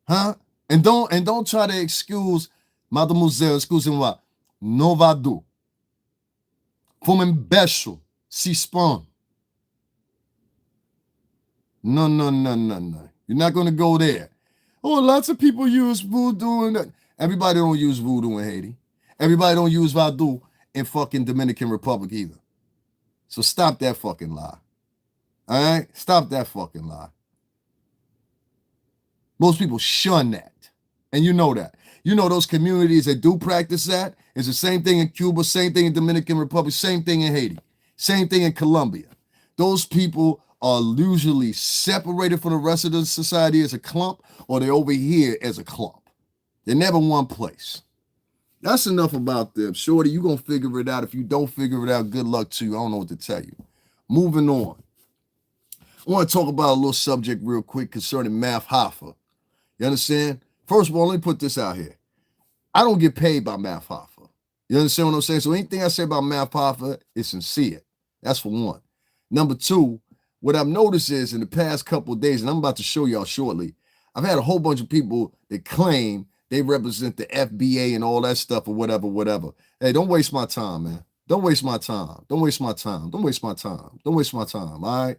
Huh? And don't try to excuse, mademoiselle, excusez-moi, non vado. Come un beso, si spon. No. You're not going to go there. Oh, lots of people use voodoo and that. Everybody don't use voodoo in Haiti. Everybody don't use voodoo in fucking Dominican Republic either. So stop that fucking lie. All right? Stop that fucking lie. Most people shun that. And you know that. You know those communities that do practice that. It's the same thing in Cuba, same thing in Dominican Republic, same thing in Haiti, same thing in Colombia. Those people are usually separated from the rest of the society as a clump, or they're over here as a clump. They're never one place. That's enough about them. Shorty, you're going to figure it out. If you don't figure it out, good luck to you. I don't know what to tell you. Moving on. I want to talk about a little subject real quick concerning Math Hoffa. You understand? First of all, let me put this out here. I don't get paid by Math Hoffa. You understand what I'm saying? So anything I say about Math Hoffa is sincere. That's for one. Number two, what I've noticed is in the past couple of days, and I'm about to show y'all shortly, I've had a whole bunch of people that claim they represent the FBA and all that stuff or whatever. Hey, don't waste my time, man. Don't waste my time. Don't waste my time. All right?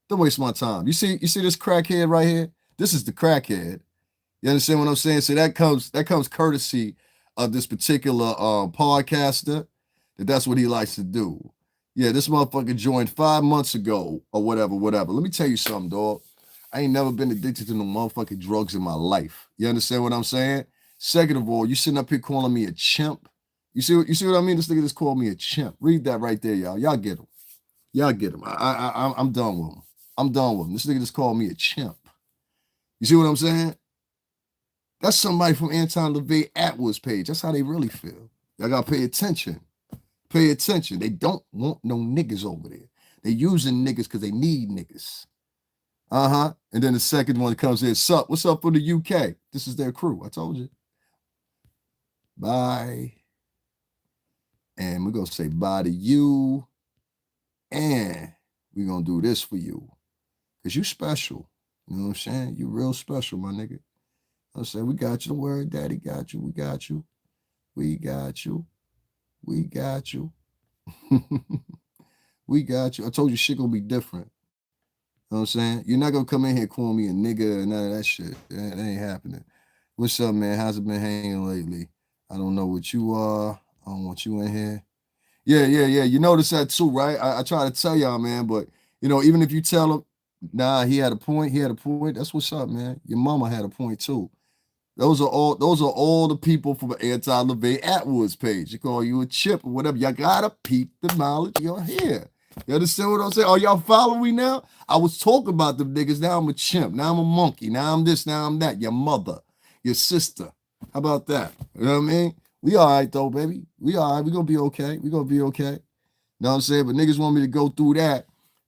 Don't waste my time. You see this crackhead right here? This is the crackhead. You understand what I'm saying? So that comes courtesy of this particular podcaster. That's what he likes to do. Yeah, this motherfucker joined 5 months ago or whatever. Let me tell you something, dog. I ain't never been addicted to no motherfucking drugs in my life. You understand what I'm saying? Second of all, you sitting up here calling me a chimp. You see what I mean? This nigga just called me a chimp. Read that right there, y'all. Y'all get him. Y'all get him. I'm done with him. I'm done with him. This nigga just called me a chimp. You see what I'm saying? That's somebody from Anton Levy Attwood's page. That's how they really feel. Y'all gotta pay attention. Pay attention. They don't want no niggas over there. They using niggas because they need niggas. And then the second one comes in. Sup? What's up for the UK? This is their crew. I told you. Bye. And we're gonna say bye to you. And we're gonna do this for you. Because you special. You know what I'm saying? You real special, my nigga. I'm saying we got you. Don't worry, daddy got you. We got you. We got you. We got you. We got you. I told you shit gonna be different. You know what I'm saying? You're not gonna come in here calling me a nigga and none of that shit. That ain't happening. What's up, man? How's it been hanging lately? I don't know what you are. I don't want you in here. Yeah. You notice that too, right? I try to tell y'all, man, but even if you tell him, nah, he had a point. That's what's up, man. Your mama had a point too. Those are all the people from Anton Levy Attwood's page. You call you a chip or whatever. Y'all gotta peep the knowledge you're here. You understand what I'm saying? Are y'all following me now? I was talking about them niggas. Now I'm a chimp. Now I'm a monkey. Now I'm this. Now I'm that. Your mother, your sister. How about that? You know what I mean? We all right though, baby. We all right. We gonna be okay. We gonna be okay. You know what I'm saying? But niggas want me to go through that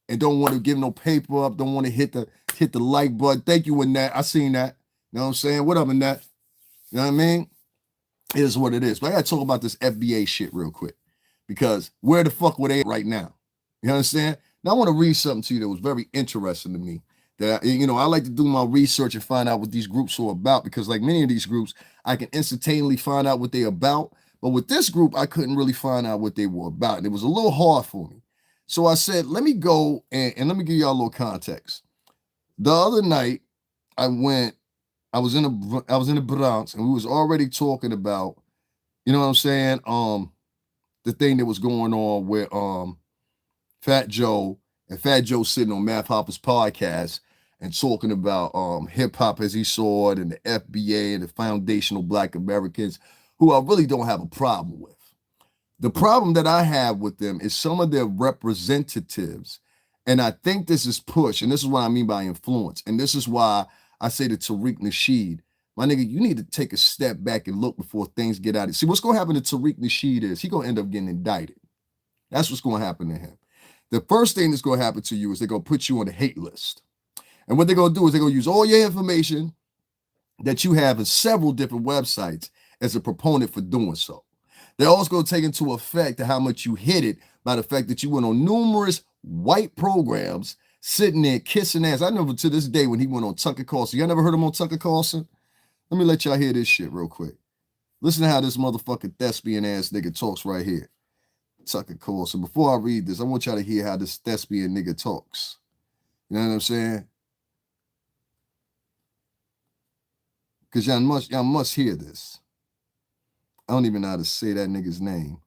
and don't want to give no paper up. Don't want to hit the like button. Thank you, Annette. I seen that. You know what I'm saying? What up, Annette? You know what I mean? It is what it is. But I got to talk about this FBA shit real quick because where the fuck were they right now? You understand? Now I want to read something to you that was very interesting to me. That I like to do my research and find out what these groups are about because, like many of these groups, I can instantaneously find out what they're about. But with this group, I couldn't really find out what they were about, and it was a little hard for me. So I said, let me go and let me give y'all a little context. The other night, I was in the Bronx, and we was already talking about, you know what I'm saying, the thing that was going on with Fat Joe sitting on Math Hopper's podcast and talking about hip hop as he saw it and the FBA and the foundational Black Americans, who I really don't have a problem with. The problem that I have with them is some of their representatives, and I think this is push, and this is what I mean by influence, and this is why I say to Tariq Nasheed, my nigga, you need to take a step back and look before things get out of. See, what's going to happen to Tariq Nasheed is he's going to end up getting indicted. That's what's going to happen to him. The first thing that's going to happen to you is they're going to put you on the hate list. And what they're going to do is they're going to use all your information that you have in several different websites as a proponent for doing so. They're also going to take into effect how much you hit it by the fact that you went on numerous white programs sitting there kissing ass. I remember to this day when he went on Tucker Carlson. Y'all never heard him on Tucker Carlson? Let me let y'all hear this shit real quick. Listen to how this motherfucking thespian ass nigga talks right here. Tucker Carlson. Before I read this, I want y'all to hear how this thespian nigga talks. You know what I'm saying? Because y'all must hear this. I don't even know how to say that nigga's name.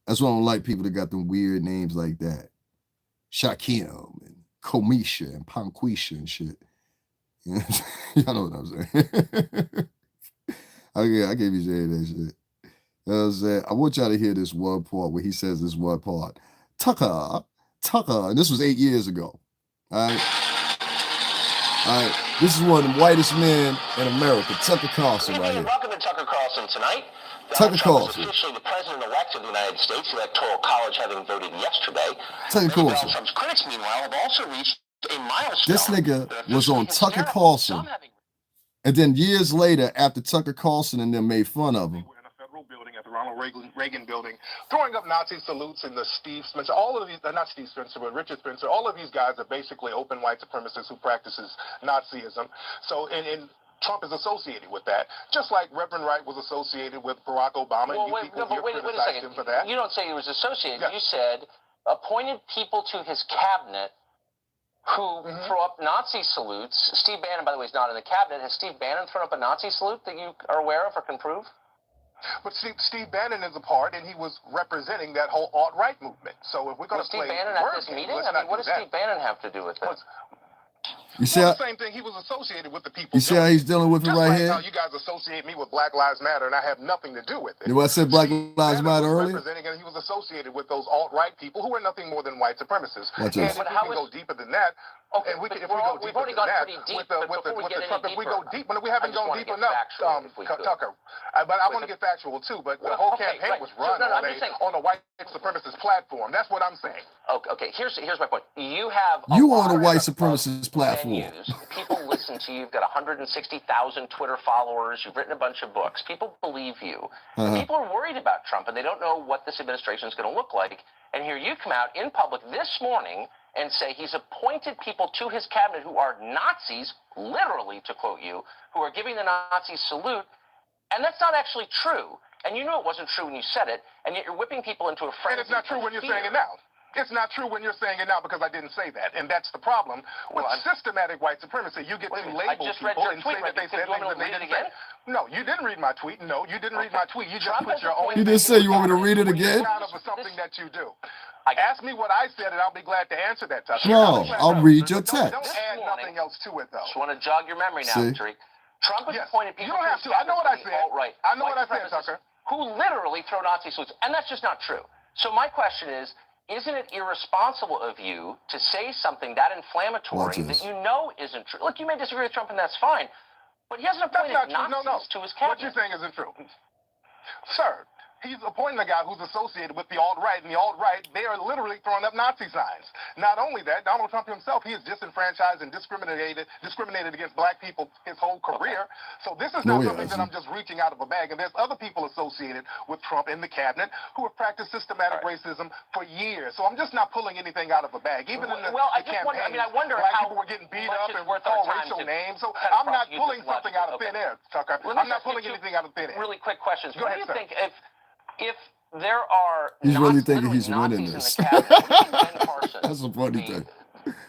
That's why I don't like people that got them weird names like that. Shakim and Komisha and Panquisha and shit. Y'all know what I'm saying. I can't be saying that shit. You know what I'm saying? I want y'all to hear this one part where he says this one part. Tucker. And this was 8 years ago. All right. This is one of the whitest men in America. Tucker Carlson right here. Welcome to Tucker Carlson tonight. Tucker Carlson. Officially the president-elect of the United States, the Electoral College having voted yesterday. Tucker Carlson. Trump's critics, meanwhile, have also reached a milestone. This nigga was on Tucker Carlson. And then years later, after Tucker Carlson and them made fun of him, building at the Ronald Reagan building, throwing up Nazi salutes in the Steve Spencer, all of these, not Steve Spencer, but Richard Spencer, all of these guys are basically open white supremacists who practices Nazism. So, and Trump is associated with that, just like Reverend Wright was associated with Barack Obama. Well, wait a second. For that. You don't say he was associated. Yeah. You said appointed people to his cabinet who throw up Nazi salutes. Steve Bannon, by the way, is not in the cabinet. Has Steve Bannon thrown up a Nazi salute that you are aware of or can prove? But Steve Bannon is a part, and he was representing that whole alt-right movement. So if we're going Was to Steve play Bannon at word this games, meeting? let's I mean, not what do does that. Steve Bannon have to do with this? You see Well, how the same thing. He was associated with the people. you see how he's dealing with it Just right like here? how you guys associate me with Black Lives Matter, and I have nothing to do with it. You know what I said Black Steve Lives Bannon Matter was earlier? representing, and he was associated with those alt-right people who are nothing more than white supremacists. Watch And this. if we can go deeper than that, Okay, and we but can, if we go we've deeper already than gone that, pretty deep, with the but before we get Trump, any if we deeper, go deep, but we haven't I just gone wanna deep get enough, factual, if we could. Tucker. But I want to get factual too. But the Well, whole okay, campaign right. was So, run no, on I'm just saying. a white supremacist platform. That's what I'm saying. Okay. Here's my point. You have You lot on a white of supremacist platform. venues. People listen to you. You've got 160,000 Twitter followers. You've written a bunch of books. People believe you. And people are worried about Trump, and they don't know what this administration is going to look like. And here you come out in public this morning and say he's appointed people to his cabinet who are Nazis, literally, to quote you, who are giving the Nazi salute. And that's not actually true. And you knew it wasn't true when you said it, and yet you're whipping people into a frenzy. And it's not true when you're fear. saying it now. It's not true when you're saying it now because I didn't say that. And that's the problem with systematic white supremacy. You get to label people and say that they said things that they didn't say. No, you didn't read my tweet. No, you didn't read my tweet. You just put your own. You didn't say you want me to read it again? Kind of something that you do. Ask me what I said, and I'll be glad to answer that. Tucker. No, I'll read your text. Don't add nothing else to it, though. Just want to jog your memory now, See? Tariq. Trump has appointed people. You don't have to. I know what I said. Right. I know what I said, Tucker. Who literally throw Nazi salutes, and that's just not true. So my question is, isn't it irresponsible of you to say something that inflammatory that you know isn't true? Look, you may disagree with Trump, and that's fine, but he hasn't appointed Nazis to his cabinet. What you're saying isn't true. Sir, he's appointing a guy who's associated with the alt-right, and the alt-right, they are literally throwing up Nazi signs. Not only that, Donald Trump himself, he is disenfranchised and discriminated against black people his whole career. So this is not something that I'm just reaching out of a bag. And there's other people associated with Trump in the cabinet who have practiced systematic racism for years. So I'm just not pulling anything out of a bag. Even in the campaign, I wonder black how people were getting beat up and worth called our time racial to names. So kind of I'm not prosecute pulling this something out of logically. thin air, Tucker. Let me I'm not just pulling get anything out of thin air. Really quick questions. Go What do ahead, you sir. think if there are He's really thinking literally he's winning Nazis this. in the cabinet, what do you think Ben Carson, That's a funny thing.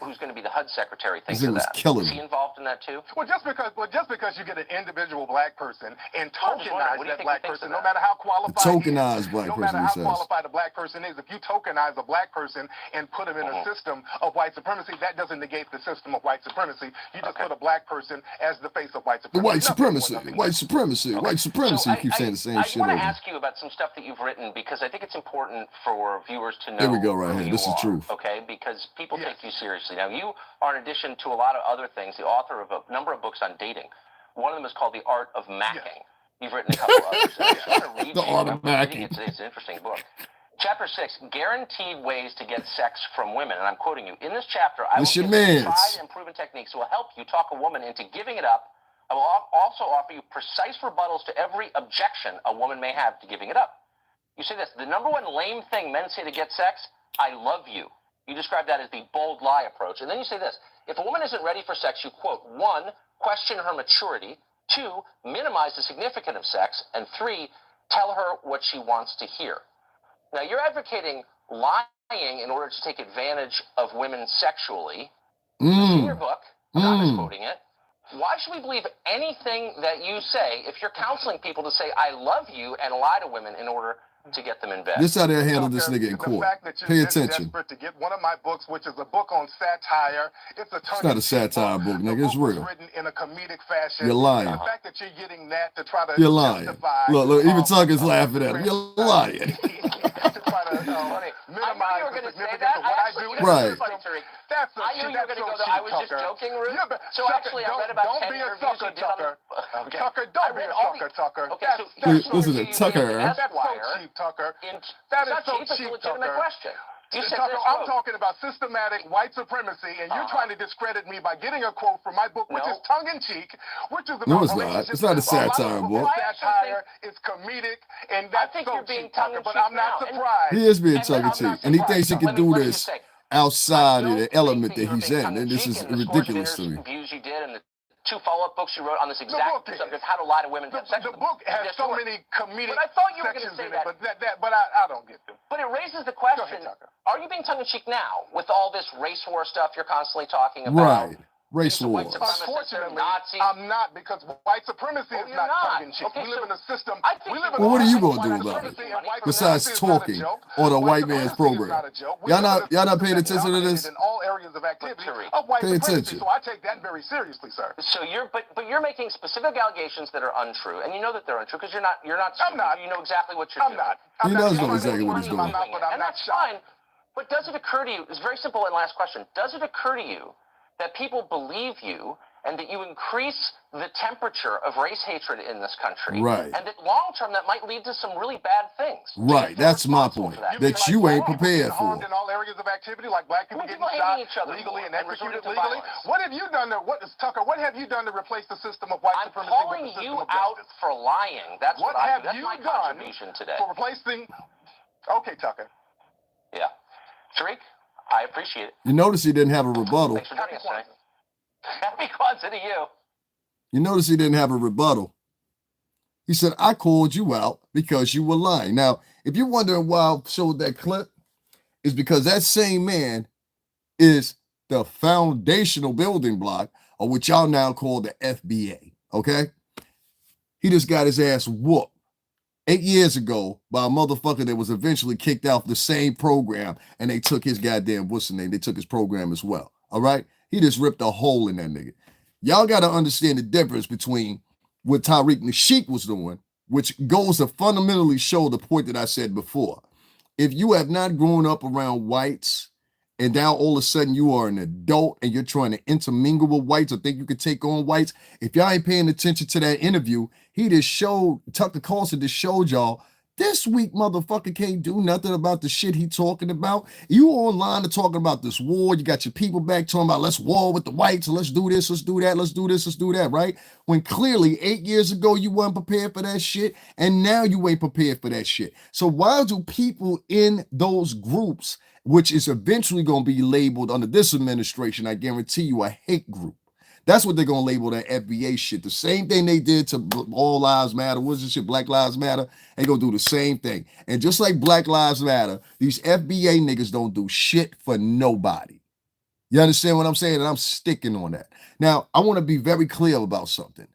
who's going to be the HUD secretary, thinks This of thing was that? killing Is he me. involved in that too? Well, just because you get an individual black person and tokenize that black person, no matter how qualified tokenized black no person, matter he how says. qualified a black person is, if you tokenize a black person and put him in a system of white supremacy, that doesn't negate the system of white supremacy. You just put a black person as the face of white The supremacy. white supremacy, white supremacy, white supremacy. So You keep saying the same shit I want over. to ask you about some stuff that you've written because I think it's important for viewers to know. Here we go, right who here. you This is are, truth. Okay, because people take you seriously. Now, you are, in addition to a lot of other things, the author of a number of books on dating. One of them is called The Art of Macking. You've written a couple others. I just want to read The Art of Macking. It's an interesting book. Chapter 6, Guaranteed Ways to Get Sex from Women. And I'm quoting you. In this chapter, I will This your give you mans. tried and proven techniques that will help you talk a woman into giving it up. I will also offer you precise rebuttals to every objection a woman may have to giving it up. You say this, the number one lame thing men say to get sex, I love you. You describe that as the bold lie approach. And then you say this, if a woman isn't ready for sex, you quote, 1, question her maturity, 2, minimize the significance of sex, and 3, tell her what she wants to hear. Now, you're advocating lying in order to take advantage of women sexually. It's in your book. I'm not misquoting it. Why should we believe anything that you say if you're counseling people to say, I love you, and lie to women in order to get them in bed? This how they handle this nigga in The court. fact that you're Pay this attention. desperate to get one of my books, which is a book on satire. It's not a satire book, nigga. It's real. Written in a comedic fashion. You're lying. The fact that you're getting that to try to You're lying. justify, Look, even Tucker's laughing at him. You're lying. to try to minimize the significance of what I do. Right. That's I knew you were going to go there. I was just joking, Ruth. So actually, I read about 10 interviews you did on the... Okay. Tucker, don't be a sucker, Tucker. Okay, so Listen to Tucker. That's so cheap, Tucker. That is so cheap, It's a legitimate Tucker. question. You said Tucker, this, I'm talking about systematic white supremacy, and you're trying to discredit me by getting a quote from my book, which is tongue-in-cheek, which is about No, it's not. It's not a satire book. Satire, it's comedic, and that's think so you're being cheap, Tucker, but I'm not tongue-in-cheek surprised. He is being And tongue-in-cheek, and he thinks he can do Let me this just say, outside of I the don't element think that he's you're in, and this is being tongue-in-cheek in the ridiculous to me. interviews you did and the 2 follow-up books you wrote on this exact book is. subject, how to lie to women. The book has so many comedic But I thought you were going to sections say in it, that. but I don't get them. But it raises the question, Tucker. are you being tongue-in-cheek now with all this race war stuff you're constantly talking about? Right. race So white wars. supremacists are Unfortunately, Nazis. I'm not, because white supremacy Oh, is you're not not. tongue-in-cheek. Okay, we live so in a system. I think We live in Well, a what are you system of gonna do white about it? supremacy, and white Besides supremacy is not a talking joke. on a White white man's supremacy is program. not a joke. We Y'all live in not a y'all not system paying that's attention to dominated this? in all areas of activity Tariq, of white pay supremacy. attention. So I take that very seriously, sir. So but you're making specific allegations that are untrue, and you know that they're untrue because you're not. I'm not. You know exactly what you're I'm doing. not. He I'm not does even know putting exactly what words he's in my doing. mouth, but I'm And not that's shocked. fine. But does it occur to you? It's very simple and last question. Does it occur to you that people believe you and that you increase the temperature of race hatred in this country? Right. And that long term that might lead to some really bad things. Right. That's my Responsible point. for that. mean That like you black ain't people prepared getting harmed for. in all areas of activity, like black people I mean, getting people shot hating each other legally and more and executed resorting to legally. violence. What have you done to, Tucker, what have you done to replace the system of white I'm supremacy calling with the you system of out justice? for lying. That's What what I have do. That's you my done contribution today. for replacing... Okay, Tucker. Yeah. Tariq, I appreciate it. You notice he didn't have a rebuttal. Thanks for joining us tonight. Happy Kwanzaa to you. You notice he didn't have a rebuttal. He said, I called you out because you were lying. Now, if you're wondering why I showed that clip, it's because that same man is the foundational building block of what y'all now call the FBA, okay? He just got his ass whooped 8 years ago by a motherfucker that was eventually kicked out the same program, and they took his goddamn, what's the name? They took his program as well, all right? He just ripped a hole in that nigga. Y'all got to understand the difference between what Tariq Nasheed was doing, which goes to fundamentally show the point that I said before. If you have not grown up around whites, and now all of a sudden you are an adult and you're trying to intermingle with whites or think you could take on whites, if y'all ain't paying attention to that interview, he just showed, Tucker Carlson just showed y'all, this weak motherfucker can't do nothing about the shit he talking about. You online to talking about this war. You got your people back talking about let's war with the whites. Let's do this. Let's do that. Let's do this. Let's do that. Right? When clearly 8 years ago you weren't prepared for that shit, and now you ain't prepared for that shit. So why do people in those groups, which is eventually going to be labeled under this administration, I guarantee you, a hate group? That's what they're going to label that FBA shit. The same thing they did to All Lives Matter. What's this shit? Black Lives Matter. They going to do the same thing. And just like Black Lives Matter, these FBA niggas don't do shit for nobody. You understand what I'm saying? And I'm sticking on that. Now, I want to be very clear about something.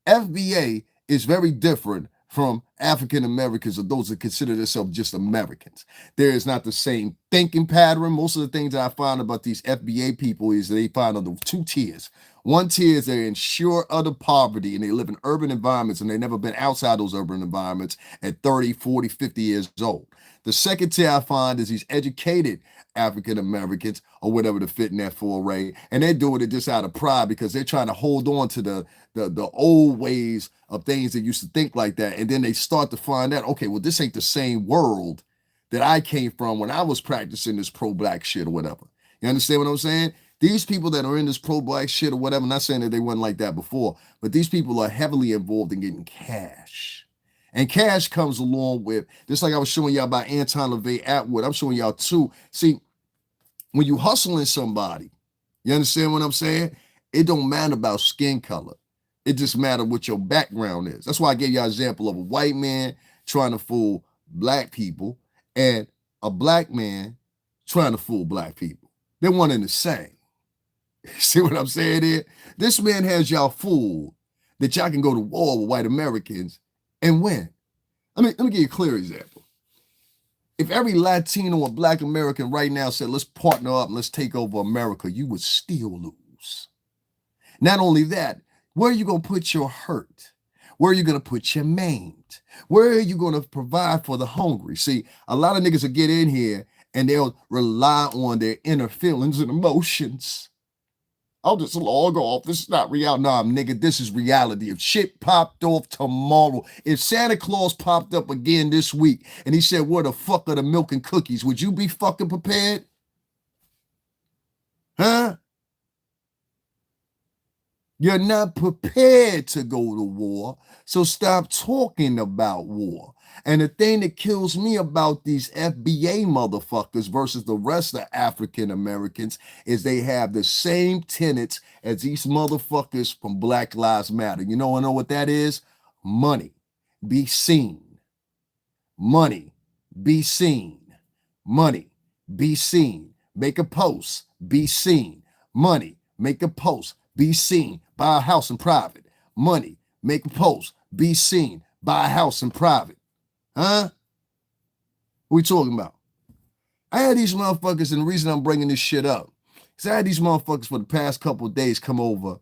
FBA is very different from African Americans or those that consider themselves just Americans. There is not the same thinking pattern. Most of the things that I find about these FBA people is they find under two tiers. One tier is they're in sheer utter poverty and they live in urban environments and they've never been outside those urban environments at 30, 40, 50 years old. The second tier I find is these educated African Americans or whatever to fit in that foray, and they're doing it just out of pride because they're trying to hold on to the old ways of things that used to think like that, and then they start to find out, okay, well, this ain't the same world that I came from when I was practicing this pro-black shit or whatever. You understand what I'm saying? These people that are in this pro-black shit or whatever, not saying that they weren't like that before, but these people are heavily involved in getting cash. And cash comes along with, just like I was showing y'all about Anton, Levy, Attwood, I'm showing y'all too. See, when you hustling somebody, you understand what I'm saying? It don't matter about skin color. It just matters what your background is. That's why I gave y'all an example of a white man trying to fool black people and a black man trying to fool black people. They're one and the same. See what I'm saying here? This man has y'all fooled that y'all can go to war with white Americans and win. Let me give you a clear example. If every Latino or Black American right now said, let's partner up and let's take over America, you would still lose. Not only that, where are you going to put your hurt? Where are you going to put your maimed? Where are you going to provide for the hungry? See, a lot of niggas will get in here and they'll rely on their inner feelings and emotions. I'll just log off. This is not reality. Nah, nigga, this is reality. If shit popped off tomorrow, if Santa Claus popped up again this week and he said, where the fuck are the milk and cookies? Would you be fucking prepared? Huh? You're not prepared to go to war, so stop talking about war. And the thing that kills me about these FBA motherfuckers versus the rest of African Americans is they have the same tenets as these motherfuckers from Black Lives Matter. You know what that is? Money. Be seen. Money. Be seen. Money. Be seen. Make a post. Be seen. Money. Make a post. be seen, buy a house in private. Money, make a post, be seen, buy a house in private. Huh? What we talking about? I had these motherfuckers, and the reason I'm bringing this shit up is I had these motherfuckers for the past couple of days come over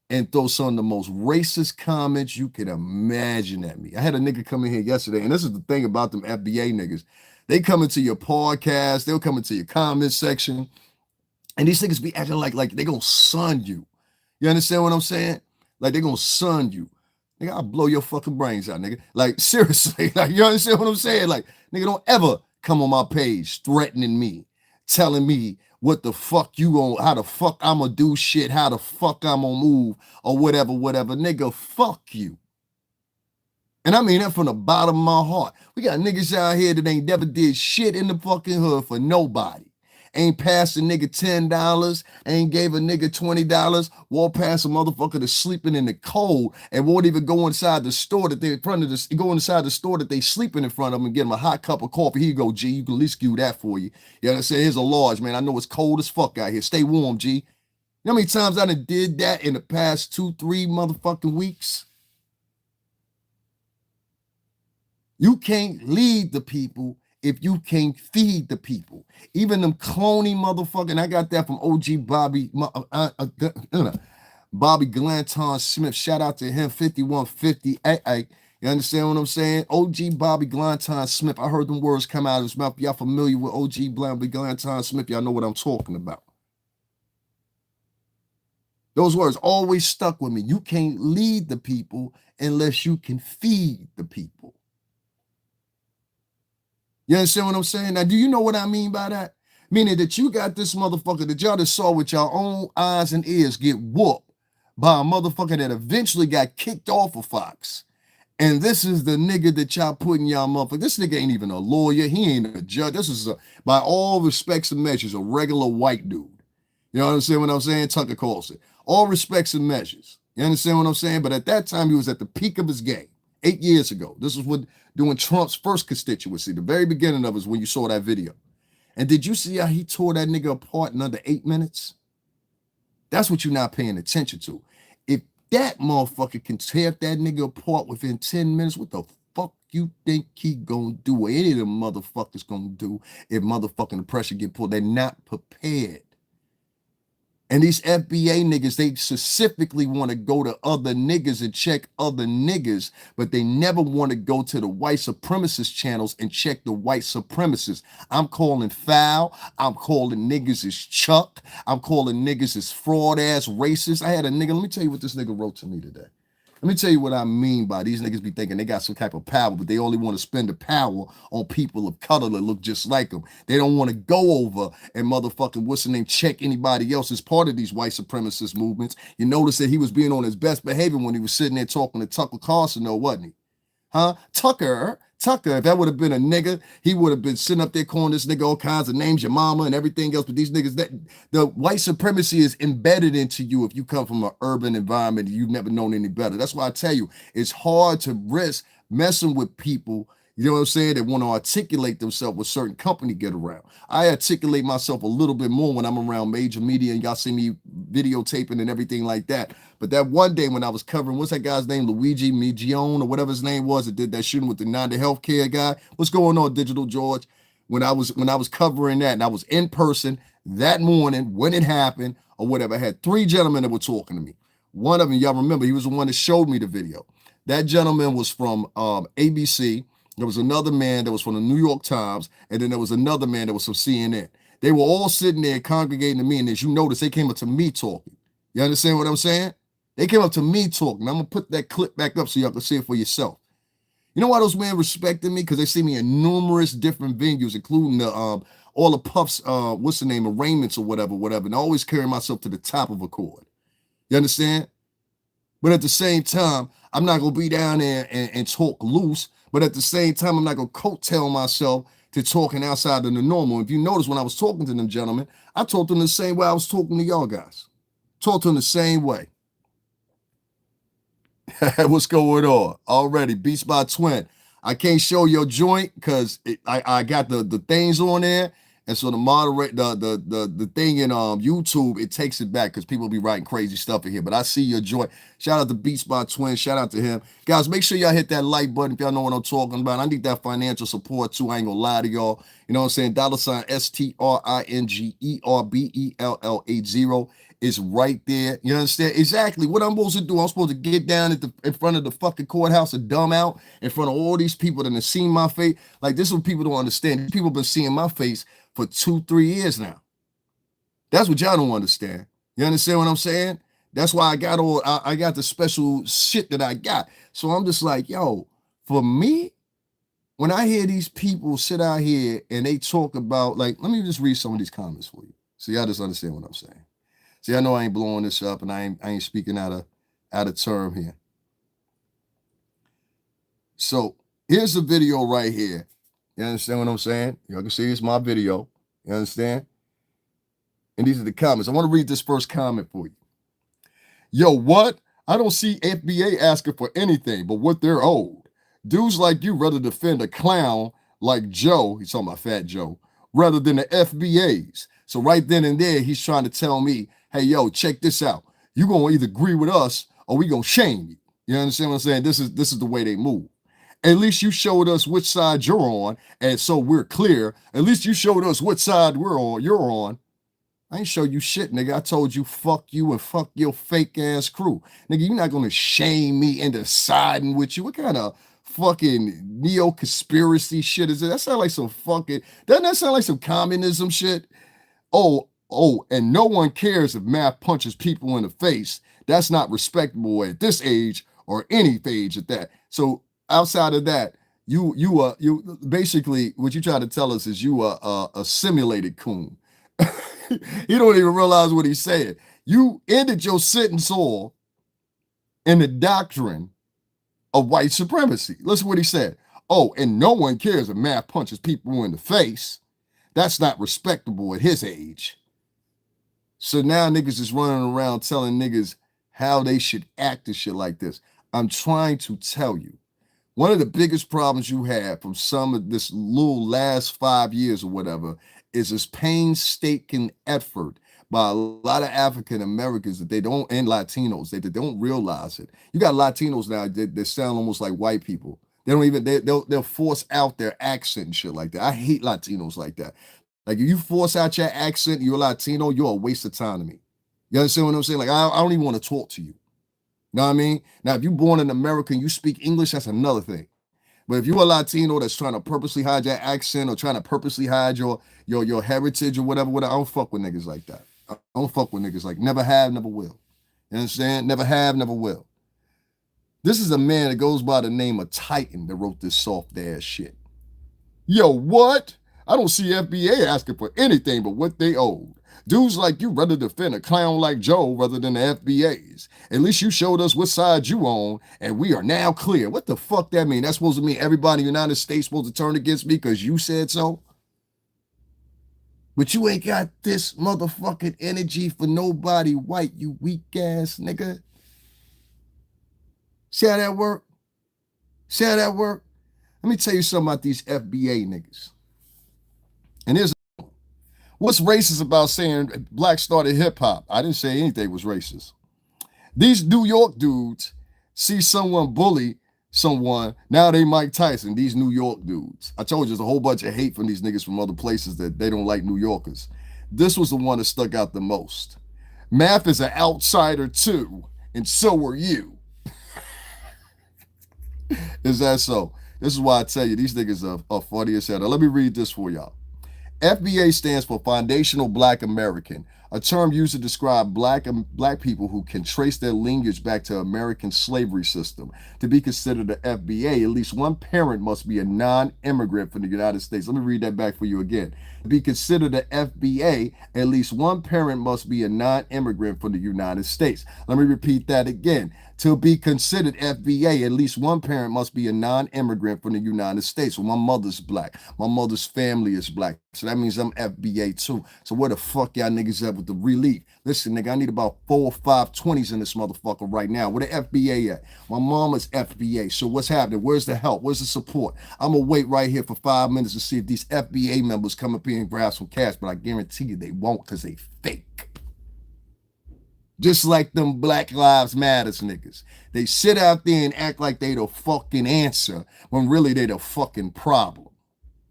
and throw some of the most racist comments you can imagine at me. I had a nigga come in here yesterday, and this is the thing about them FBA niggas. They come into your podcast, they'll come into your comment section, and these niggas be acting like they gonna sun you. You understand what I'm saying? Like they gonna sun you. Nigga, I'll blow your fucking brains out, nigga. Like, seriously, like, you understand what I'm saying? Like, nigga, don't ever come on my page threatening me, telling me what the fuck you gonna, how the fuck I'm gonna do shit, how the fuck I'm gonna move, or whatever. Nigga, fuck you. And I mean that from the bottom of my heart. We got niggas out here that ain't never did shit in the fucking hood for nobody. Ain't passed a nigga $10, ain't gave a nigga $20, walk past a motherfucker that's sleeping in the cold and won't even go inside the store that they're in front of this, go inside the store that they sleeping in front of them and get them a hot cup of coffee. Here you go, G. You can at least do that for you. You understand? Here's a large, man. I know it's cold as fuck out here. Stay warm, G. You know how many times I done did that in the past 2-3 motherfucking weeks? You can't lead the people if you can't feed the people. Even them clony motherfucking, I got that from OG Bobby, Bobby Glanton Smith. Shout out to him, 5150. Hey, you understand what I'm saying? OG Bobby Glanton Smith. I heard them words come out of his mouth. Y'all familiar with OG Bobby Glanton Smith? Y'all know what I'm talking about. Those words always stuck with me. You can't lead the people unless you can feed the people. You understand what I'm saying? Now, do you know what I mean by that? Meaning that you got this motherfucker that y'all just saw with your own eyes and ears get whooped by a motherfucker that eventually got kicked off of Fox. And this is the nigga that y'all putting y'all motherfucker. This nigga ain't even a lawyer. He ain't a judge. This is, by all respects and measures, a regular white dude. You understand what I'm saying? Tucker Carlson. All respects and measures. You understand what I'm saying? But at that time, he was at the peak of his game. 8 years ago. This was what doing Trump's first constituency. The very beginning of it is when you saw that video. And did you see how he tore that nigga apart in under 8 minutes? That's what you're not paying attention to. If that motherfucker can tear that nigga apart within 10 minutes, what the fuck you think he gonna do, or any of them motherfuckers gonna do if motherfucking pressure get pulled? They're not prepared. And these FBA niggas, they specifically want to go to other niggas and check other niggas, but they never want to go to the white supremacist channels and check the white supremacists. I'm calling foul. I'm calling niggas as Chuck. I'm calling niggas as fraud ass racist. I had a nigga, let me tell you what this nigga wrote to me today. Let me tell you what I mean by these niggas be thinking they got some type of power, but they only want to spend the power on people of color that look just like them. They don't want to go over and motherfucking, what's the name, check anybody else as part of these white supremacist movements. You notice that he was being on his best behavior when he was sitting there talking to Tucker Carlson, though, wasn't he? Huh? Tucker, if that would have been a nigga, he would have been sitting up there calling this nigga all kinds of names, your mama and everything else. But these niggas, that the white supremacy is embedded into you if you come from an urban environment and you've never known any better. That's why I tell you, it's hard to risk messing with people, you know what I'm saying, that want to articulate themselves with certain company get around. I articulate myself a little bit more when I'm around major media and y'all see me videotaping and everything like that. But that one day when I was covering, what's that guy's name? Luigi Migione or whatever his name was that did that shooting with the Nanda healthcare guy. What's going on, Digital George? When I was covering that and I was in person that morning when it happened or whatever, I had 3 gentlemen that were talking to me. One of them, y'all remember, he was the one that showed me the video. That gentleman was from ABC. There was another man that was from the New York Times, and then there was another man that was from CNN. They were all sitting there congregating to me, and as you notice, they came up to me talking. You understand what I'm saying? They came up to me talking. I'm going to put that clip back up so y'all can see it for yourself. You know why those men respected me? Because they see me in numerous different venues, including the all the Puffs, what's the name, arraignments or whatever, and I always carry myself to the top of a chord. You understand? But at the same time, I'm not going to be down there and talk loose. But at the same time, I'm not going to coattail myself to talking outside of the normal. If you notice, when I was talking to them gentlemen, I talked to them the same way I was talking to y'all guys. Talked to them the same way. What's going on? Already, Beats by Twin. I can't show your joint because I got the things on there. And so the moderate the thing in YouTube, it takes it back because people be writing crazy stuff in here. But I see your joy. Shout out to Beats by Twin. Shout out to him. Guys, make sure y'all hit that like button if y'all know what I'm talking about. I need that financial support too. I ain't gonna lie to y'all. You know what I'm saying? $STRINGERBELL80 is right there. You understand? Exactly what I'm supposed to do. I'm supposed to get down in front of the fucking courthouse and dumb out in front of all these people that have seen my face. Like, this is what people don't understand. People been seeing my face for 2-3 years now. That's what y'all don't understand. You understand what I'm saying? That's why I got I got the special shit that I got. So I'm just like, yo, for me, when I hear these people sit out here and they talk about, like, let me just read some of these comments for you, so y'all just understand what I'm saying. See, I know I ain't blowing this up, and I ain't speaking out of term here. So here's the video right here. You understand what I'm saying? Y'all can see it's my video. You understand? And these are the comments. I want to read this first comment for you. Yo, what? I don't see FBA asking for anything but what they're owed. Dudes like you rather defend a clown like Joe, he's talking about Fat Joe, rather than the FBAs. So right then and there, he's trying to tell me, hey, yo, check this out. You're going to either agree with us or we going to shame you. You understand what I'm saying? This is the way they move. At least you showed us which side you're on, and so we're clear. At least you showed us what side you're on. I ain't show you shit, nigga. I told you fuck you and fuck your fake ass crew. Nigga, you're not gonna shame me into siding with you. What kind of fucking neo-conspiracy shit is it? That sound like some fucking, doesn't that sound like some communism shit? Oh, and no one cares if math punches people in the face. That's not respectable at this age or any age at that. So outside of that, you basically what you try to tell us is you are a simulated coon. You don't even realize what he's saying. You ended your sentence all in the doctrine of white supremacy. Listen to what he said. Oh, and no one cares if math punches people in the face. That's not respectable at his age. So now niggas is running around telling niggas how they should act and shit like this. I'm trying to tell you, one of the biggest problems you have from some of this little last 5 years or whatever is this painstaking effort by a lot of African Americans that they don't, and Latinos, they don't realize it. You got Latinos now that sound almost like white people. They don't even, they'll force out their accent and shit like that. I hate Latinos like that. Like, if you force out your accent, you're Latino, you're a waste of time to me. You understand what I'm saying? Like, I don't even want to talk to you. You know what I mean? Now, if you're born in America and you speak English, that's another thing. But if you're a Latino that's trying to purposely hide your accent or trying to purposely hide your heritage or whatever, I don't fuck with niggas like that. I don't fuck with niggas like, never have, never will. You understand? Never have, never will. This is a man that goes by the name of Titan that wrote this soft ass shit. Yo, what? I don't see FBA asking for anything but what they owed. Dudes like you rather defend a clown like Joe rather than the FBAs. At least you showed us what side you on, and we are now clear. What the fuck that mean? That's supposed to mean everybody in the United States supposed to turn against me because you said so? But you ain't got this motherfucking energy for nobody white, you weak ass nigga. See how that work? See how that work? Let me tell you something about these FBA niggas. And here's what's racist about saying black started hip hop? I didn't say anything was racist. These New York dudes see someone bully someone, now they Mike Tyson, these New York dudes. I told you there's a whole bunch of hate from these niggas from other places that they don't like New Yorkers. This was the one that stuck out the most. Math is an outsider too, and so are you. Is that so? This is why I tell you, these niggas are funny as hell. Now, let me read this for y'all. FBA stands for Foundational Black American, a term used to describe black people who can trace their lineage back to American slavery system. To be considered an FBA, at least one parent must be a non-immigrant from the United States. Let me read that back for you again. To be considered an FBA, at least one parent must be a non-immigrant from the United States. Let me repeat that again. To be considered FBA, at least one parent must be a non-immigrant from the United States. So my mother's black. My mother's family is black. So that means I'm FBA too. So where the fuck y'all niggas at with the relief? Listen, nigga, I need about 4 or 5 20s in this motherfucker right now. Where the FBA at? My mama's FBA. So what's happening? Where's the help? Where's the support? I'm gonna wait right here for 5 minutes to see if these FBA members come up here here and grab some cash, but I guarantee you they won't because they fake. Just like them Black Lives Matters niggas. They sit out there and act like they the fucking answer when really they the fucking problem.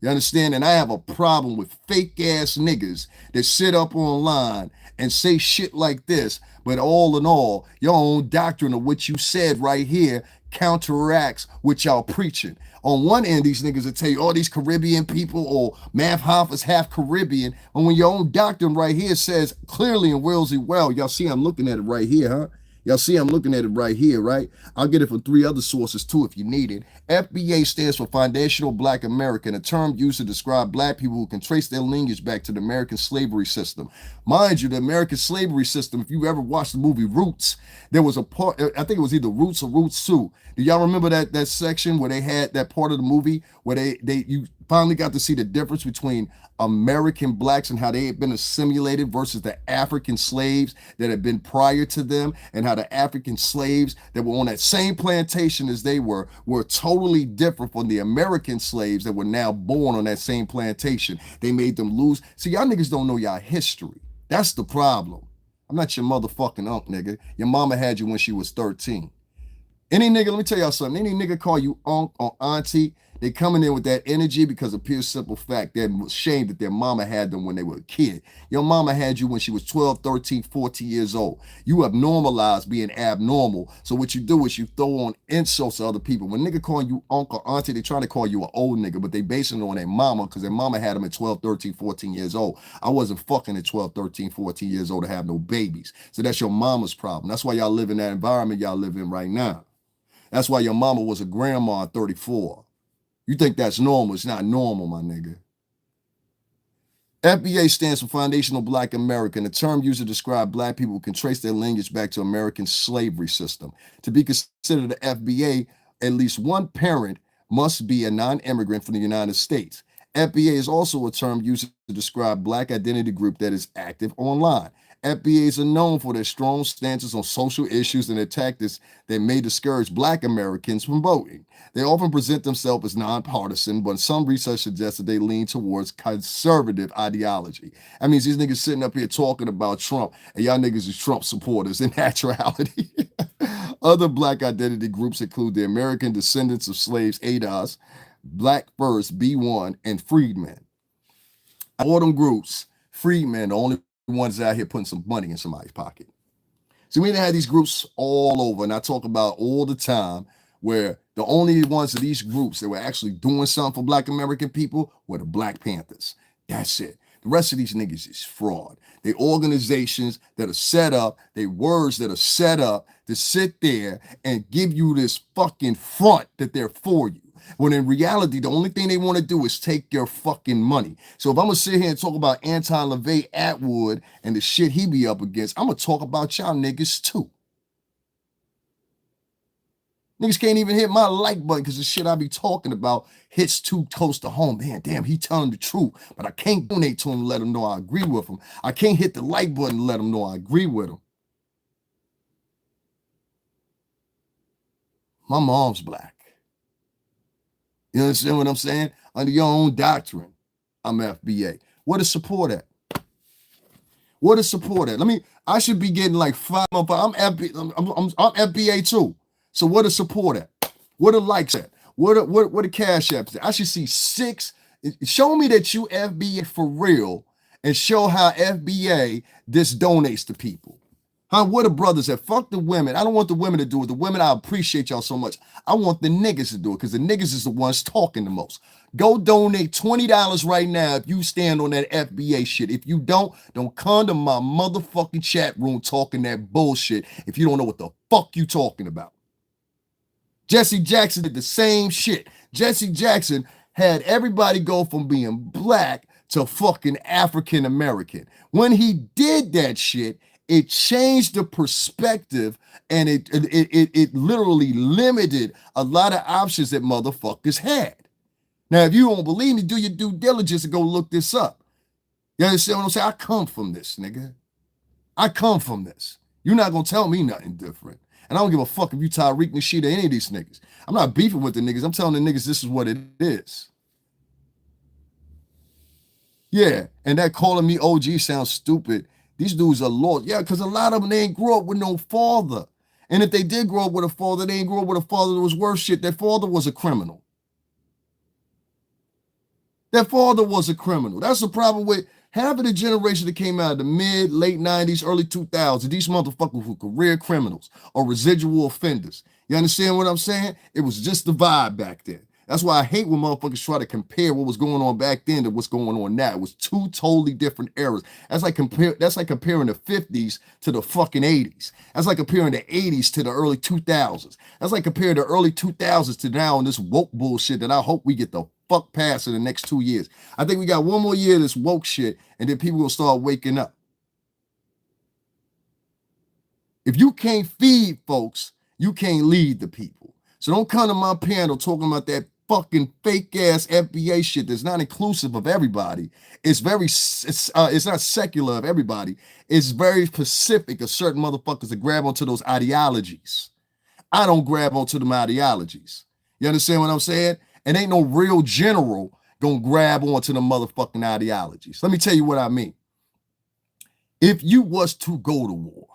You understand? And I have a problem with fake ass niggas that sit up online and say shit like this, but all in all, your own doctrine of what you said right here counteracts what y'all preaching. On one end, these niggas will tell you, all these Caribbean people or Math Hoffa's half Caribbean, and when your own doctrine right here says clearly and willsy well, y'all see I'm looking at it right here, huh? Y'all see I'm looking at it right here, right? I'll get it from 3 other sources too if you need it. FBA stands for Foundational Black American, a term used to describe black people who can trace their lineage back to the American slavery system. Mind you, the American slavery system, if you ever watched the movie Roots, there was a part, I think it was either Roots or Roots 2. Do y'all remember that section where they had that part of the movie where you finally got to see the difference between American blacks and how they had been assimilated versus the African slaves that had been prior to them, and how the African slaves that were on that same plantation as they were totally different from the American slaves that were now born on that same plantation. They made them lose. See, y'all niggas don't know y'all history. That's the problem. I'm not your motherfucking unc, nigga. Your mama had you when she was 13. Any nigga, let me tell y'all something. Any nigga call you unc or auntie, they coming in with that energy because of pure simple fact they're ashamed that their mama had them when they were a kid. Your mama had you when she was 12, 13, 14 years old. You have normalized being abnormal. So what you do is you throw on insults to other people. When nigga calling you uncle or auntie, they trying to call you an old nigga, but they basing it on their mama because their mama had them at 12, 13, 14 years old. I wasn't fucking at 12, 13, 14 years old to have no babies. So that's your mama's problem. That's why y'all live in that environment y'all live in right now. That's why your mama was a grandma at 34. You think that's normal? It's not normal, my nigga. FBA stands for Foundational Black American, a term used to describe black people who can trace their lineage back to American slavery system. To be considered an FBA, at least one parent must be a non-immigrant from the United States. FBA is also a term used to describe black identity group that is active online. FBAs are known for their strong stances on social issues and their tactics that may discourage black Americans from voting. They often present themselves as nonpartisan, but some research suggests that they lean towards conservative ideology. That means these niggas sitting up here talking about Trump, and y'all niggas is Trump supporters in actuality. Other black identity groups include the American Descendants of Slaves, ADOS, Black First, B1, and Freedmen. All them groups, Freedmen, the only ones out here putting some money in somebody's pocket. So we had these groups all over, and I talk about all the time where the only ones of these groups that were actually doing something for black American people were the Black Panthers. That's it. The rest of these niggas is fraud. They organizations that are set up, they words that are set up to sit there and give you this fucking front that they're for you. When in reality, the only thing they want to do is take your fucking money. So if I'm going to sit here and talk about Anton, Levy, Attwood, and the shit he be up against, I'm going to talk about y'all niggas too. Niggas can't even hit my like button because the shit I be talking about hits too close to home. Man, damn, he telling the truth. But I can't donate to him and let him know I agree with him. I can't hit the like button and let him know I agree with him. My mom's black. You understand what I'm saying? Under your own doctrine, I'm FBA. Where the support at? Where the support at? I should be getting like 5 months. I'm FBA too. So where the support at? Where the likes at? Where the cash apps at? I should see 6. Show me that you FBA for real and show how FBA this donates to people. Huh? Where the brothers at? Fuck the women. I don't want the women to do it. The women, I appreciate y'all so much. I want the niggas to do it because the niggas is the ones talking the most. Go donate $20 right now if you stand on that FBA shit. If you don't come to my motherfucking chat room talking that bullshit if you don't know what the fuck you talking about. Jesse Jackson did the same shit. Jesse Jackson had everybody go from being black to fucking African American. When he did that shit, it changed the perspective and it literally limited a lot of options that motherfuckers had. Now, if you don't believe me, do your due diligence and go look this up. You understand what I'm saying? I come from this, nigga. I come from this. You're not going to tell me nothing different. And I don't give a fuck if you Tyreek Nasheed or any of these niggas. I'm not beefing with the niggas. I'm telling the niggas this is what it is. Yeah, and that calling me OG sounds stupid. These dudes are lost. Yeah, because a lot of them, they ain't grew up with no father. And if they did grow up with a father, they ain't grow up with a father that was worth shit. Their father was a criminal. Their father was a criminal. That's the problem with half of the generation that came out of the mid, late 90s, early 2000s. These motherfuckers were career criminals or residual offenders. You understand what I'm saying? It was just the vibe back then. That's why I hate when motherfuckers try to compare what was going on back then to what's going on now. It was two totally different eras. That's like comparing the 50s to the fucking 80s. That's like comparing the 80s to the early 2000s. That's like comparing the early 2000s to now in this woke bullshit that I hope we get the fuck past in the next 2 years. I think we got one more year of this woke shit, and then people will start waking up. If you can't feed folks, you can't lead the people. So don't come to my panel talking about that fucking fake ass FBA shit that's not inclusive of everybody. It's not secular of everybody. It's very specific of certain motherfuckers that grab onto those ideologies. I don't grab onto them ideologies. You understand what I'm saying? And ain't no real general gonna grab onto the motherfucking ideologies. Let me tell you what I mean. If you was to go to war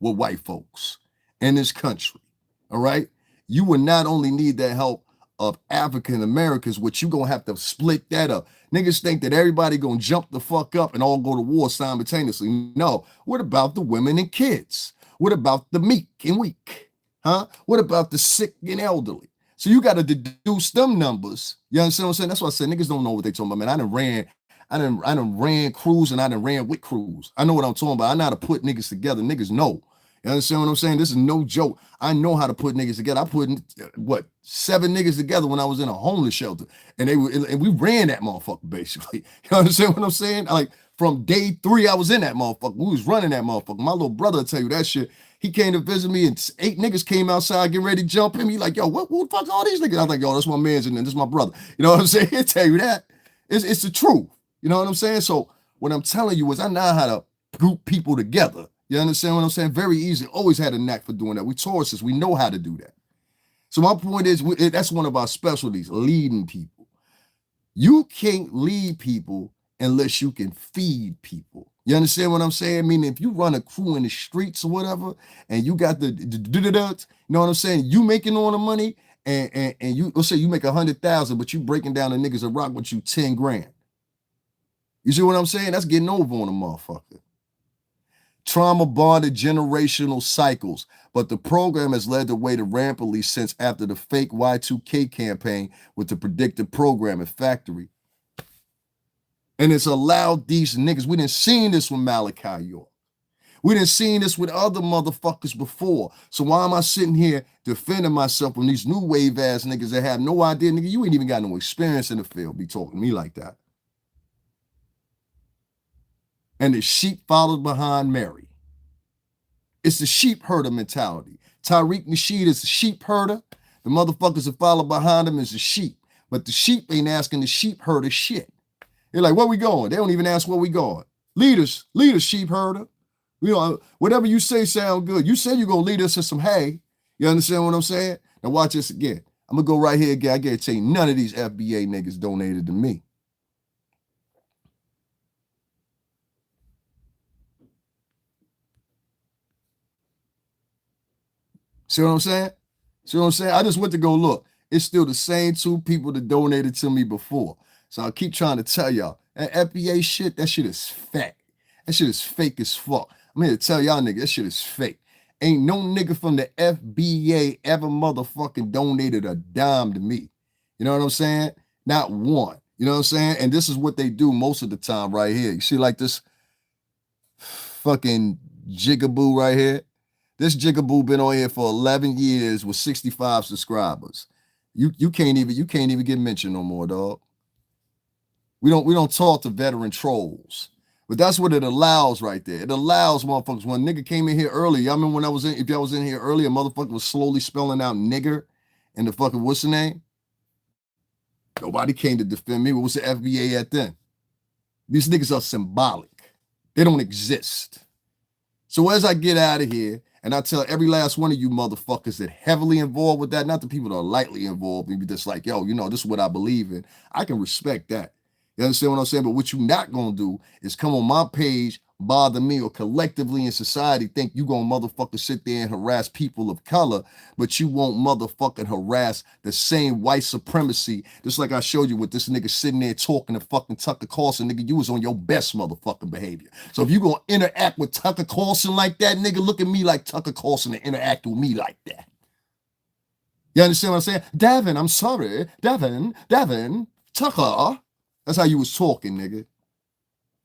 with white folks in this country, all right, you would not only need the help of African Americans, which you gonna have to split that up. Niggas think that everybody gonna jump the fuck up and all go to war simultaneously. No. What about the women and kids? What about the meek and weak? Huh? What about the sick and elderly? So you got to deduce them numbers. You understand what I'm saying? That's why I said niggas don't know what they talking about, man. I done ran crews and I done ran with crews. I know what I'm talking about. I know how to put niggas together. Niggas know. You understand what I'm saying? This is no joke. I know how to put niggas together. I put 7 niggas together when I was in a homeless shelter, and we ran that motherfucker basically. You understand what I'm saying? Like from day 3, I was in that motherfucker. We was running that motherfucker. My little brother will tell you that shit. He came to visit me, and 8 niggas came outside getting ready to jump him. He like, yo, what the fuck all these niggas? I was like, yo, that's my man's in there. This is my brother. You know what I'm saying? He'll tell you that. It's the truth. You know what I'm saying? So what I'm telling you is I know how to group people together. You understand what I'm saying? Very easy. Always had a knack for doing that. We Tauruses, we know how to do that. So my point is, that's one of our specialties, leading people. You can't lead people unless you can feed people. You understand what I'm saying? Meaning if you run a crew in the streets or whatever, and you got you know what I'm saying? You making all the money, and you, let's say you make 100,000, but you breaking down the niggas that rock with you 10 grand. You see what I'm saying? That's getting over on a motherfucker. Trauma bonded generational cycles, but the program has led the way to rampantly since after the fake Y2K campaign with the predictive programming factory. And it's allowed these niggas, we didn't seen this with Malachi York. We didn't seen this with other motherfuckers before. So why am I sitting here defending myself from these new wave ass niggas that have no idea, nigga, you ain't even got no experience in the field, be talking to me like that. And the sheep followed behind Mary. It's the sheep herder mentality. Tariq Nasheed is the sheep herder. The motherfuckers that follow behind him is the sheep. But the sheep ain't asking the sheep herder shit. They're like, where we going? They don't even ask where we going. Leaders, sheep herder. You know, whatever you say sound good. You said you're going to lead us to some hay. You understand what I'm saying? Now watch this again. I'm going to go right here again. I got to tell you, none of these FBA niggas donated to me. See what I'm saying? See what I'm saying? I just went to go look. It's still the same 2 people that donated to me before. So I keep trying to tell y'all, that FBA shit, that shit is fake. That shit is fake as fuck. I'm here to tell y'all niggas, that shit is fake. Ain't no nigga from the FBA ever motherfucking donated a dime to me. You know what I'm saying? Not one. You know what I'm saying? And this is what they do most of the time right here. You see like this fucking jigaboo right here? This jigaboo been on here for 11 years with 65 subscribers. You can't even get mentioned no more, dog. We don't talk to veteran trolls. But that's what it allows right there. It allows motherfuckers. When a nigga came in here early, y'all remember if y'all was in here earlier, motherfucker was slowly spelling out nigger and the fucking, what's the name? Nobody came to defend me. What was the FBA at then? These niggas are symbolic. They don't exist. So as I get out of here, and I tell every last one of you motherfuckers that heavily involved with that, not the people that are lightly involved, maybe just like, yo, you know, this is what I believe in. I can respect that. You understand what I'm saying? But what you not gonna do is come on my page, bother me, or collectively in society think you gonna motherfucker sit there and harass people of color, but you won't motherfucking harass the same white supremacy. Just like I showed you with this nigga sitting there talking to fucking Tucker Carlson, nigga, you was on your best motherfucking behavior. So if you gonna interact with Tucker Carlson like that, nigga, look at me like Tucker Carlson and interact with me like that. You understand what I'm saying? Davin, I'm sorry. Davin, Tucker. That's how you was talking, nigga.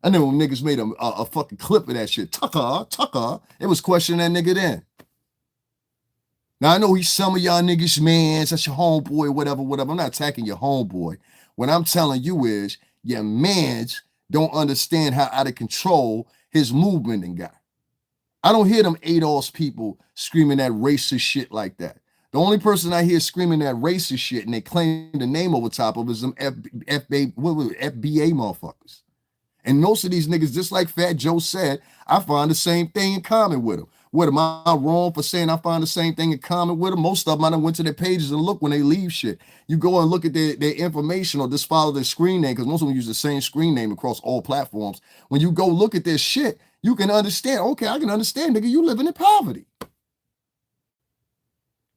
I know when niggas made a fucking clip of that shit. Tucker. It was questioning that nigga then. Now, I know he's some of y'all niggas, mans. That's your homeboy, whatever. I'm not attacking your homeboy. What I'm telling you is your mans don't understand how out of control his movement and got. I don't hear them ADOS people screaming that racist shit like that. The only person I hear screaming that racist shit and they claim the name over top of is them FBA motherfuckers. And most of these niggas, just like Fat Joe said, I find the same thing in common with them. What, am I wrong for saying I find the same thing in common with them? Most of them, I done went to their pages and look when they leave shit. You go and look at their information or just follow their screen name, because most of them use the same screen name across all platforms. When you go look at their shit, you can understand, okay, I can understand, nigga, you living in poverty.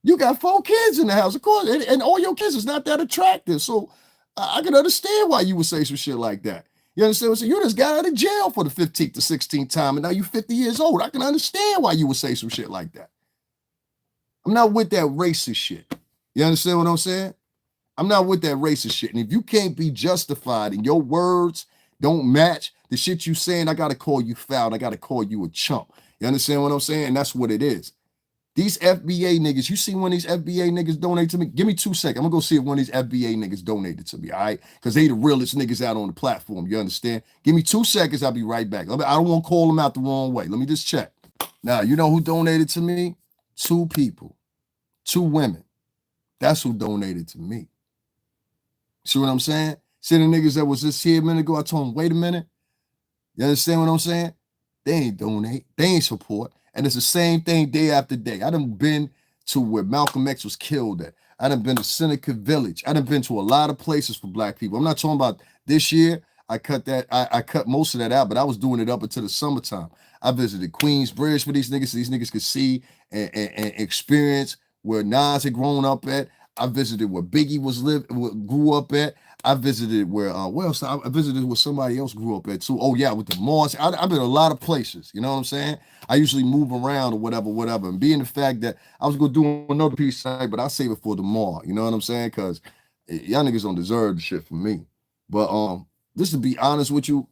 You got 4 kids in the house, of course, and all your kids is not that attractive. So I can understand why you would say some shit like that. You understand what I'm saying? You just got out of jail for the 15th to 16th time, and now you're 50 years old. I can understand why you would say some shit like that. I'm not with that racist shit. You understand what I'm saying? I'm not with that racist shit. And if you can't be justified and your words don't match the shit you saying, I got to call you foul. I got to call you a chump. You understand what I'm saying? And that's what it is. These FBA niggas, you see one of these FBA niggas donate to me? Give me 2 seconds. I'm going to go see if one of these FBA niggas donated to me, all right? Because they the realest niggas out on the platform, you understand? Give me 2 seconds, I'll be right back. I don't want to call them out the wrong way. Let me just check. Now, you know who donated to me? 2 people. 2 women. That's who donated to me. See what I'm saying? See the niggas that was just here a minute ago, I told them, wait a minute. You understand what I'm saying? They ain't donate. They ain't support. And it's the same thing day after day. I done been to where Malcolm X was killed at. I done been to Seneca Village. I done been to a lot of places for black people. I'm not talking about this year. I cut most of that out, but I was doing it up until the summertime. I visited Queensbridge for these niggas so these niggas could see and experience where Nas had grown up at. I visited where Biggie grew up at. I visited where else? I visited where somebody else grew up at too. Oh yeah, with the Moors. I've been a lot of places. You know what I'm saying? I usually move around or whatever. And being the fact that I was gonna do another piece tonight, but I'll save it for tomorrow. You know what I'm saying? Because y'all niggas don't deserve the shit from me. But just to be honest with you,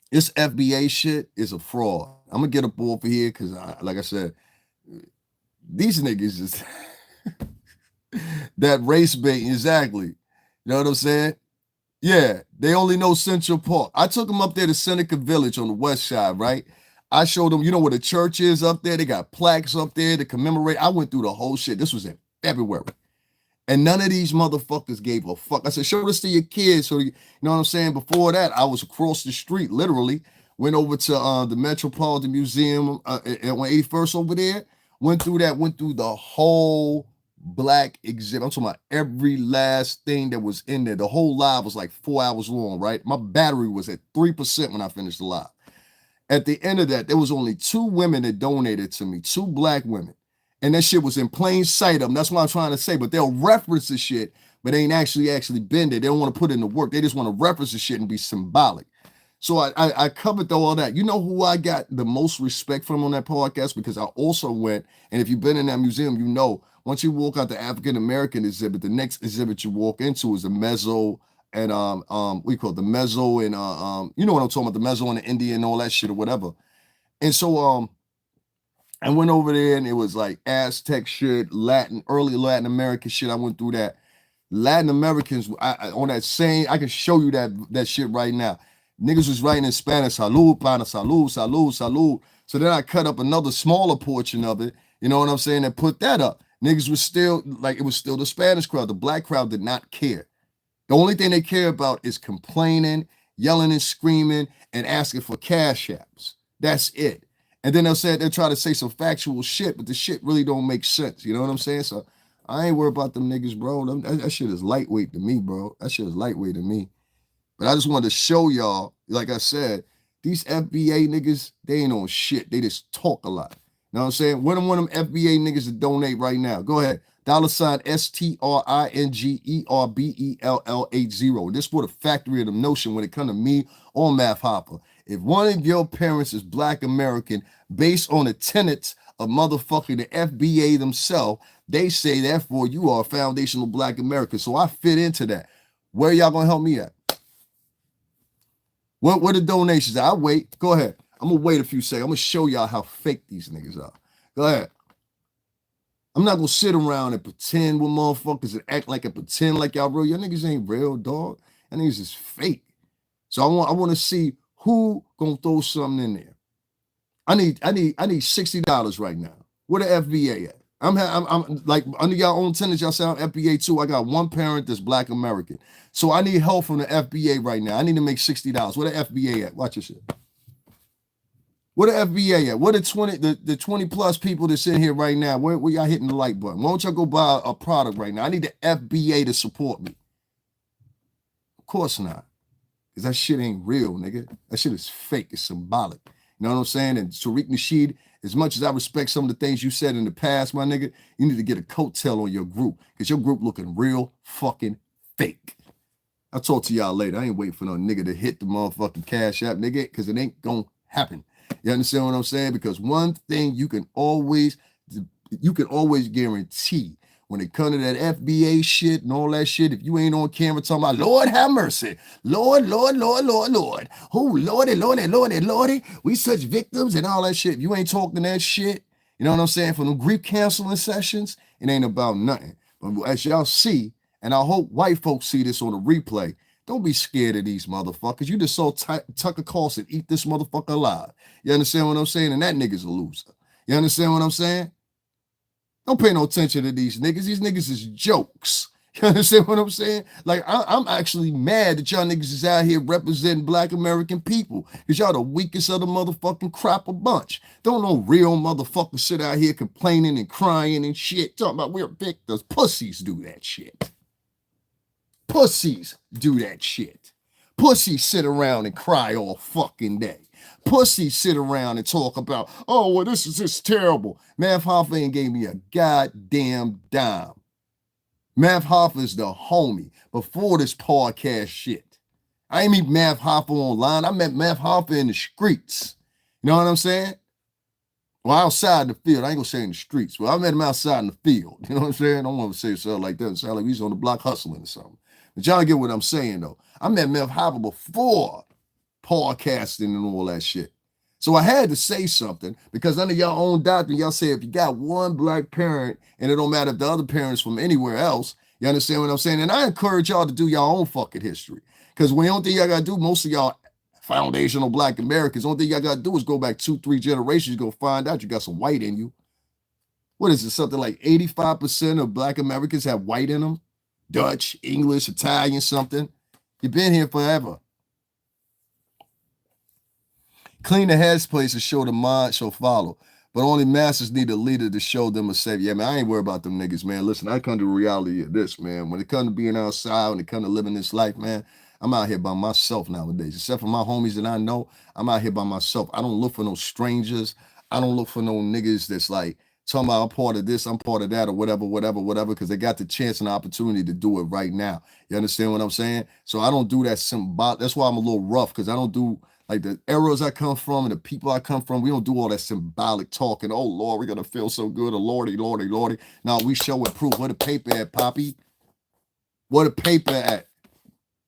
this FBA shit is a fraud. I'm gonna get up off of here because, like I said, these niggas just that race bait exactly. You know what I'm saying? Yeah, they only know Central Park. I took them up there to Seneca Village on the west side, right? I showed them, you know where the church is up there? They got plaques up there to commemorate. I went through the whole shit. This was in February. And none of these motherfuckers gave a fuck. I said, show this to your kids. So, you know what I'm saying? Before that, I was across the street, literally. Went over to the Metropolitan Museum on 81st over there. Went through the whole black exhibit. I'm talking about every last thing that was in there. The whole live was like 4 hours long, right? My battery was at 3% when I finished the live. At the end of that, there was only 2 women that donated to me, 2 black women. And that shit was in plain sight of them. That's what I'm trying to say. But they'll reference the shit, but they ain't actually been there. They don't want to put in the work. They just want to reference the shit and be symbolic. So I covered all that. You know who I got the most respect from on that podcast? Because I also went, and if you've been in that museum, you know, once you walk out the African American exhibit, the next exhibit you walk into is the mezzo and we call it the mezzo and you know what I'm talking about, the mezzo and the Indian and all that shit or whatever. And so I went over there and it was like Aztec shit, early Latin American shit. I went through that. Latin Americans on that same, I can show you that shit right now. Niggas was writing in Spanish, salud, pana, salud, salud, salud. So then I cut up another smaller portion of it, you know what I'm saying, and put that up. Niggas was still, like, it was still the Spanish crowd. The black crowd did not care. The only thing they care about is complaining, yelling and screaming, and asking for cash apps. That's it. And then they'll try to say some factual shit, but the shit really don't make sense. You know what I'm saying? So I ain't worried about them niggas, bro. That shit is lightweight to me, bro. That shit is lightweight to me. But I just wanted to show y'all, like I said, these FBA niggas, they ain't on shit. They just talk a lot. You know what I'm saying? One of them FBA niggas to donate right now. Go ahead. $STRINGERBELL80. This for the factory of the notion when it comes to me or Math Hoffa. If one of your parents is Black American, based on the tenets of motherfucking the FBA themselves, they say, therefore, you are a foundational Black American. So I fit into that. Where y'all gonna help me at? What the donations? I wait. Go ahead. I'm gonna wait a few seconds. I'm gonna show y'all how fake these niggas are. Go ahead. I'm not gonna sit around and pretend with motherfuckers and act like and pretend like y'all real. Y'all niggas ain't real, dog. Y'all niggas is fake. So I want to see who gonna throw something in there. I need $60 right now. Where the FBA at? I'm like under y'all own tenants, y'all say I'm FBA too. I got one parent that's Black American. So I need help from the FBA right now. I need to make $60. Where the FBA at? Watch this shit. Where the FBA at? Where the 20 plus people that's in here right now? Where y'all hitting the like button? Why don't y'all go buy a product right now? I need the FBA to support me. Of course not. Because that shit ain't real, nigga. That shit is fake. It's symbolic. You know what I'm saying? And Tariq Nasheed, as much as I respect some of the things you said in the past, my nigga, you need to get a coattail on your group because your group looking real fucking fake. I'll talk to y'all later. I ain't waiting for no nigga to hit the motherfucking Cash App, nigga, because it ain't gonna happen. You understand what I'm saying? Because one thing you can always guarantee when it comes to that FBA shit and all that shit, if you ain't on camera talking about, Lord have mercy, Lord, Lord, Lord, Lord, Lord, oh, Lordy, Lordy, Lordy, Lordy, we such victims and all that shit. If you ain't talking that shit, you know what I'm saying? For them grief counseling sessions, it ain't about nothing. But as y'all see, and I hope white folks see this on the replay, don't be scared of these motherfuckers. You just saw Tucker Carlson eat this motherfucker alive. You understand what I'm saying? And that nigga's a loser. You understand what I'm saying? Don't pay no attention to these niggas. These niggas is jokes. You understand what I'm saying? Like, I'm actually mad that y'all niggas is out here representing Black American people because y'all the weakest of the motherfucking crap a bunch. Don't no real motherfucker sit out here complaining and crying and shit, talking about we're victims. Pussies do that shit. Pussies do that shit. Pussies sit around and cry all fucking day. Pussies sit around and talk about, oh, well, this is just terrible. Math Hoffa ain't gave me a goddamn dime. Math Hoffa is the homie before this podcast shit. I ain't meet Math Hoffa online. I met Math Hoffa in the streets. You know what I'm saying? Well, outside the field. I ain't gonna say in the streets. Well, I met him outside in the field. You know what I'm saying? I don't want to say something like that. It sounds like he's on the block hustling or something. But y'all get what I'm saying, though. I met Math Hoffa before podcasting and all that shit. So I had to say something because under your own doctrine, y'all say if you got one Black parent and it don't matter if the other parent's from anywhere else, you understand what I'm saying? And I encourage y'all to do your own fucking history because when the only thing y'all got to do, most of y'all foundational Black Americans, the only thing y'all got to do is go back 2-3 generations, go find out you got some white in you. What is it? Something like 85% of Black Americans have white in them? Dutch, English, Italian, something. You've been here forever. Clean the heads place to show the mind shall follow. But only masters need a leader to show them a savior. Yeah, man, I ain't worried about them niggas, man. Listen, I come to the reality of this, man. When it comes to being outside, when it comes to living this life, man, I'm out here by myself nowadays. Except for my homies that I know, I'm out here by myself. I don't look for no strangers. I don't look for no niggas that's like, talking about I'm part of this, I'm part of that, or whatever, because they got the chance and opportunity to do it right now. You understand what I'm saying? So I don't do that symbolic. That's why I'm a little rough, because I don't do like the eras I come from and the people I come from. We don't do all that symbolic talking. Oh, Lord, we're going to feel so good. Oh, Lordy, Lordy, Lordy. No, we show and proof. Where the paper at, Poppy? Where the paper at?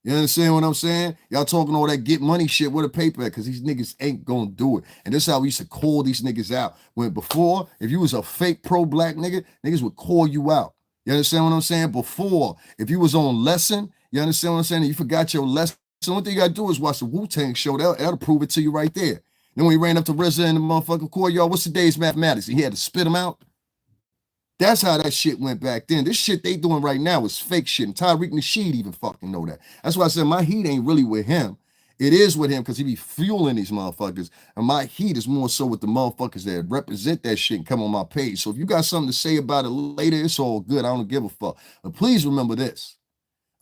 You understand what I'm saying? Y'all talking all that get money shit. Where the paper at? Because these niggas ain't going to do it. And this is how we used to call these niggas out. When before, if you was a fake pro-Black nigga, niggas would call you out. You understand what I'm saying? Before, if you was on lesson, you understand what I'm saying? And you forgot your lesson. So one thing you got to do is watch the Wu-Tang show. That'll prove it to you right there. Then when he ran up to RZA in the motherfucking court, y'all, what's today's mathematics? He had to spit them out. That's how that shit went back then. This shit they doing right now is fake shit. And Tariq Nasheed even fucking know that. That's why I said my heat ain't really with him. It is with him because he be fueling these motherfuckers. And my heat is more so with the motherfuckers that represent that shit and come on my page. So if you got something to say about it later, it's all good. I don't give a fuck. But please remember this.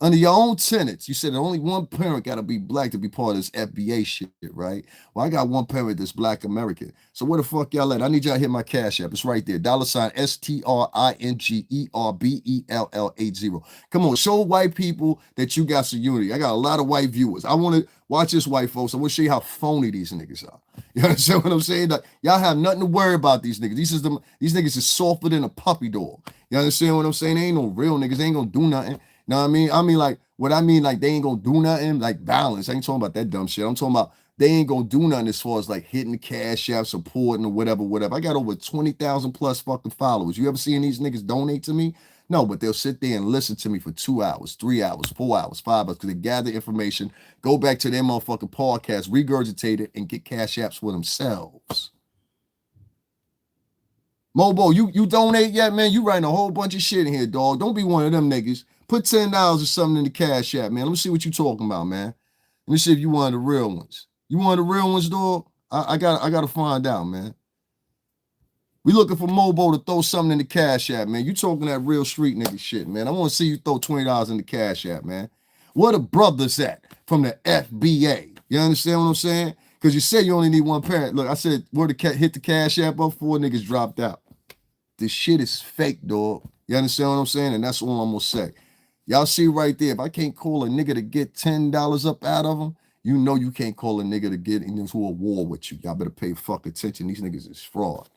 Under your own tenets, you said that only one parent got to be black to be part of this FBA shit, right? Well, I got one parent that's black American. So where the fuck y'all at? I need y'all to hit my cash app. It's right there. $STRINGERBELL80. Come on, show white people that you got some unity. I got a lot of white viewers. I want to watch this, white folks. I want to show you how phony these niggas are. You understand what I'm saying? Like, y'all have nothing to worry about these niggas. These niggas is softer than a puppy dog. You understand what I'm saying? They ain't no real niggas. They ain't gonna do nothing. Know what I mean? Like, what I mean, like, they ain't gonna do nothing, like, balance. I ain't talking about that dumb shit. I'm talking about they ain't gonna do nothing as far as, like, hitting the cash app, supporting, or whatever. I got over 20,000 plus fucking followers. You ever seen these niggas donate to me? No, but they'll sit there and listen to me for 2 hours, 3 hours, 4 hours, 5 hours, because they gather information, go back to their motherfucking podcast, regurgitate it, and get cash apps for themselves. Mobo, you donate yet, man? You writing a whole bunch of shit in here, dog. Don't be one of them niggas. Put $10 or something in the cash app, man. Let me see what you talking about, man. Let me see if you one of the real ones. You one of the real ones, dog? I gotta find out, man. We looking for Mobo to throw something in the cash app, man. You talking that real street nigga shit, man. I want to see you throw $20 in the cash app, man. Where the brothers at from the FBA? You understand what I'm saying? Because you said you only need one parent. Look, I said, where the hit the cash app up, 4 niggas dropped out. This shit is fake, dog. You understand what I'm saying? And that's all I'm gonna say. Y'all see right there, if I can't call a nigga to get $10 up out of him, you know you can't call a nigga to get into a war with you. Y'all better pay fuck attention. These niggas is fraud.